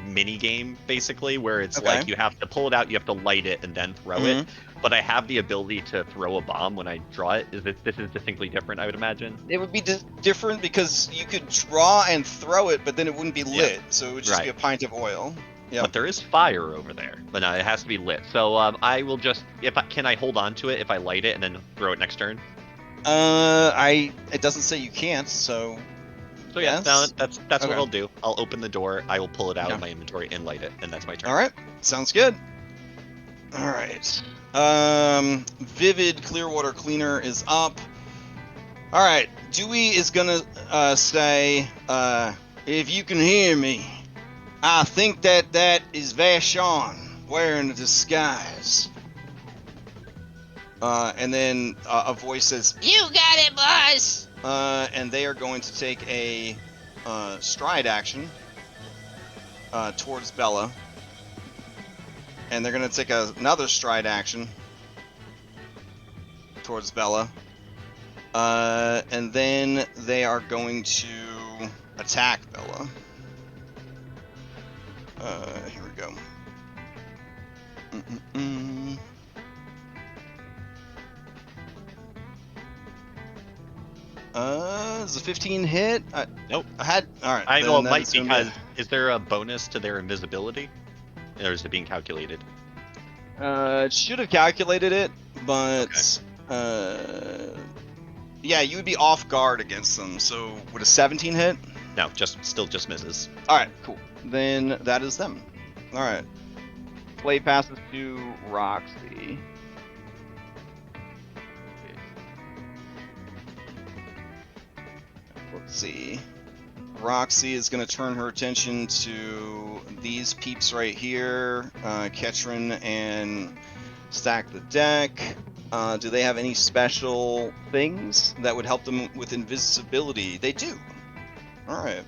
mini game, basically, where it's Okay. like you have to pull it out, you have to light it, and then throw it. But I have the ability to throw a bomb when I draw it. This is distinctly different, I would imagine. It would be different because you could draw and throw it, but then it wouldn't be lit, so it would just be a pint of oil. Yeah. But there is fire over there, but no, it has to be lit. So I will just, can I hold on to it if I light it and then throw it next turn? It doesn't say you can't, so. So yeah, yes. no, that's Okay. what I'll do. I'll open the door, I will pull it out of my inventory and light it, and that's my turn. All right, sounds good. All right. Vivid Clearwater Cleaner is up. All right, Dewey is gonna say, if you can hear me, I think that is Vashon wearing a disguise. And then a voice says, "You got it, boss." And they are going to take a stride action towards Bella. And they're going to take another stride action towards Bella. And then they are going to attack Bella. Here we go. Is a 15 hit? Nope. I had. All right. I know it might because is there a bonus to their invisibility, or is it being calculated? It should have calculated it, but yeah, you would be off guard against them. So would a 17 hit? No, still just misses. All right, cool. Then that is them. All right. Play passes to Roxy. Let's see. Roxy is going to turn her attention to these peeps right here, Ketrin and Stack the Deck. Do they have any special things that would help them with invisibility? They do. All right.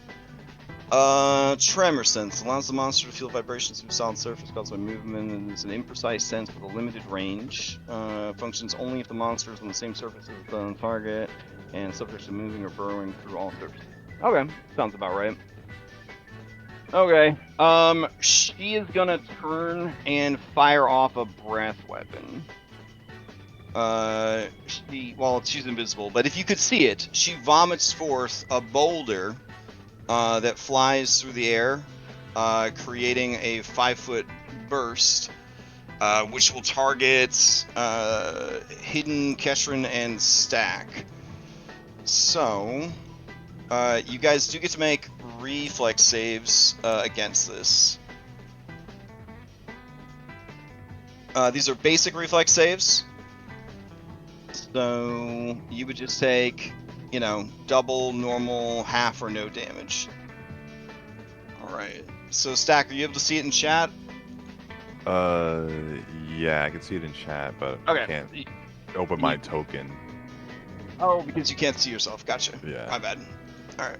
Tremor sense allows the monster to feel vibrations through solid surface caused by movement and is an imprecise sense with a limited range. Functions only if the monster is on the same surface as the target and subject to moving or burrowing through all surfaces. Okay, sounds about right. Okay, she is gonna turn and fire off a breath weapon. She's invisible, but if you could see it, she vomits forth a boulder that flies through the air, creating a 5-foot burst, which will target Hidden, Ketrin, and Stack. So, you guys do get to make reflex saves against this. These are basic reflex saves. So, you would just take, double, normal, half, or no damage. Alright. So, Stack, are you able to see it in chat? Yeah, I can see it in chat, but Okay. I can't open my token. Oh, because you can't see yourself. Gotcha. Yeah. My bad. Alright.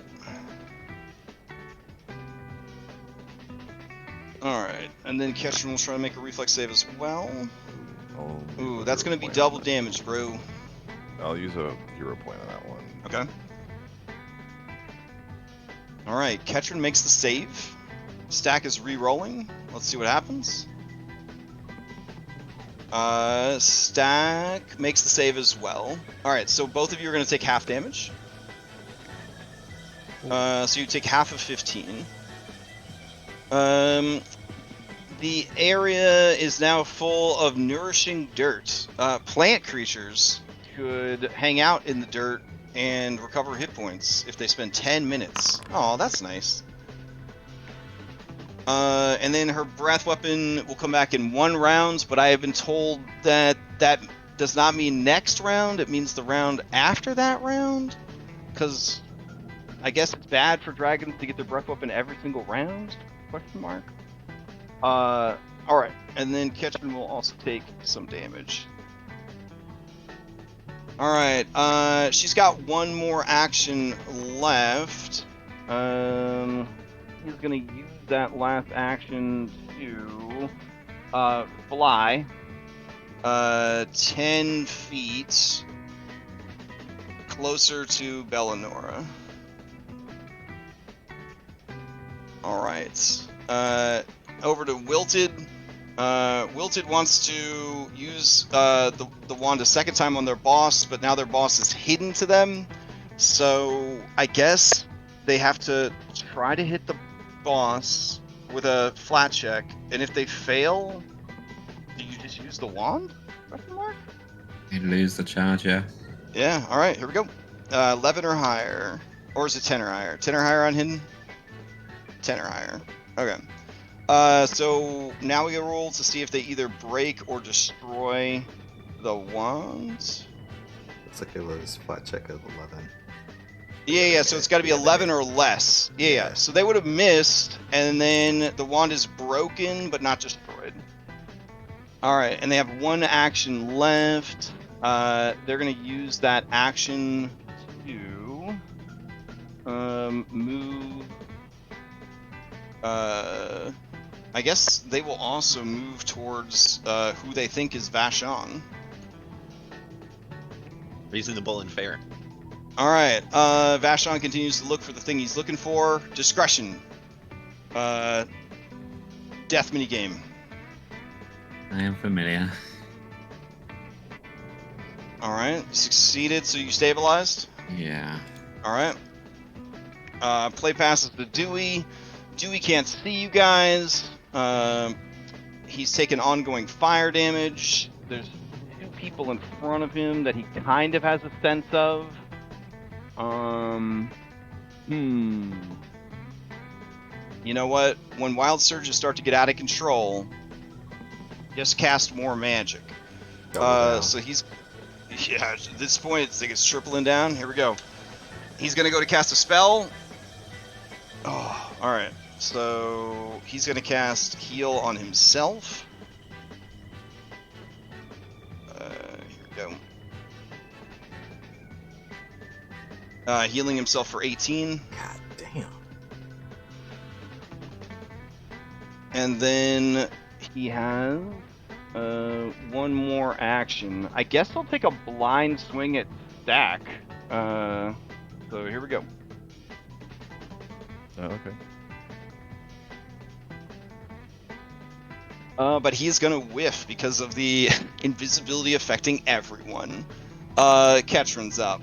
Alright. And then Ketrin will try to make a reflex save as well. Ooh, that's going to be double damage, bro. I'll use a hero point on that one. Okay. Alright, Ketrin makes the save. Stack is re-rolling. Let's see what happens. Stack makes the save as well. Alright, so both of you are going to take half damage. So you take half of 15. The area is now full of nourishing dirt. Plant creatures could hang out in the dirt and recover hit points if they spend 10 minutes. Oh, that's nice. And then her breath weapon will come back in 1 round, but I have been told that that does not mean next round. It means the round after that round. Because I guess it's bad for dragons to get their breath weapon every single round? Question mark. Alright. And then Ketrin will also take some damage. Alright, she's got 1 more action left. He's gonna use that last action to fly 10 feet closer to Bellanora. All right. Over to Wilted. Wilted wants to use the wand a second time on their boss, but now their boss is hidden to them. So I guess they have to try to hit the boss with a flat check, and if they fail, do you just use the wand? Question mark? You lose the charge, yeah. Yeah. All right. Here we go. 11 or higher, or is it 10 or higher? 10 or higher on hidden. 10 or higher. Okay. So now we roll to see if they either break or destroy the wands. Looks like it was flat check of 11. Yeah. So it's got to be 11 or less. Yeah. So they would have missed, and then the wand is broken but not destroyed. All right, and they have one action left. They're gonna use that action to move. I guess they will also move towards who they think is Vashon. Reasonable and fair. All right. Vashon continues to look for the thing he's looking for. Discretion. Death minigame. I am familiar. All right. Succeeded, so you stabilized. Yeah. All right. Play passes to Dewey. Dewey can't see you guys. He's taken ongoing fire damage. There's 2 people in front of him that he kind of has a sense of. You know what? When wild surges start to get out of control, just cast more magic. So he's... Yeah, at this point, it's tripling down. Here we go. He's going to go to cast a spell. Oh, alright. So he's going to cast Heal on himself. Here we go. Healing himself for 18. God damn. And then he has one more action. I guess he'll take a blind swing at Stack. So here we go. Oh, okay. But he's gonna whiff because of the invisibility affecting everyone. Ketron's up.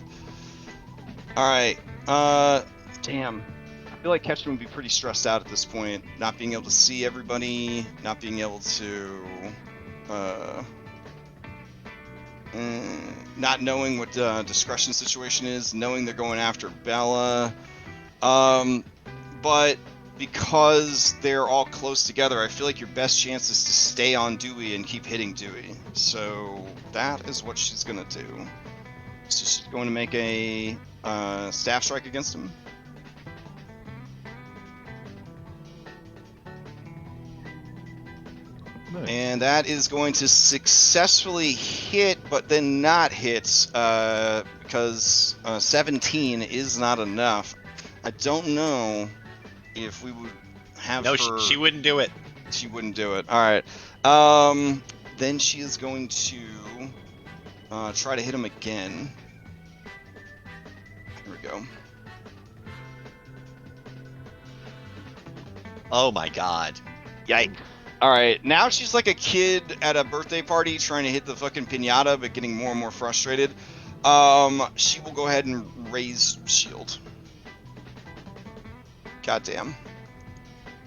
Alright. Damn. I feel like Ketron would be pretty stressed out at this point. Not being able to see everybody, not being able to... not knowing what the discretion situation is, knowing they're going after Bella. But because they're all close together, I feel like your best chance is to stay on Dewey and keep hitting Dewey. So that is what she's gonna do. So she's going to make a staff strike against him. Nice. And that is going to successfully hit, but then not hit, because 17 is not enough. I don't know if we would have No, her... she wouldn't do it. She wouldn't do it. All right. Then she is going to try to hit him again. Here we go. Oh my god. Yikes. All right, now she's like a kid at a birthday party trying to hit the fucking piñata, but getting more and more frustrated. She will go ahead and raise shield. Goddamn.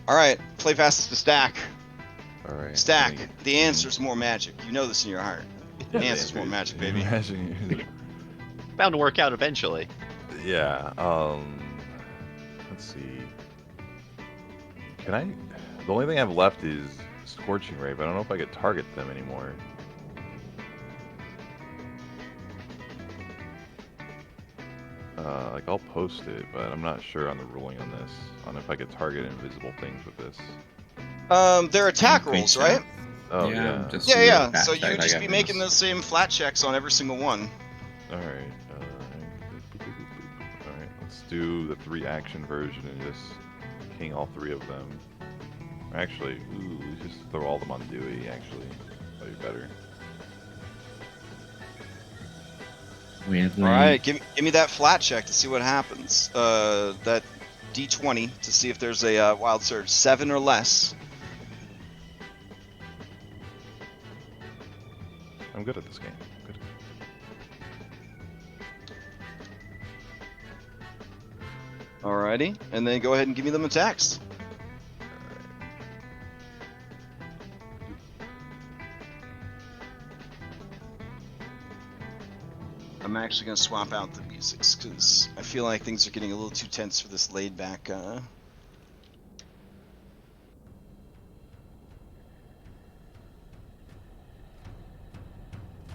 All right, play passes to Stack. All right. Stack. The answer's more magic. You know this in your heart. The answer's more magic, baby. Bound to work out eventually. Yeah. Let's see. Can I? The only thing I have left is Scorching Ray, but I don't know if I could target them anymore. Like I'll post it, but I'm not sure on the ruling on this, on if I could target invisible things with this. They're attack rolls, right? Oh yeah. Yeah. So you would just be making those same flat checks on every single one. All right. All right. Let's do the 3 action version and just king all 3 of them. Actually, ooh, just throw all them on Dewey, actually. That'd be better. Weirdly. All right, give me that flat check to see what happens. That D20 to see if there's a wild surge. 7 or less. I'm good at this game. I'm good. Alrighty, and then go ahead and give me them attacks. I'm actually going to swap out the musics because I feel like things are getting a little too tense for this laid back.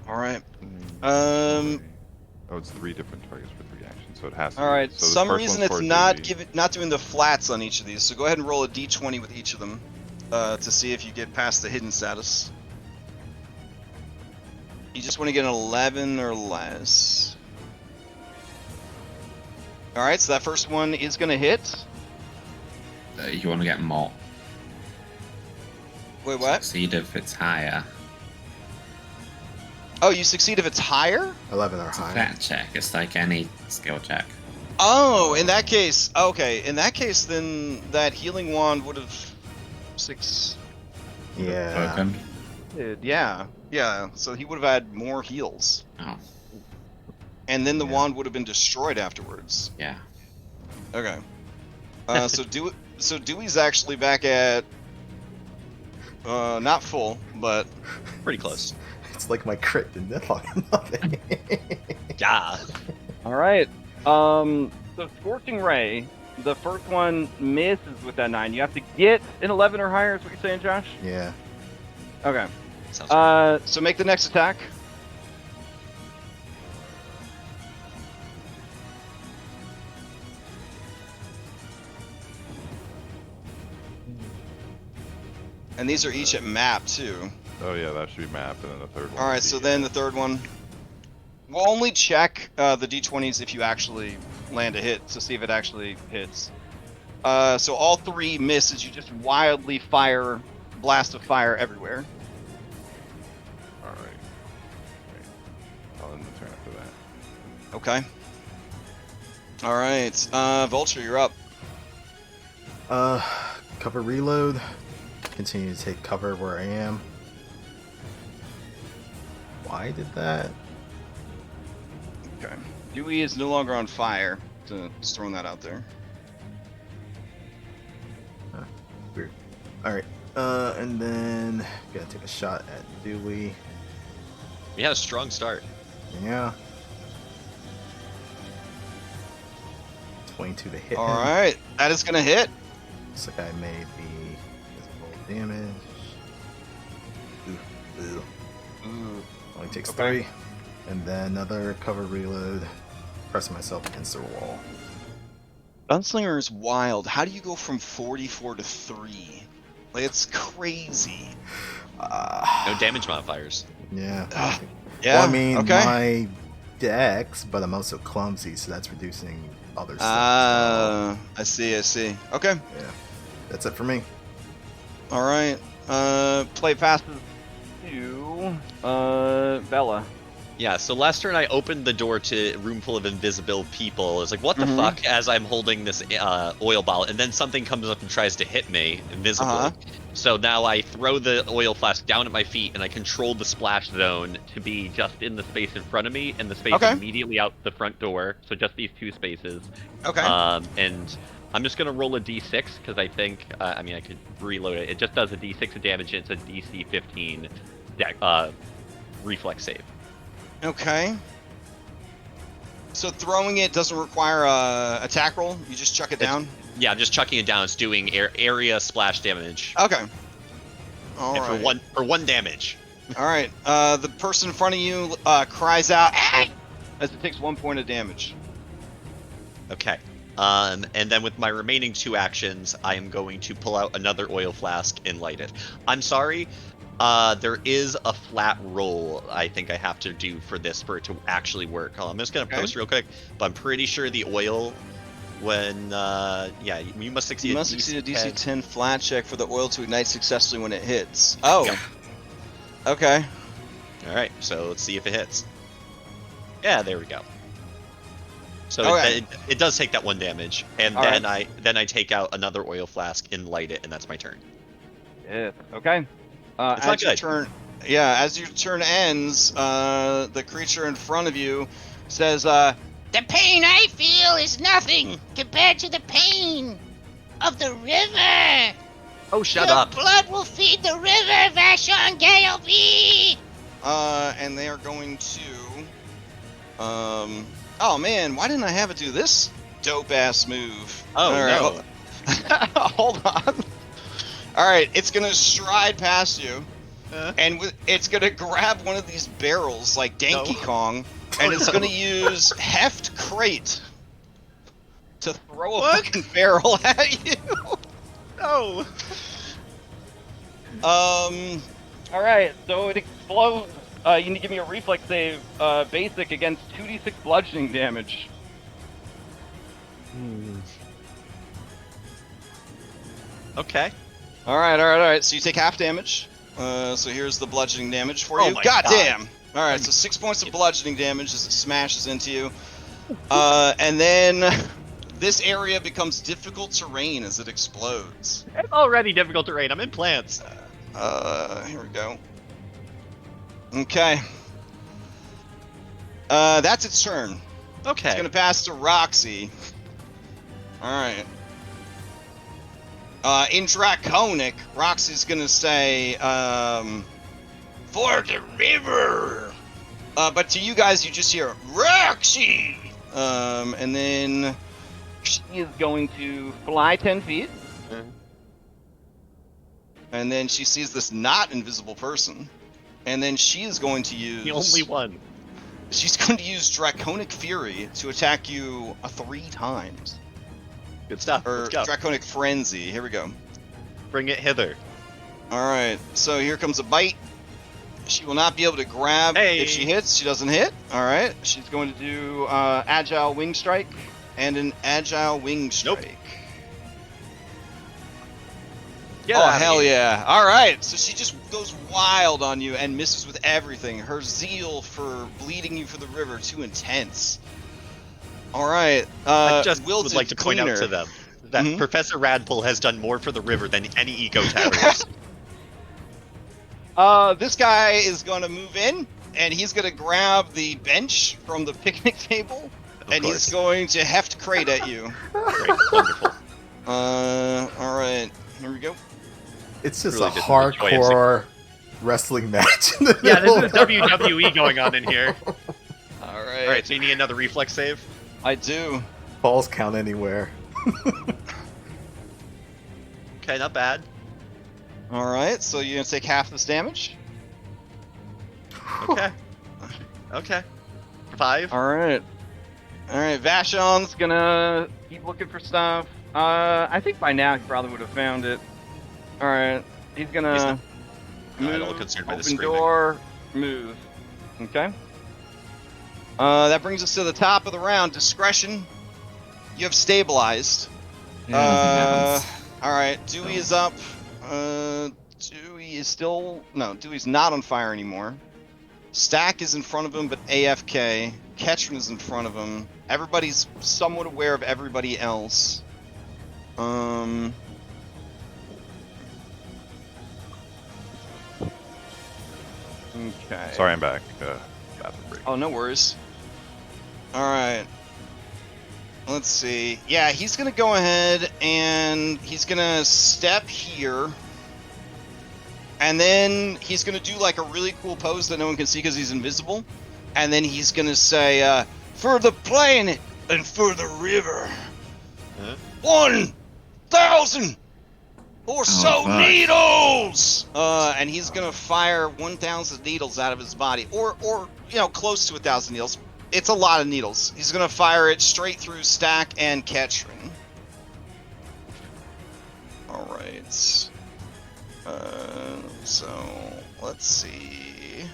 All right. Oh, it's 3 different targets for 3 actions, so it has to. All right. So Some reason it's not Dewey. not doing the flats on each of these. So go ahead and roll a d20 with each of them to see if you get past the hidden status. You just want to get an 11 or less. All right. So that first one is going to hit. You want to get more. Wait, what? Succeed if it's higher. Oh, you succeed if it's higher? 11 or It's a higher. flat check. It's like any skill check. Oh, in that case, okay. In that case, then that healing wand would have 6. Yeah. Broken. Yeah, yeah. So he would have had more heals, Oh, and then the Yeah. wand would have been destroyed afterwards. yeah. Okay. So Dewey's actually back at not full, but Pretty close. It's like my crit did nothing. Yeah. All right. So Scorching Ray, the first one misses with that 9. You have to get an 11 or higher, is what you're saying, Josh? Yeah. Okay. Sounds right. so make the next attack. And these are each at map too. Oh yeah, that should be mapped, and then the third one. All right, would so be, then the third one. We'll only check the d20s if you actually land a hit to see if it actually hits. So all 3 miss as you just wildly fire blast of fire everywhere. All right. I'll end the turn after that. Okay. All right, Vulture, you're up. Cover reload. Continue to take cover where I am. Why did that? Okay. Dewey is no longer on fire. Just throwing that out there. Weird. Alright. And then gotta take a shot at Dewey. We had a strong start. Yeah. 22 to hit All him. right, that is gonna hit. Looks like I may be visible damage. Ooh. Ooh. Only takes Okay. 3. And then another cover reload. Pressing myself against the wall. Gunslinger is wild. How do you go from 44 to 3? Like, it's crazy. No damage modifiers. Yeah. Yeah. Well, I mean, okay. my dex, but I'm also clumsy, so that's reducing other stuff. I see. Okay. Yeah. That's it for me. All right. Play passes to Bella. Yeah, so last turn I opened the door to a room full of invisible people. It's like, what the Mhm. fuck, as I'm holding this oil bottle, and then something comes up and tries to hit me, invisible. Uh-huh. So now I throw the oil flask down at my feet, and I control the splash zone to be just in the space in front of me, and the space Okay. immediately out the front door, so just these 2 spaces. Okay. And I'm just going to roll a d6, because I think, I mean, I could reload it. It just does a d6 of damage, and it's a DC 15 reflex save. Okay. So throwing it doesn't require a attack roll. You just chuck it down. Yeah, I'm just chucking it down. It's doing area splash damage. Okay. All And right. for one damage. All right. The person in front of you cries out "Ah!" as it takes 1 point of damage. Okay. And then with my remaining 2 actions, I am going to pull out another oil flask and light it. I'm sorry. There is a flat roll I think I have to do for this for it to actually work. I'm just gonna Okay. post real quick, but I'm pretty sure the oil when you must succeed. You must succeed a DC 10 flat check for the oil to ignite successfully when it hits. Oh. Yep. Okay. All right, so let's see if it hits. Yeah, there we go. So Okay. it does take that 1 damage, and All then I take out another oil flask and light it, and that's my turn. Yes. Okay. It's not good. As your turn ends, the creature in front of you says, "The pain I feel is nothing compared to the pain of the river. Oh, shut Your up! blood will feed the river, Vashon Galeby." And they are going to, oh man, why didn't I have it do this dope ass move? Oh, no. Hold on. All right, it's gonna stride past you, and it's gonna grab one of these barrels like Donkey Kong, and it's gonna use Heft Crate to throw a fucking barrel at you. No. All right. So it explodes. You need to give me a reflex save, basic against 2d6 bludgeoning damage. Okay. All right. So you take half damage. So here's the bludgeoning damage for you. Oh my God God. damn! All right, so 6 points of bludgeoning damage as it smashes into you, and then this area becomes difficult terrain as it explodes. It's already difficult terrain. I'm in plants. Here we go. Okay. That's its turn. Okay. It's gonna pass to Roxy. All right. In Draconic, Roxy's gonna say, for the river. But to you guys, you just hear Roxy. And then She is going to fly 10 feet. and then she sees this not invisible person, and then she is going to use The only one. She's going to use Draconic Fury to attack you 3 times. Good stuff. Or Let's go. Draconic Frenzy. Here we go. Bring it hither. Alright, so here comes a bite. She will not be able to grab Hey. if she hits. She doesn't hit. Alright, she's going to do Agile Wing Strike and an Agile Wing Strike. Get Oh, out of hell here. yeah. Alright, so she just goes wild on you and misses with everything. Her zeal for bleeding you for the river, too intense. Alright, I just would Wilted like to point out Cleaner. to them that Mhm. Professor Radpool has done more for the river than any eco towers. This guy is going to move in, and he's going to grab the bench from the picnic table, and course. he's going to heft crate at you. Great, wonderful. Alright, here we go. It's just Really a just the joy of hardcore wrestling match. In the Yeah, middle this is of- WWE going on in here. Alright. Alright, so you need another reflex save? I do. Balls count anywhere. Okay, not bad. Alright, so you're going to take half this damage. Okay. Okay. 5. Alright. Alright, Vashon's Gonna keep looking for stuff. I think by now he probably would have found it. Alright, he's gonna He's not- move, Not at all concerned by the open screaming. door, move. Okay. that brings us to the top of the round. Discretion. You have stabilized. Alright, Dewey is up. Dewey is still... No, Dewey's not on fire anymore. Stack is in front of him, but AFK. Ketron is in front of him. Everybody's somewhat aware of everybody else. Okay. Sorry, I'm back. Bathroom break. Oh, no worries. Alright. Let's see. Yeah, he's gonna go ahead and he's gonna step here. And then he's gonna do like a really cool pose that no one can see because he's invisible. And then he's gonna say, for the planet and for the river. Huh? 1,000 or so fuck. needles! And he's gonna fire 1,000 needles out of his body. Or, you know, close to 1,000 needles. It's a lot of needles. He's gonna fire it straight through Stack and Ketron. Alright. So, let's see.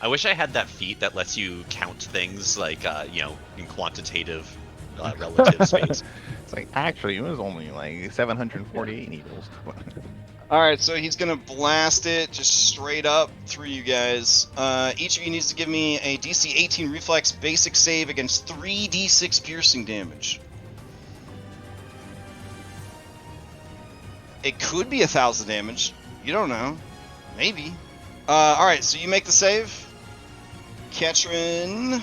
I wish I had that feat that lets you count things like, in quantitative relative space. It's like, actually, it was only like 748 needles. All right, so he's gonna blast it just straight up through you guys. Each of you needs to give me a DC 18 reflex basic save against 3d6 piercing damage. It could be 1,000 damage. You don't know. Maybe. All right, so you make the save. Ketrin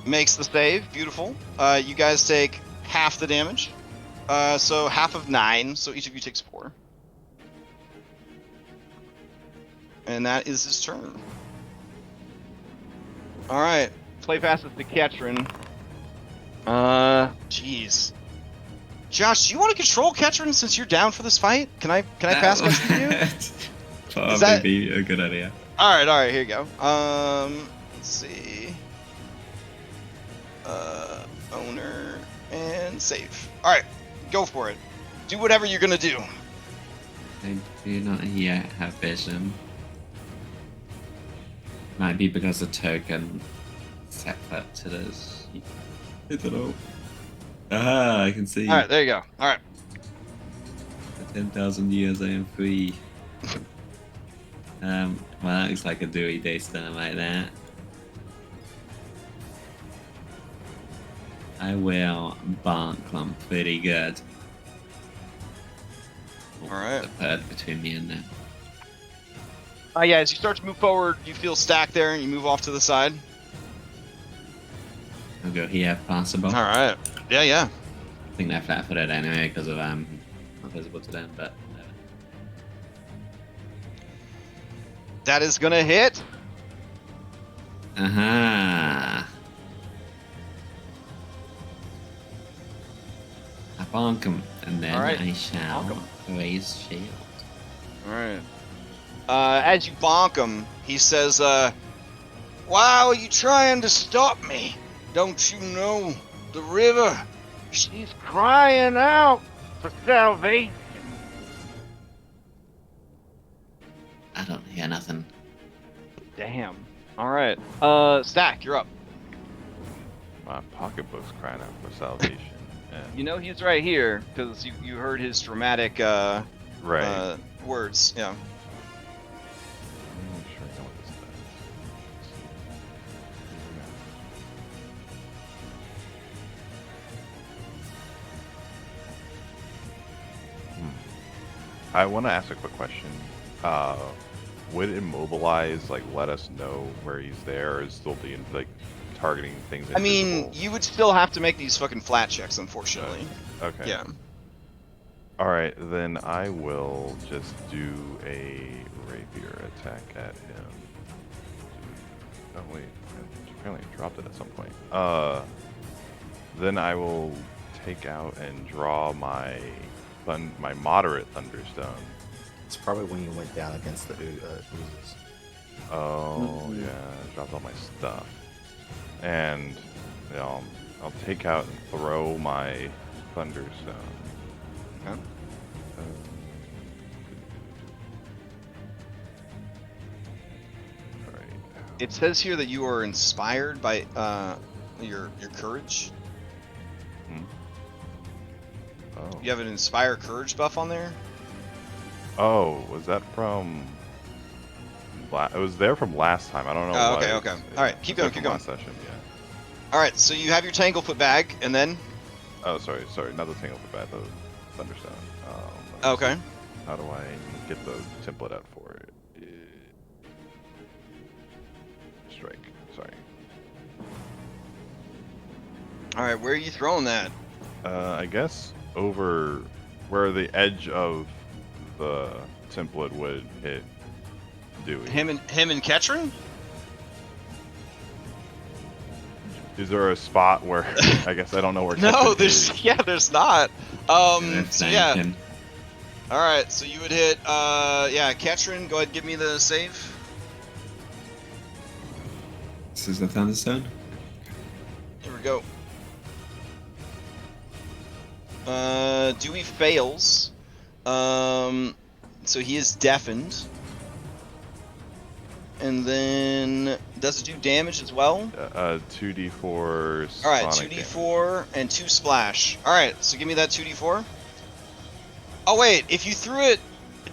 makes the save. Beautiful. You guys take half the damage. So half of 9. So each of you takes 4. And that is his turn. All right. Play fastest to Ketrin. Jeez. Josh, do you want to control Ketrin since you're down for this fight? Can I pass Ketrin to you? Probably that- be a good idea. All right, here you go. Let's see. Owner and save. All right, go for it. Do whatever you're gonna do. I do not yet have vision. Might be because the token set up to this. I don't know. Ah, I can see. All right, there you go. All right. For 10,000 years I am free. Well, that looks like a Dewey Daystar like that. I will bark them pretty good. All right. The bird between me and them. Yeah, as you start to move forward, you feel stacked there, and you move off to the side. I'll go here if possible. All right. Yeah. I think they're flat-footed anyway because of not visible to them, but That is gonna hit. aha! I bonk him, and then Alright, I shall bonk raise shield. All right. As you bonk him, he says, "Why are you trying to stop me? Don't you know the river? She's crying out for salvation." I don't hear nothing. Damn. All right. Stack, you're up. My pocketbook's crying out for salvation. Yeah. You know he's right here because you heard his dramatic Right. words. Yeah. I'm not sure I know what this does. I want to ask a quick question. Would immobilize let us know where he's there, or is still the targeting things? I mean, invisible? you would still have to make these fucking flat checks, unfortunately. Okay. Yeah. All right, then I will just do a rapier attack at him. Oh wait, apparently I dropped it at some point. Then I will take out and draw my moderate thunderstone. It's probably when you went down against the oozes. Oh yeah, I dropped all my stuff. And I'll take out and throw my thunderstone. Okay. Alright. It says here that you are inspired by your courage. Oh. You have an inspire courage buff on there. Oh, was that from? It was there from last time. I don't know. Oh, why okay, it's- okay. All right, keep it's going, there keep from going. Last session, yeah. All right, so you have your tanglefoot bag, and then. Oh, sorry, not the Tangle for Bad, the Thunderstone. Let me Okay. see. How do I get the template out for it? Strike. Sorry. All right, where are you throwing that? I guess over where the edge of the template would hit Dewey. Him and Ketrin? Is there a spot where I guess I don't know where? No, Ketrin there's is. there's not. That's So yeah. thinking. All right, so you would hit Ketrin. Go ahead, give me the save. This is the Thunderstone. Here we go. Dewey fails. So he is deafened. and then does it do damage as well? 2d4. All right, sonic 2d4 and 2 splash. All right, so give me that 2d4. Oh wait, if you threw it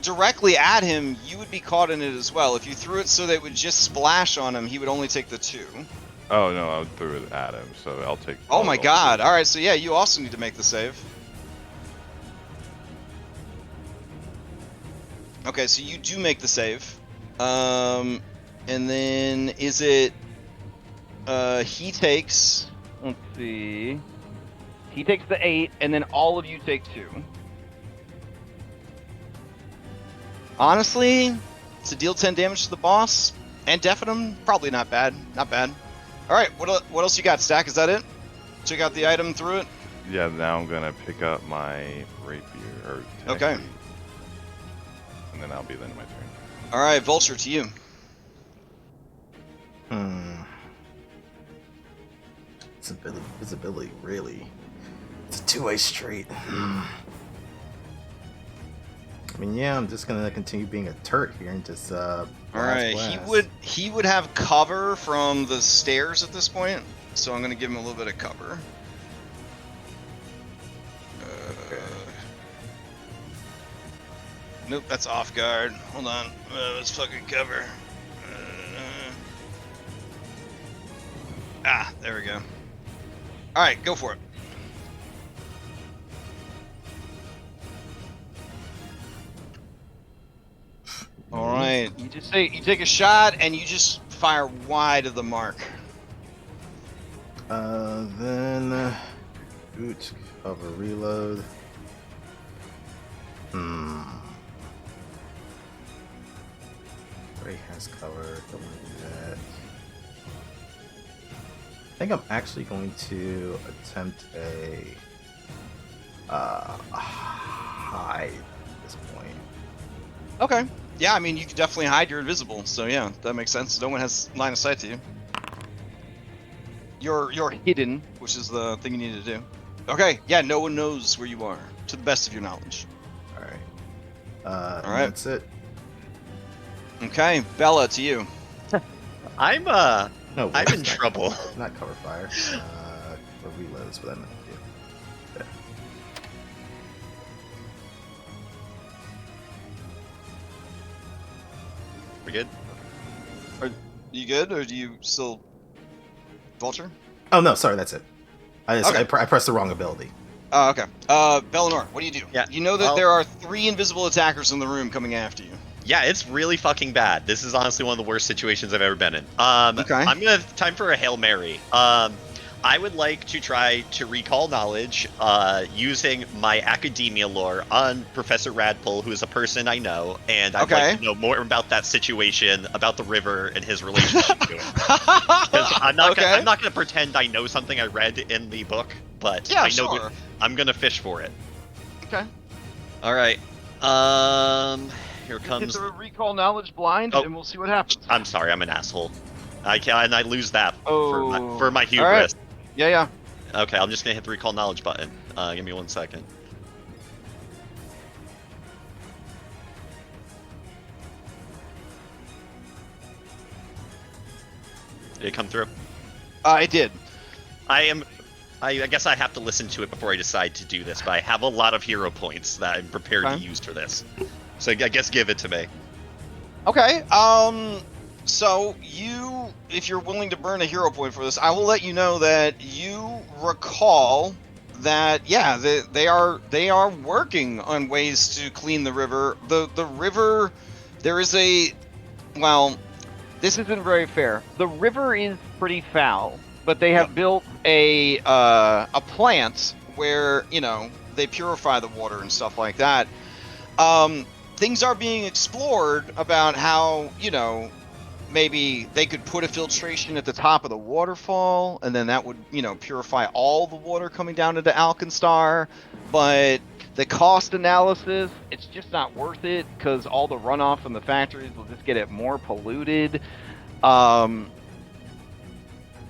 directly at him, you would be caught in it as well. If you threw it so that it would just splash on him, he would only take the 2. Oh no, I threw it at him, so I'll take. Oh my god! All right, so yeah, you also need to make the save. Okay, so you do make the save. And then is it? He takes. Let's see. He takes the 8, and then all of you take 2. Honestly, to deal 10 damage to the boss and deafen him, probably not bad. Not bad. All right, what else you got, Stack? Is that it? Check out the item through it. Yeah, now I'm gonna pick up my rapier or. Okay. And then that'll be the end of my turn. All right, Vulture, to you. Visibility, really. It's a two-way street. I mean, yeah, I'm just gonna continue being a turret here and just All right, he would have cover from the stairs at this point, so I'm gonna give him a little bit of cover. Nope, that's off guard. Hold on, let's fucking cover. There we go. All right, go for it. All right, you take a shot and you just fire wide of the mark. Then boot cover reload. Ray has cover. Don't want to do that. I think I'm actually going to attempt a hide at this point. Okay. Yeah, I mean, you can definitely hide. You're invisible, so yeah, that makes sense. No one has line of sight to you. You're hidden, which is the thing you need to do. Okay. Yeah, no one knows where you are, to the best of your knowledge. All right. All right. That's it. Okay, Bella, to you. I'm No, I'm in not- trouble. Not cover fire. Or reload is what I meant to do. Okay. We good? You good, or do you still Vulture? Oh no, sorry, that's it. Okay. I pressed the wrong ability. Oh, okay. Bellinor, what do you do? Yeah, You know that well- there are 3 invisible attackers in the room coming after you. Yeah, it's really fucking bad. This is honestly one of the worst situations I've ever been in. Okay. I'm gonna time for a Hail Mary. I would like to try to recall knowledge using my academia lore on Professor Radpole, who is a person I know, and I'd like to know more about that situation, about the river, and his relationship to it. 'Cause I'm not gonna pretend I know something I read in the book, but Yeah, I know sure. that I'm gonna fish for it. Okay. All right. Here Hit comes. the recall knowledge blind, Oh. and we'll see what happens. I'm sorry, I'm an asshole. I lose that for my hubris. All right. Yeah. Okay, I'm just gonna hit the recall knowledge button. Give me 1 second. Did it come through? It did. I guess I have to listen to it before I decide to do this, but I have a lot of hero points that I'm prepared to use for this. So I guess give it to me. Okay. So if you're willing to burn a hero point for this, I will let you know that you recall that they are working on ways to clean the river. The river, there is a This isn't very fair. The river is pretty foul, but they have built a plant where they purify the water and stuff like that. Things are being explored about how maybe they could put a filtration at the top of the waterfall, and then that would purify all the water coming down into Alkenstar. But the cost analysis, it's just not worth it because all the runoff from the factories will just get it more polluted.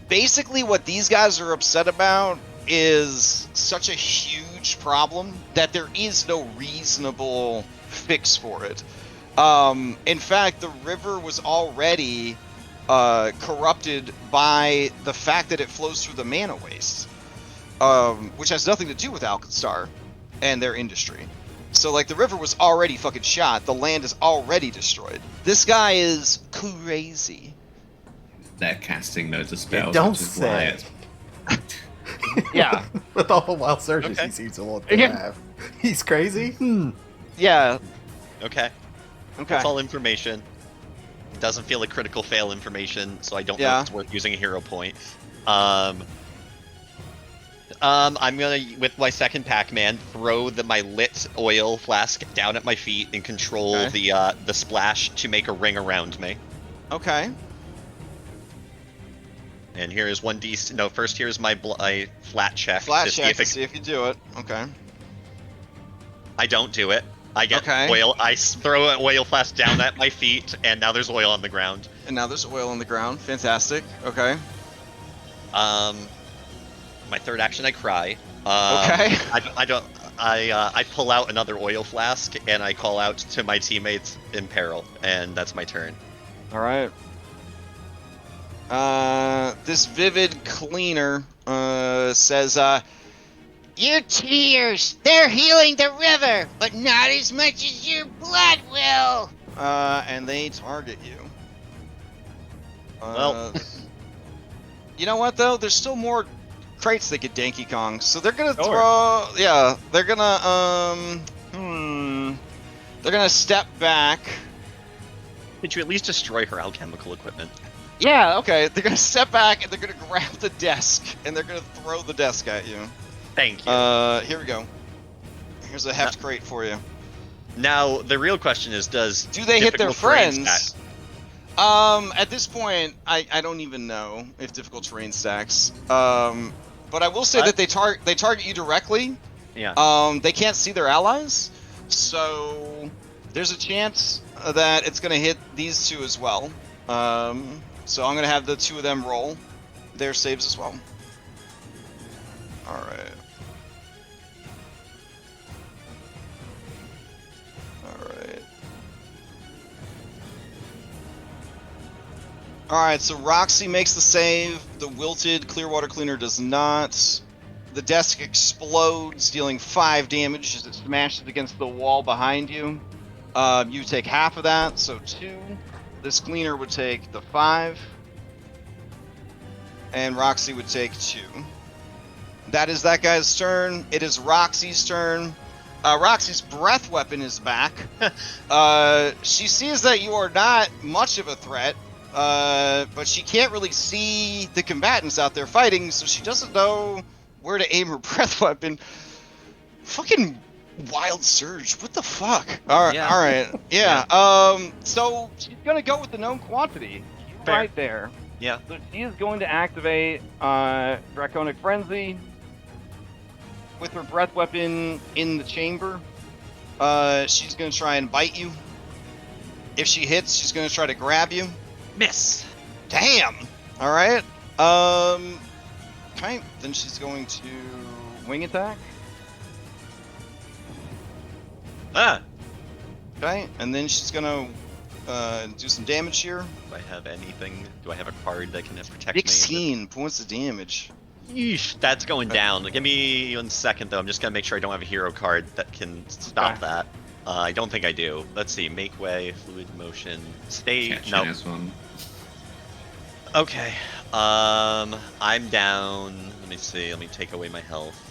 Basically, what these guys are upset about is such a huge problem that there is no reasonable fix for it. In fact, the river was already corrupted by the fact that it flows through the mana waste, which has nothing to do with Alkenstar and their industry. So, like, the river was already fucking shot. The land is already destroyed. This guy is crazy. They're casting loads of spells. don't which is why say. it's- Yeah. With all the wild surges Okay. he seems to want to Yeah. have. He's crazy? Yeah. Okay. Okay. That's all information. Doesn't feel like critical fail information, so I don't know Yeah. if it's worth using a hero point. I'm gonna, with my second Pac-Man, throw my lit oil flask down at my feet and control Okay. the splash to make a ring around me. Okay. And here is 1d. No, first here's my flat check Flat to see check if to it. see if you do it. Okay. I don't do it. I get Okay. oil. I throw an oil flask down at my feet, and now there's oil on the ground. And now there's oil on the ground. Fantastic. Okay. My third action, I cry. Okay. I don't. I pull out another oil flask and I call out to my teammates in peril, and that's my turn. All right. This vivid cleaner says, Your tears, they're healing the river, but not as much as your blood will. and they target you. Well. You know what though? There's still more crates that get Donkey Kong, so they're gonna Sure. throw. Yeah, they're gonna they're gonna step back. Could you at least destroy her alchemical equipment? Yeah, okay. They're gonna step back and they're gonna grab the desk and they're gonna throw the desk at you. Thank you. Here we go. Here's a heft crate for you. Now the real question is, Do they hit their difficult terrain friends? stack- At this point, I don't even know if difficult terrain stacks. But I will say What? that they target you directly. Yeah. They can't see their allies, so there's a chance that it's gonna hit these two as well. So I'm gonna have the two of them roll their saves as well. All right. Alright, so Roxy makes the save, the wilted Clearwater Cleaner does not. The desk explodes, dealing 5 damage as it smashes against the wall behind you. You take half of that, so 2. This cleaner would take the 5. And Roxy would take 2. That is that guy's turn. It is Roxy's turn. Roxy's breath weapon is back. She sees that you are not much of a threat. But she can't really see the combatants out there fighting, so she doesn't know where to aim her breath weapon. Fucking wild surge, what the fuck? Alright, Yeah. alright. Yeah, so she's gonna go with the known quantity. Fair. Right there. Yeah. So she is going to activate Draconic Frenzy with her breath weapon in the chamber. She's gonna try and bite you. If she hits, she's gonna try to grab you. Miss. Damn! Alright. Okay, then she's going to Wing attack. Ah. Okay, and then she's gonna do some damage here. Do I have anything? Do I have a card that can protect me? 16 points of damage. Yeesh, that's going down. Give me 1 second though. I'm just gonna make sure I don't have a hero card that can stop Okay. that. I don't think I do. Let's see. Make way, fluid motion, stay. Catching No. this one. Okay. I'm down. Let me see. Let me take away my health.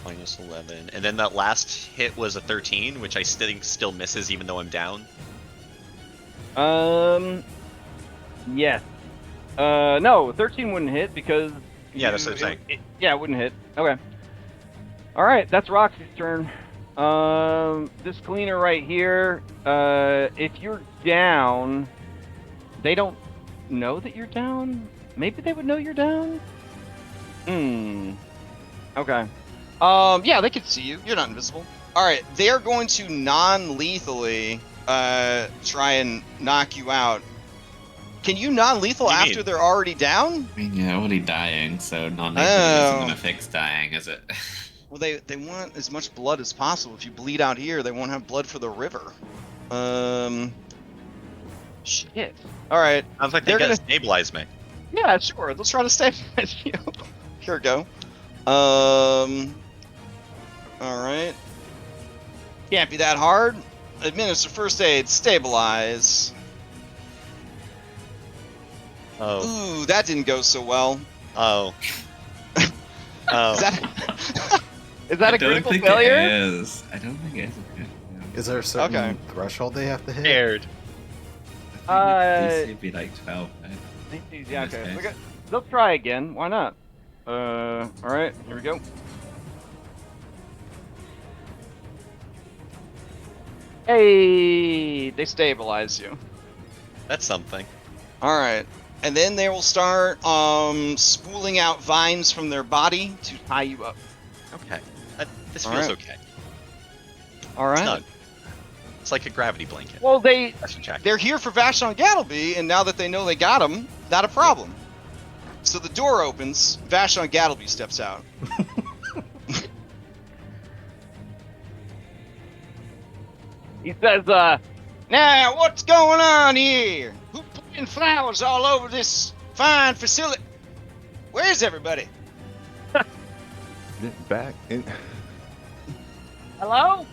Minus 11, and then that last hit was a 13, which I still misses even though I'm down. Yes. No, 13 wouldn't hit because. Yeah, that's what I'm saying. Yeah, it wouldn't hit. Okay. All right, that's Roxy's turn. This cleaner right here. If you're down, they don't know that you're down. Maybe they would know you're down. Okay. Yeah, they can see you. You're not invisible. Alright, they're going to non-lethally try and knock you out. Can you non-lethal What do you after mean? they're already down? I mean, you're already dying, so non-lethal Oh. isn't gonna fix dying, is it? Well, they want as much blood as possible. If you bleed out here, they won't have blood for the river. Shit. All right. Sounds like They're they gotta gonna- stabilize me. Yeah, sure. Let's try to stabilize you. Here we go. All right. Can't be that hard. Administer first aid. Stabilize. Oh. Ooh, that didn't go so well. Oh. Oh. Is that is that I a don't critical think failure? it is. I don't think it is. Is there a certain Okay. threshold they have to hit? Scared. It would be like 12. Right? Yeah, In this okay. case. Let's try again. Why not? All right. Here we go. Hey, they stabilize you. That's something. All right. And then they will start spooling out vines from their body to tie you up. Okay. This All feels right. okay. All right. Snug. It's like a gravity blanket. Well, That's a check. they're here for Vashon Gattleby, and now that they know they got him, not a problem. So the door opens. Vashon Gattleby steps out. He says, now what's going on here? Who putting flowers all over this fine facility? Where's everybody? Back in. Hello?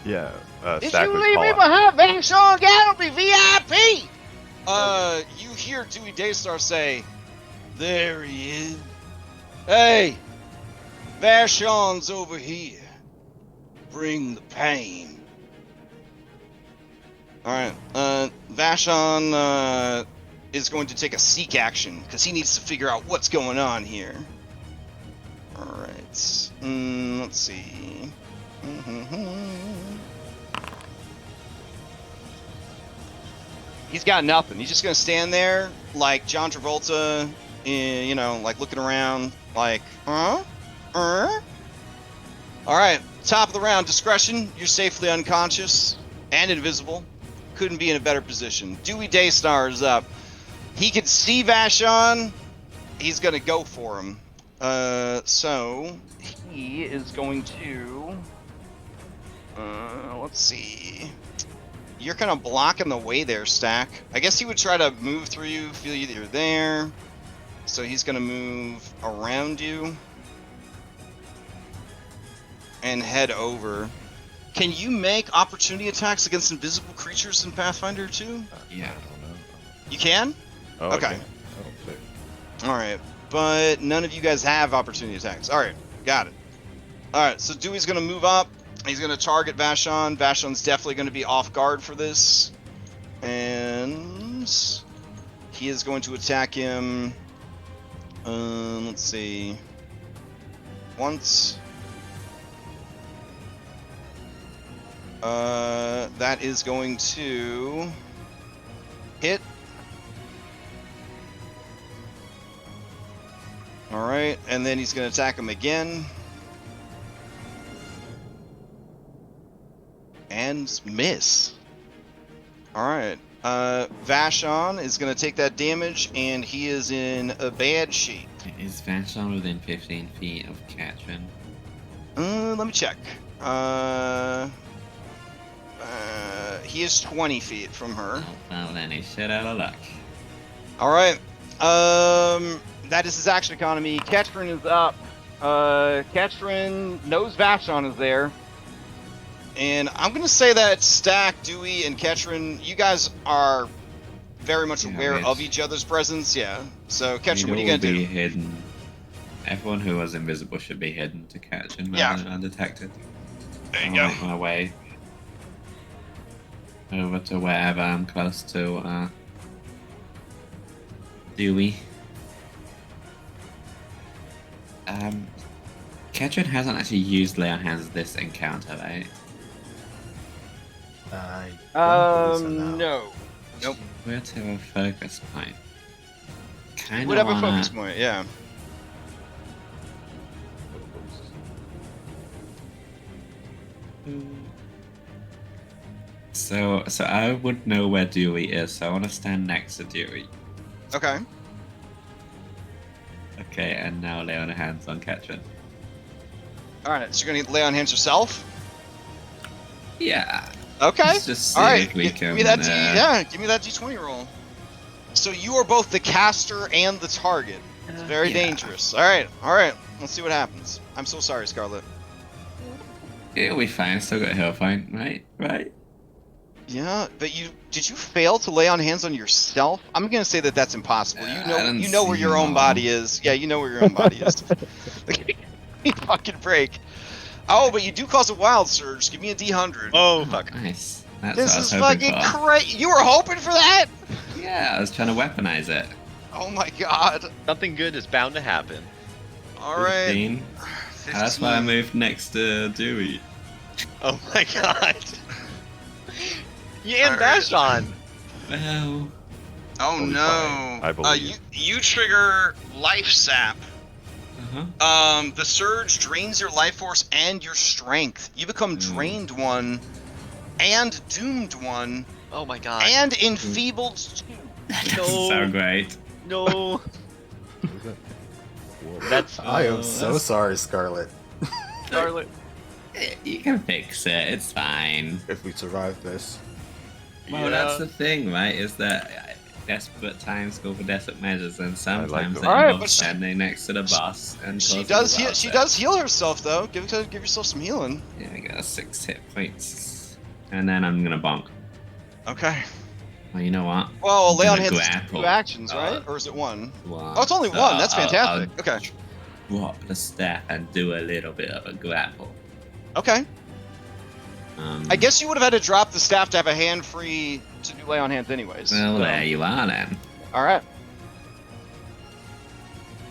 Yeah. If Stack you would leave call me out. behind, Vashon Gattleby, VIP! You hear Dewey Daystar say, there he is. Hey, Vashon's over here. Bring the pain. Alright, Vashon, is going to take a seek action, because he needs to figure out what's going on here. Alright, let's see. He's got nothing. He's just gonna stand there like John Travolta, you know, like looking around, like, huh? All right, top of the round, discretion. You're safely unconscious and invisible. Couldn't be in a better position. Dewey Daystar is up. He can see Vashon. He's gonna go for him. So he is going to. Let's see. You're kind of blocking the way there, Stack. I guess he would try to move through you, feel you're there. So he's going to move around you and head over. Can you make opportunity attacks against invisible creatures in Pathfinder 2? Yeah. I don't know. You can? Oh, Okay. Oh, sick. Alright, but none of you guys have opportunity attacks. Alright, got it. Alright, so Dewey's going to move up. He's going to target Vashon. Vashon's definitely going to be off guard for this. And he is going to attack him. Let's see. Once. That is going to hit. Alright, and then he's going to attack him again. And miss. Alright. Vashon is going to take that damage, and he is in a bad shape. Is Vashon within 15 feet of Katrin? Let me check. He is 20 feet from her. Oh, well, then he's shit out of luck. Alright. That is his action economy. Katrin is up. Katrin knows Vashon is there. And I'm going to say that Stack, Dewey, and Ketrin, you guys are very much aware of each other's presence. Yeah. So, Ketrin, what are you going to do? Hidden. Everyone who was invisible should be hidden to catch and undetected. There you I'll go. make my way over to wherever I'm close to Dewey. Ketrin hasn't actually used Lay on Hands this encounter, right? I don't believe so, No. Nope. Where to a focus point? Kind of Whatever wanna... focus point, yeah. So I would know where Dewey is, so I want to stand next to Dewey. Okay. Okay, and now lay on hands on Ketrin. Alright, so you're going to lay on hands yourself? Yeah. Okay. Let's just see All right. if we Give can. me that give me that d20 roll. So you are both the caster and the target. It's very dangerous. All right. Let's see what happens. I'm so sorry, Scarlet. It'll be fine. Still got a health point, right? Right. Yeah, but did you fail to lay on hands on yourself? I'm gonna say that that's impossible. You know where your own body is. Yeah, you know where your own body is. You fucking break. Oh, but you do cause a wild surge. Give me a D100. Oh fuck! Nice. That's This what is I was hoping fucking for. crazy. You were hoping for that? Yeah, I was trying to weaponize it. Oh my god. Something good is bound to happen. All right. 15. That's why I moved next to Dewey. Oh my god! Yeah, and Alright. Vashon. Well, Oh We'll be no! fine, I believe. You trigger life sap. uh-huh. The surge drains your life force and your strength. You become drained 1 and doomed 1 Oh my god. and enfeebled 2. That doesn't sound great. No. That's I am so sorry, Scarlet. Scarlet. You can fix it. It's fine. If we survive this. Well, that's the thing, right? Is that desperate times call for desperate measures, and sometimes that. it Alright, involves but she- standing next to the boss and She causing does a heal. wild She surge. does heal herself though. Give yourself some healing. Yeah, I got 6 hit points, and then I'm gonna bonk. Okay. Well, you know what? Well, lay on gonna hands is grapple. 2 actions, right? Or is it 1? One. Oh, it's only 1. That's I'll fantastic. Okay. Drop the staff and do a little bit of a grapple. Okay. Um, I guess you would have had to drop the staff to have a hand free to do lay on hands, anyways. Well, So- there you are then. All right.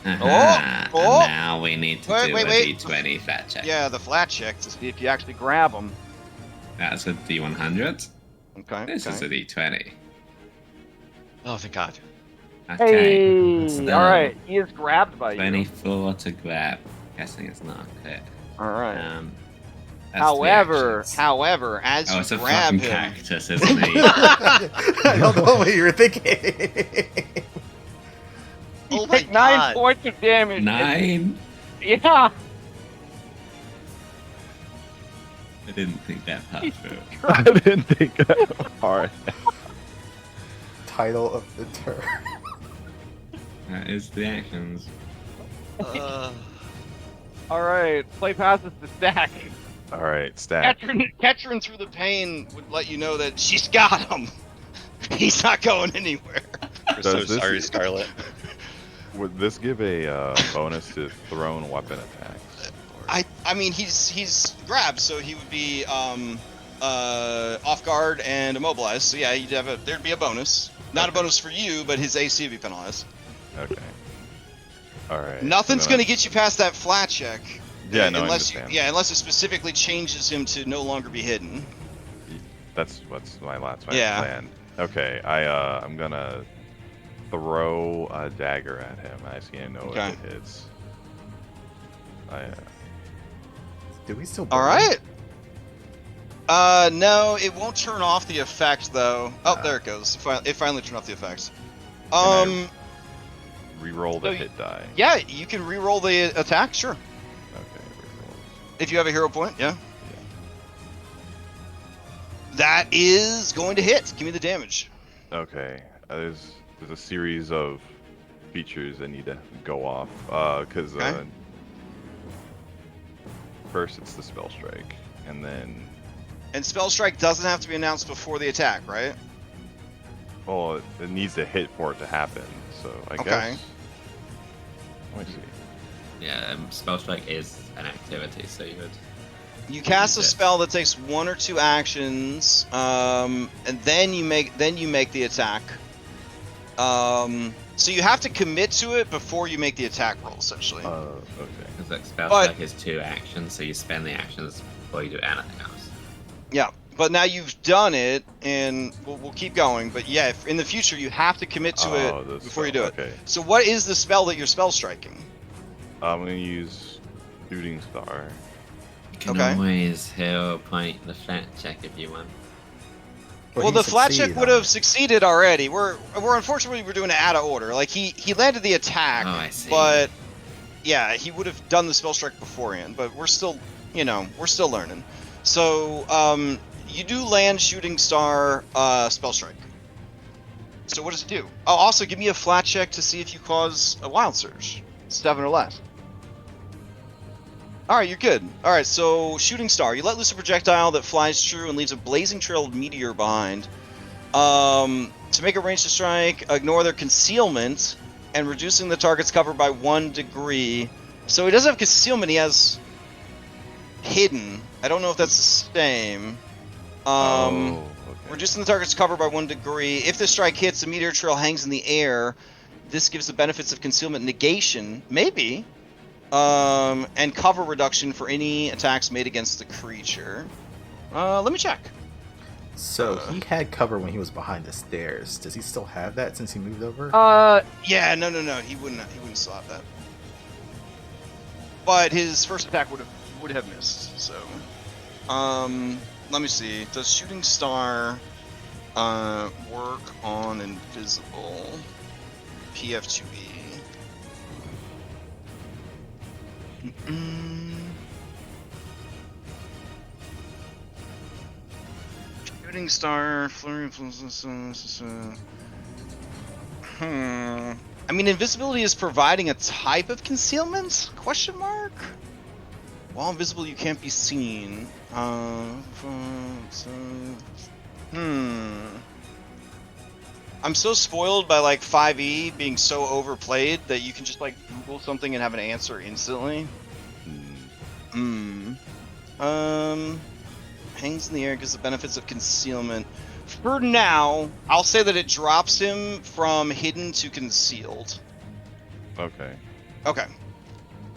Uh-huh. Oh. And now we need to do Wait. a D20 flat check. Yeah, the flat check to see if you actually grab them. That's a D100. Okay. This is a D20. Oh thank god. Okay. that's Hey, the all right. He is grabbed by you. 24 to grab. Guessing it's not a crit. All right. That's However, 3 actions. as Oh, you it's a grab fucking him, cactus, isn't he? I don't know what you were thinking. You Oh my take 9 god. points of damage. 9? Yeah. I didn't think that part through. I didn't think that. Alright. Title of the turn. That is the actions. All right. Play passes the stack. Alright, stack. Ketrin through the pain would let you know that she's got him. He's not going anywhere. We're so Does this- sorry, Scarlet. Would this give a bonus to thrown weapon attacks? I mean he's grabbed, so he would be off guard and immobilized. So yeah, there'd be a bonus. Not a bonus for you, but his AC would be penalized. Okay. Alright. Nothing's so gonna get you past that flat check. Yeah, no, I unless understand. unless it specifically changes him to no longer be hidden. That's what's my last Yeah. plan. Okay, I'm gonna throw a dagger at him. I just can't know Okay. if it hits. Do we still? All burn? right. No, it won't turn off the effect though. Oh, Ah. there it goes. It finally turned off the effect. I- Reroll the so hit die. Yeah, you can re-roll the attack, sure. Okay, reroll. If you have a hero point, yeah. That is going to hit. Give me the damage. Okay, there's a series of features that need to go off. Because Okay. first it's the spell strike, and then And spell strike doesn't have to be announced before the attack, right? well, it needs to hit for it to happen. So I Okay. guess. Let me see. Yeah, spell strike is an activity, so you would. You cast a Use it. spell that takes 1 or 2 actions, and then you make the attack. So you have to commit to it before you make the attack roll, essentially. Okay. Because that spell But- strike is 2 actions, so you spend the actions before you do anything else. Yeah, but now you've done it, and we'll keep going. But yeah, in the future you have to commit to Oh, it the before you do spell, it. okay. So what is the spell that you're spell striking? I'm gonna use Shooting Star. You can Okay. always hero point the flat check if you want. But Well, he the flat check succeeded would on have it. succeeded already. We're unfortunately we're doing it out of order. Like he landed the attack, Oh, I see. but yeah, he would have done the spell strike beforehand. But we're still learning. So You do land Shooting Star Spell Strike. So what does it do? Oh, also give me a flat check to see if you cause a Wild Surge. 7 or less. Alright, you're good. Alright, so Shooting Star. You let loose a projectile that flies true and leaves a blazing trail of meteor behind. To make a range to strike, ignore their concealment, and reducing the target's cover by 1 degree. So he doesn't have concealment, he has hidden. I don't know if that's the same. Okay. Reducing the target's cover by 1 degree. If the strike hits, the meteor trail hangs in the air. This gives the benefits of concealment negation, maybe, and cover reduction for any attacks made against the creature. Let me check. So he had cover when he was behind the stairs. Does he still have that since he moved over? Yeah, no, he wouldn't still have that. But his first attack would have missed. So, let me see. Does Shooting Star work on invisible? PF2E. Shooting Star, Flurry influences. I mean, invisibility is providing a type of concealment? Question mark? While invisible, you can't be seen. I'm so spoiled by like 5e being so overplayed that you can just like Google something and have an answer instantly. Hangs in the air, gives the benefits of concealment. For now, I'll say that it drops him from hidden to concealed. Okay. Okay.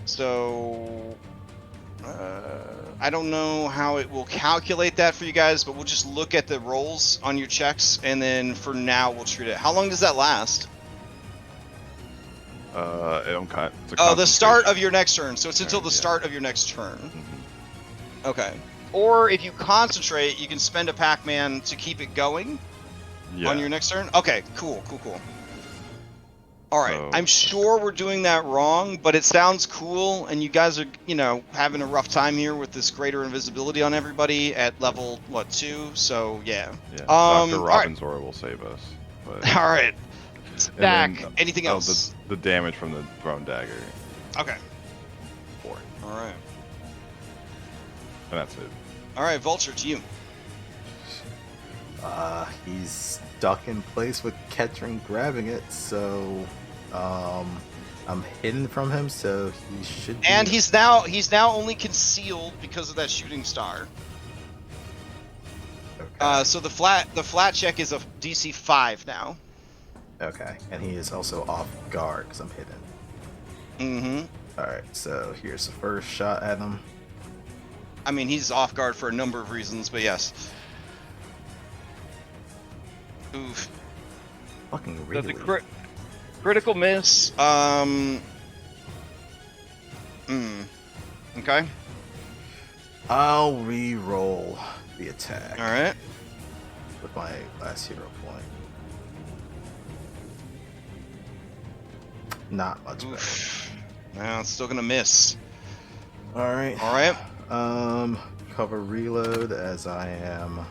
So, I don't know how it will calculate that for you guys, but we'll just look at the rolls on your checks, and then for now, we'll treat it. How long does that last? The start of your next turn. So it's until the Yeah. start of your next turn. Mhm. Okay. Or if you concentrate, you can spend a Pac-Man to keep it going on your next turn. Okay, cool. All right, So- I'm sure we're doing that wrong, but it sounds cool, and you guys are, having a rough time here with this greater invisibility on everybody at level, 2? So, yeah. Yeah. all Dr. right. Robinzor will save us. But... All right. And Stack. then, Anything else? The damage from the thrown dagger. Okay. 4. All right. And that's it. All right, Vulture, to you. He's stuck in place with Ketrin grabbing it, so I'm hidden from him, so he should be... And he's now only concealed because of that Shooting Star. Okay. So the flat check is a DC 5 now. Okay, and he is also off guard because I'm hidden. Mm-hmm. Alright, so here's the first shot at him. I mean, he's off guard for a number of reasons, but yes. Oof. Fucking Does really. a critical miss? Okay. I'll re-roll the attack. Alright. With my last hero point. Not much better. Oof. No, it's still gonna miss. Alright. Cover reload as I am.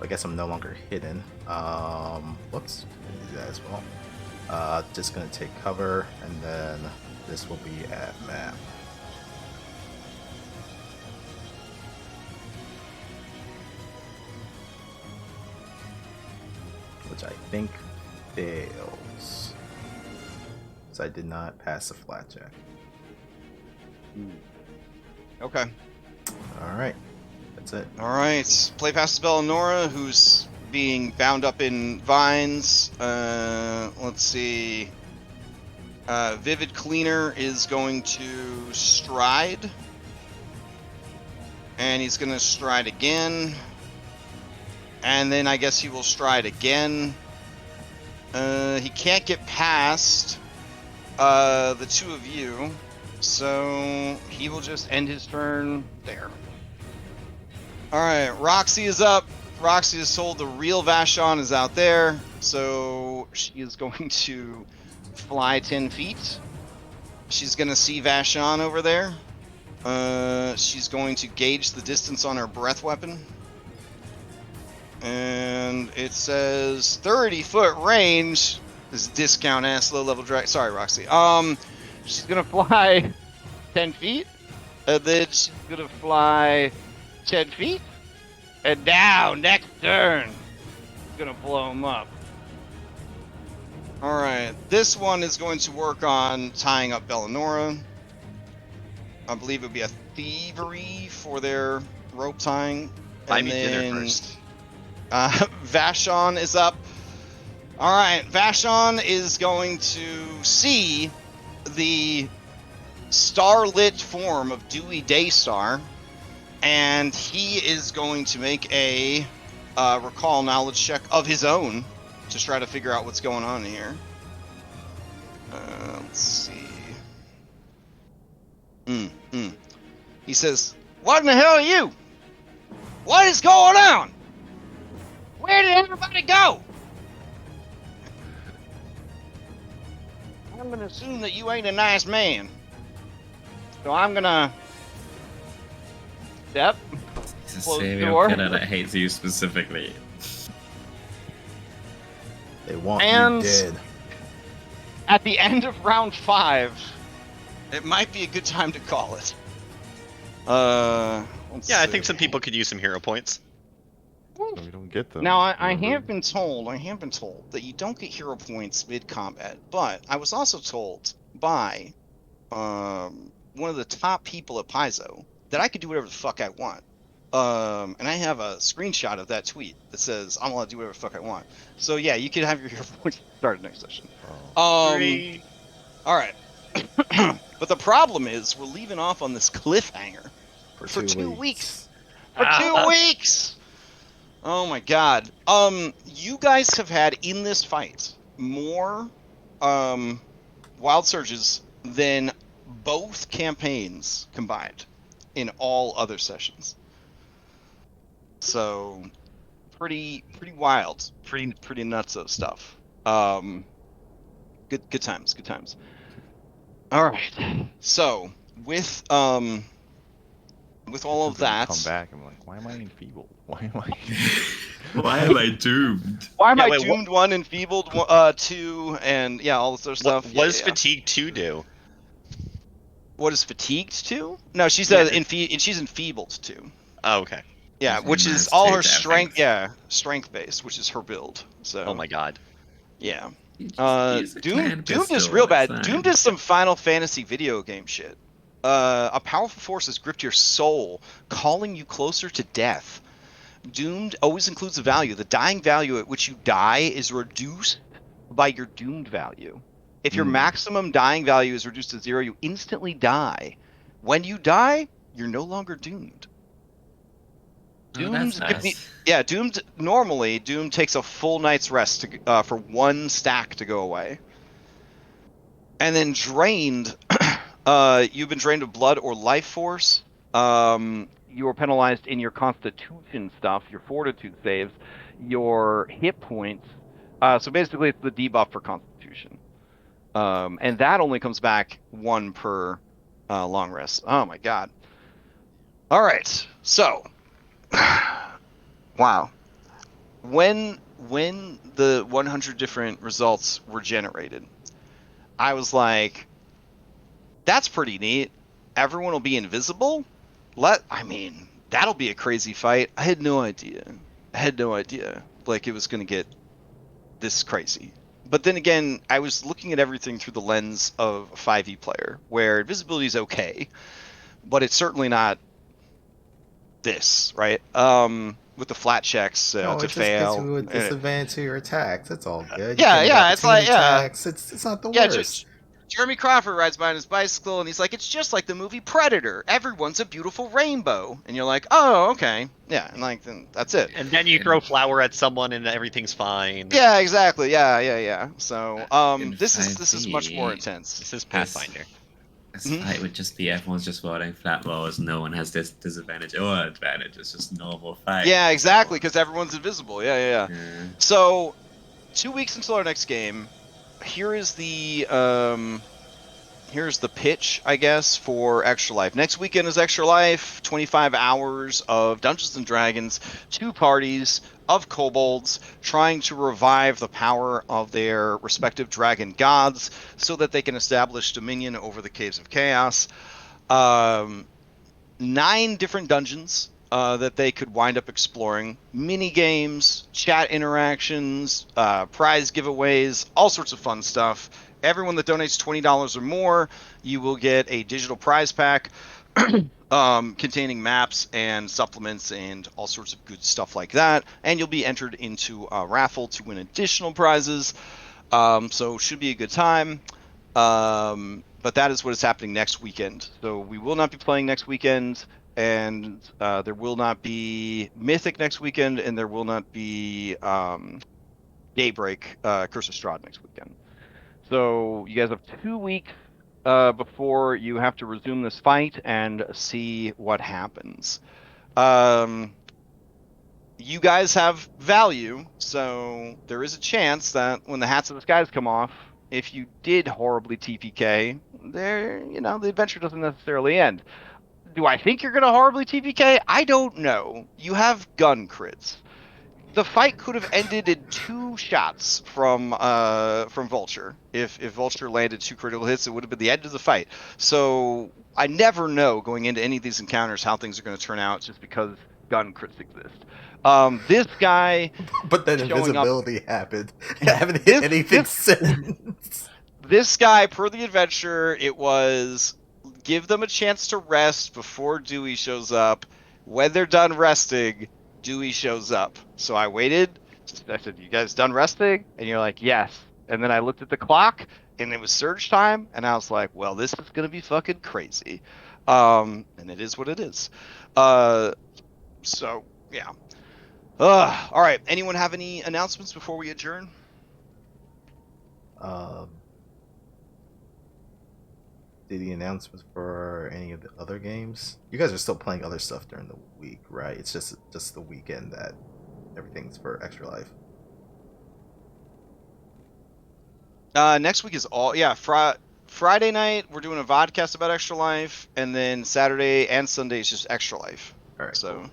I guess I'm no longer hidden. Whoops. Do that as well. Just gonna take cover, and then this will be at map. Which I think fails. So I did not pass the flat check. Okay. Alright. That's it. Alright. Play past spell Nora, who's being bound up in vines. Let's see. Vivid Cleaner is going to stride. And he's going to stride again. And then I guess he will stride again. He can't get past the two of you. So he will just end his turn there. Alright, Roxy is up. Roxy is told the real Vashon is out there. So she is going to fly 10 feet. She's going to see Vashon over there. She's going to gauge the distance on her breath weapon. And it says 30-foot range. This discount ass low level drag. Sorry, Roxy. She's gonna fly 10 feet, and then she's gonna fly 10 feet, and now next turn, she's gonna blow him up. All right, this one is going to work on tying up Bellinora. I believe it would be a thievery for their rope tying. Buy And me dinner then, first. Vashon is up. All right, Vashon is going to see the starlit form of Dewey Daystar, and he is going to make a recall knowledge check of his own to try to figure out what's going on here. Let's see. He says, "What in the hell are you? What is going on? Where did everybody go? I'm gonna assume that you ain't a nice man. So I'm gonna step, He's a Close the serial door. killer that hates you specifically. They want And- you dead. At the end of round 5, It might be a good time to call it." Let's Yeah, I see. think some people could use some hero points. No, we don't get them. Now, I remember? have been told that you don't get hero points mid-combat, but I was also told by one of the top people at Paizo that I could do whatever the fuck I want. And I have a screenshot of that tweet that says I'm allowed to do whatever the fuck I want. So yeah, you can have your hero points started next session. Oh. All right. But the problem is we're leaving off on this cliffhanger for 2 weeks. For 2 weeks. Oh my god. You guys have had in this fight more wild surges than both campaigns combined in all other sessions. So pretty wild, pretty nutso stuff. Good times. All right. So with all of that, Come back. I'm like, why am I enfeebled? Why am I? Why am I doomed? why am Yeah, I wait, doomed? doomed 1, enfeebled 2, and yeah, all this other stuff. What does Yeah. Fatigue 2 do? What is fatigued 2? No, she's Yeah. she's enfeebled 2. Oh, okay. Yeah, She's which is minus all 2 her to strength. everything. Yeah, strength based, which is her build. So. Oh my god. Yeah. You just use a clan Doomed is pistol, real it's bad. fine. Doomed is some Final Fantasy video game shit. A powerful force has gripped your soul, calling you closer to death. Doomed always includes a value. The dying value at which you die is reduced by your doomed value. If your maximum dying value is reduced to 0, you instantly die. When you die, you're no longer doomed. Oh, that's could be- nice. yeah, Doomed takes a full night's rest for 1 stack to go away. And then drained, you've been drained of blood or life force. You are penalized in your constitution stuff, your fortitude saves, your hit points. So basically it's the debuff for constitution. And that only comes back 1 per long rest. Oh my god. All right, so wow. When the 100 different results were generated, I was like, that's pretty neat. Everyone will be invisible? That'll be a crazy fight. I had no idea. Like, it was going to get this crazy. But then again, I was looking at everything through the lens of a 5e player, where invisibility is okay, but it's certainly not this, right? With the flat checks No, to it just fail. gives you a disadvantage to your attacks. That's all good. Yeah, You can't yeah, get it's like, between yeah. attacks. It's not the Yeah, worst. Jeremy Crawford rides by on his bicycle, and he's like, it's just like the movie Predator. Everyone's a beautiful rainbow. And you're like, oh, okay. Yeah, and like, then that's it. And then you throw flour at someone and everything's fine. Yeah, exactly. Yeah. So, In this is much more 5e, intense. This is Pathfinder. This fight would just be everyone's just rolling flat rolls. No one has this disadvantage or advantage. It's just normal fight. Yeah, exactly, because everyone's invisible. Yeah. Yeah. So, 2 weeks until our next game. Here is the here's the pitch, I guess, for Extra Life. Next weekend is Extra Life, 25 hours of Dungeons and Dragons, 2 parties of kobolds trying to revive the power of their respective dragon gods so that they can establish dominion over the Caves of Chaos. 9 different dungeons that they could wind up exploring, mini games, chat interactions, prize giveaways, all sorts of fun stuff. Everyone that donates $20 or more, you will get a digital prize pack containing maps and supplements and all sorts of good stuff like that. And you'll be entered into a raffle to win additional prizes. So should be a good time. But that is what is happening next weekend. So we will not be playing next weekend, and there will not be Mythic next weekend, and there will not be Daybreak, Curse of Strahd next weekend. So you guys have 2 weeks before you have to resume this fight and see what happens. You guys have value, so there is a chance that when the Hats of the Skies come off, if you did horribly TPK, the adventure doesn't necessarily end. Do I think you're going to horribly TPK? I don't know. You have gun crits. The fight could have ended in 2 shots from Vulture. If Vulture landed 2 critical hits, it would have been the end of the fight. So I never know going into any of these encounters how things are going to turn out just because gun crits exist. This guy, but then invisibility happened. I haven't hit anything since. This guy, per the adventure, it was give them a chance to rest before Dewey shows up. When they're done resting, Dewey shows up. So I waited. I said, "You guys done resting?" And you're like, "Yes." And then I looked at the clock, and it was surge time, and I was like, "Well, this is gonna be fucking crazy," and it is what it is. So yeah. All right. Anyone have any announcements before we adjourn? Did the announcements for any of the other games? You guys are still playing other stuff during the week, right? It's just the weekend that everything's for Extra Life. Next week is all Friday night we're doing a vodcast about Extra Life, and then Saturday and Sunday is just Extra Life. All right. So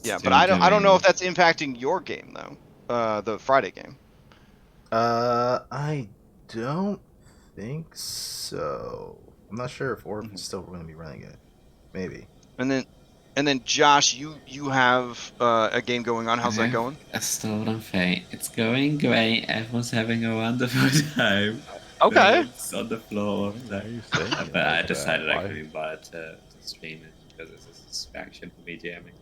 yeah, but I don't know if that's impacting your game though. The Friday game. I don't think so. I'm not sure if Orb is still going to be running it. Maybe. And then Josh, you have a game going on. How's that going? A Stolen Fate. It's going great. Everyone's having a wonderful time. Okay. It's on the floor. But I decided I couldn't bother to stream it because it's a distraction for me jamming.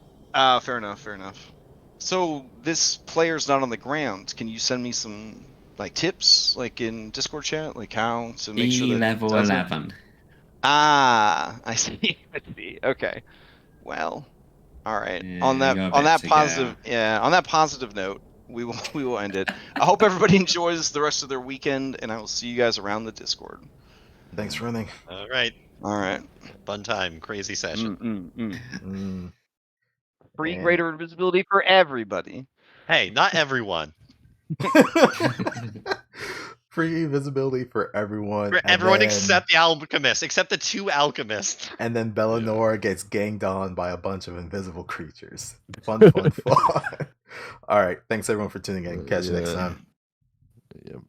Fair enough. So this player's not on the ground. Can you send me some tips, in Discord chat, how to make sure that level 11. I see. Okay. Well, all right. Yeah, on that positive note, we will end it. I hope everybody enjoys the rest of their weekend, and I will see you guys around the Discord. Thanks for running. All right. Fun time, crazy session. Free greater invisibility for everybody. Hey, not everyone. Free visibility for everyone. For everyone except the alchemist, except the 2 alchemists. And then Bellinor gets ganged on by a bunch of invisible creatures. Fun. All right. Thanks everyone for tuning in. Catch you next time. Yep.